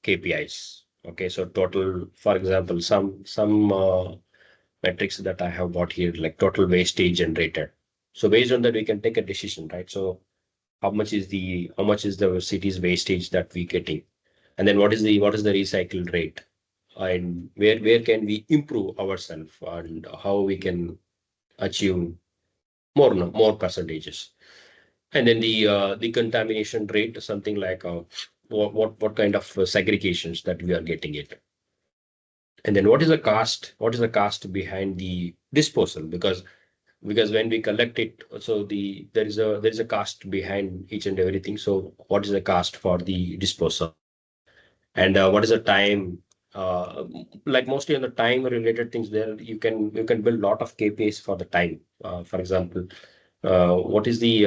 KPIs. Okay, so total, for example, some metrics that I have got here, like total wastage generated. So based on that, we can take a decision, right? So how much is the city's wastage that we getting, and then what is the recycle rate, and where can we improve ourselves, and how we can achieve more percentages. And then the contamination rate, something like what kind of segregations that we are getting it. And then what is the cost? What is the cost behind the disposal? Because when we collect it, so there is a cost behind each and everything. So what is the cost for the disposal? And what is the time? Like mostly on the time related things, there you can build a lot of KPIs for the time. For example, what is the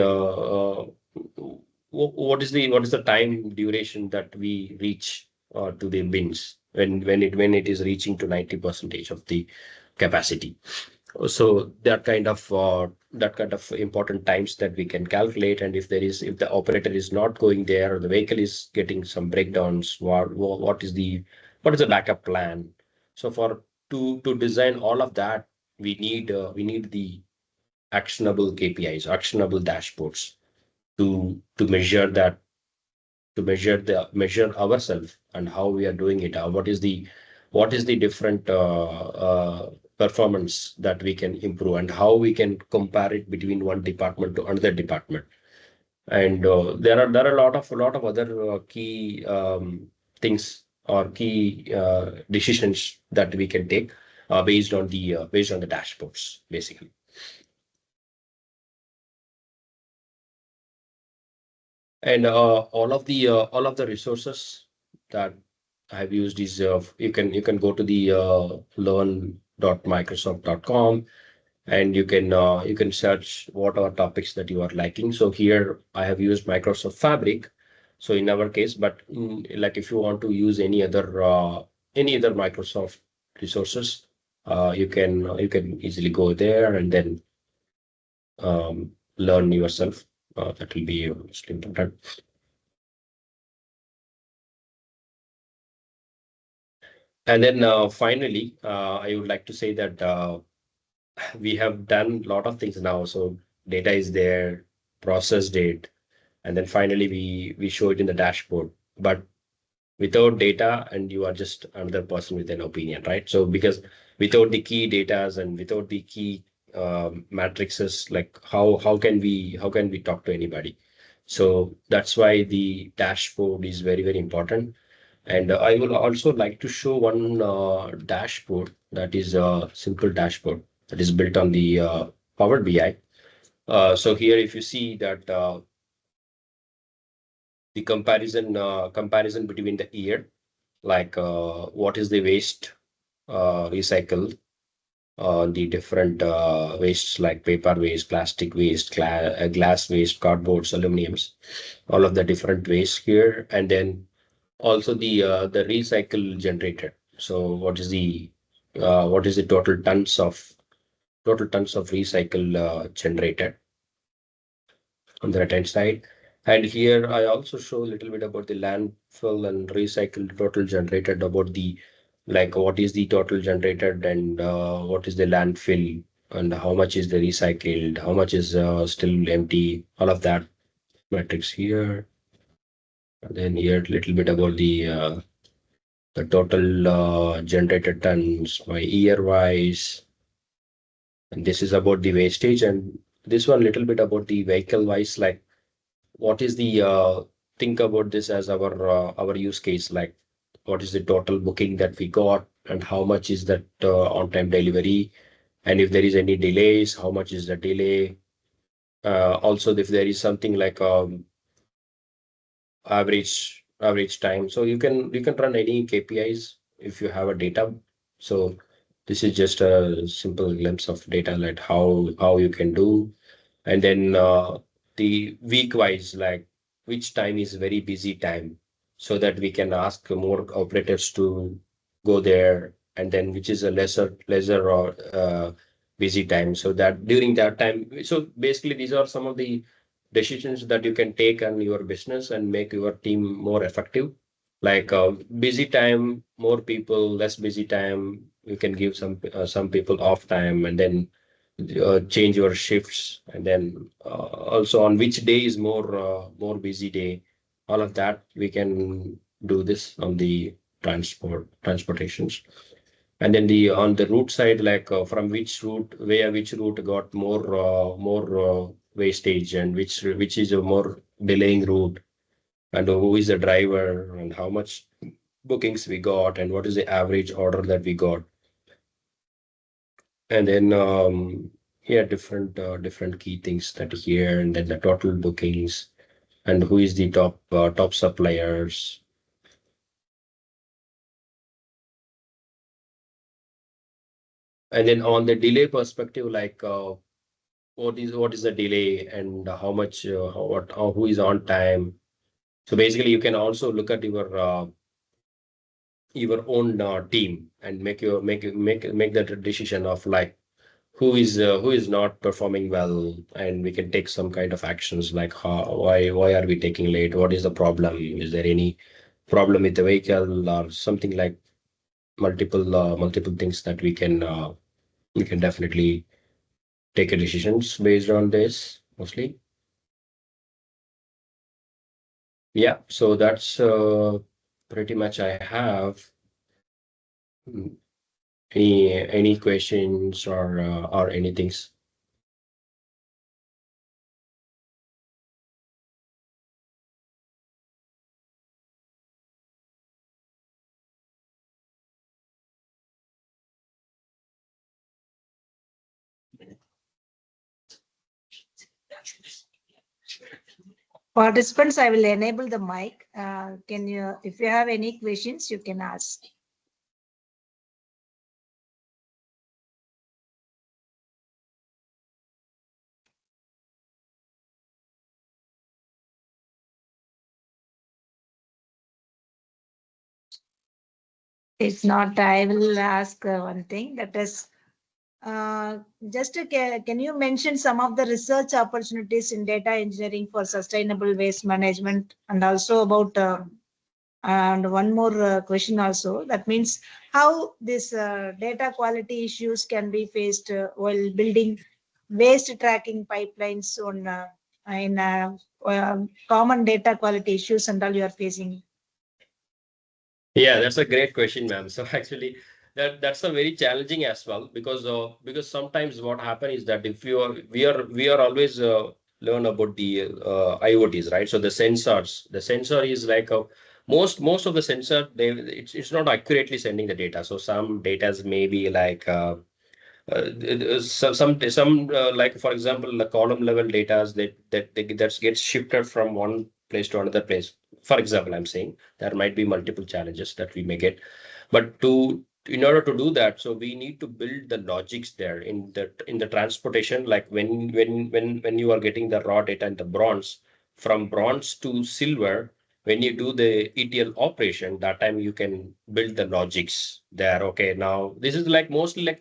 what is the time duration that we reach to the bins when it is reaching to 90% of the capacity. So that kind of important times that we can calculate, and if the operator is not going there, or the vehicle is getting some breakdowns, what is the backup plan? So to design all of that, we need the actionable KPIs, actionable dashboards to measure that, measure ourselves and how we are doing it. What is the different performance that we can improve, and how we can compare it between one department to another department. And there are a lot of other key things or key decisions that we can take based on the dashboards, basically. And all of the resources that I have used is you can go to the learn.microsoft.com, and you can search what are topics that you are liking. So here I have used Microsoft Fabric. So in our case, but like if you want to use any other Microsoft resources, you can easily go there and then learn yourself. That will be most important. And then finally, I would like to say that we have done a lot of things now. So data is there, processed it, and then finally we show it in the dashboard. But without data, and you are just another person with an opinion, right? So because without the key datas and without the key matrices, like how can we talk to anybody? So that's why the dashboard is very important. And I will also like to show one dashboard that is a simple dashboard that is built on the Power BI. So here, if you see that the comparison between the year, like what is the waste recycle the different wastes like paper waste, plastic waste, glass waste, cardboards, aluminiums, all of the different waste here, and then also the recycle generated. So what is the total tons of recycle generated on the right hand side. And here I also show a little bit about the landfill and recycle total generated, about the like what is the total generated and what is the landfill and how much is the recycled, how much is still empty, all of that metrics here. And then here a little bit about the total generated tons by year wise. And this is about the wastage, and this one little bit about the vehicle wise, like what is the think about this as our use case, like what is the total booking that we got and how much is that on time delivery, and if there is any delays, how much is the delay, also if there is something like average time. So you can run any KPIs if you have a data. So this is just a simple glimpse of data, like how you can do. And then the week wise, like which time is very busy time, so that we can ask more operators to go there, and then which is a lesser or busy time, so that during that time. So basically these are some of the decisions that you can take on your business and make your team more effective, like busy time, more people, less busy time, you can give some people off time, and then change your shifts, and then also on which day is more busy day, all of that we can do this on the transportations. And then the on the route side, like from which route got more wastage, and which is a more delaying route, and who is the driver, and how much bookings we got, and what is the average order that we got. And then yeah, different key things that here, and then the total bookings, and who is the top suppliers. And then on the delay perspective, like what is the delay, and how much who is on time. So basically you can also look at your own team and make that decision of like who is not performing well, and we can take some kind of actions, like why are we taking late, what is the problem, is there any problem with the vehicle or something, like multiple things that we can definitely take a decisions based on this mostly. Yeah, so that's pretty much I have. Mm, any questions or anything? Participants, I will enable the mic. Can you, if you have any questions, you can ask. If not, I will ask one thing, that is, just can you mention some of the research opportunities in data engineering for sustainable waste management, and also about and one more question also, that means how this data quality issues can be faced while building waste tracking pipelines on in common data quality issues and all you are facing. Yeah, that's a great question, ma'am. So actually, that's a very challenging as well, because sometimes what happens is that if you are we are always learn about the IoTs, right? So the sensor is like a most of the sensor, it's not accurately sending the data. So some data may be like some like for example the column level data that gets shifted from one place to another place. For example, I'm saying there might be multiple challenges that we may get, but to in order to do that, so we need to build the logics there in the transportation, like when you are getting the raw data and the bronze, from bronze to silver, when you do the ETL operation, that time you can build the logics there. Okay, now this is like mostly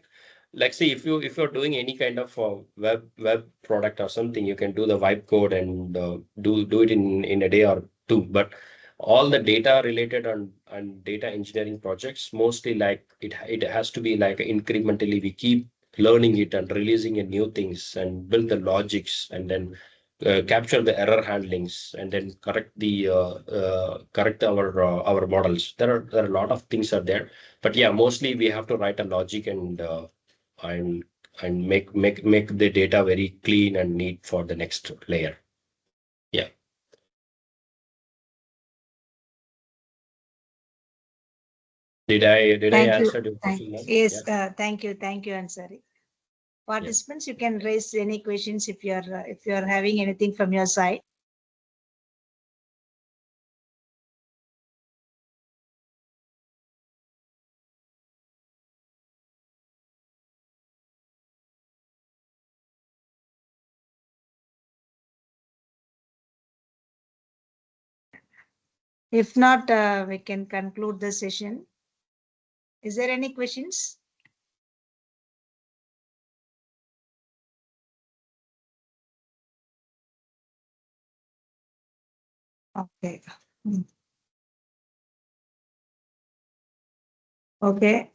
like say if you're doing any kind of web product or something, you can do the vibe code and do it in a day or two. But all the data related and data engineering projects, mostly like it has to be like incrementally we keep learning it and releasing a new things and build the logics and then capture the error handlings and then correct our models. There are a lot of things are there, but yeah, mostly we have to write a logic and and make the data very clean and neat for the next layer. Yeah. Did I Thank you. answer your question? Yes, Yeah. thank you, Ansari. Participants, you can raise any questions if you are having anything from your side. If not, we can conclude the session. Is there any questions? Okay. Okay.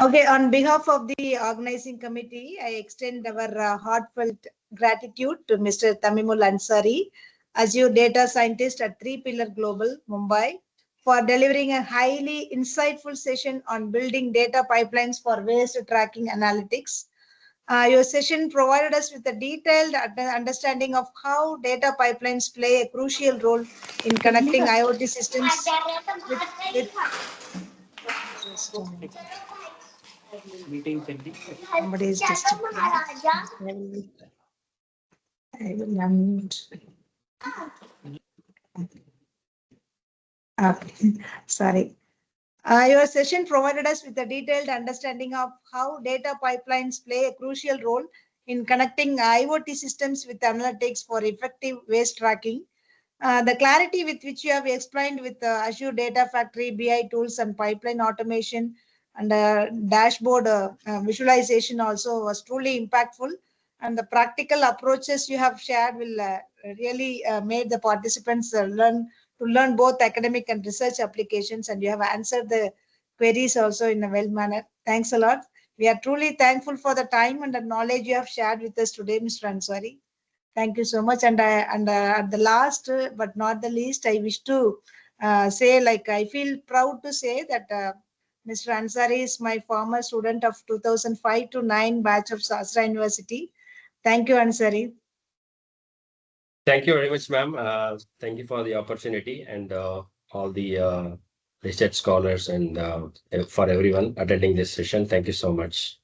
Okay, on behalf of the organizing committee, I extend our heartfelt gratitude to Mr. Tamimul Ansari, Azure data scientist at 3 Pillar Global, Mumbai, for delivering a highly insightful session on building data pipelines for waste tracking analytics. Your session provided us with a detailed understanding of how data pipelines play a crucial role in connecting IoT systems with somebody is disturbing. I will unmute. Okay, sorry. Your session provided us with a detailed understanding of how data pipelines play a crucial role in connecting IoT systems with analytics for effective waste tracking. The clarity with which you have explained with Azure Data Factory, BI tools, and pipeline automation and dashboard visualization also was truly impactful. And the practical approaches you have shared will really make the participants learn both academic and research applications. And you have answered the queries also in a well manner. Thanks a lot. We are truly thankful for the time and the knowledge you have shared with us today, Mr. Ansari. Thank you so much. And at the last, but not the least, I wish to say, like, I feel proud to say that Mr. Ansari is my former student of 2005 to 9 batch of Sastra University. Thank you, Ansari. Thank you very much, ma'am. Thank you for the opportunity and all the research scholars and for everyone attending this session. Thank you so much.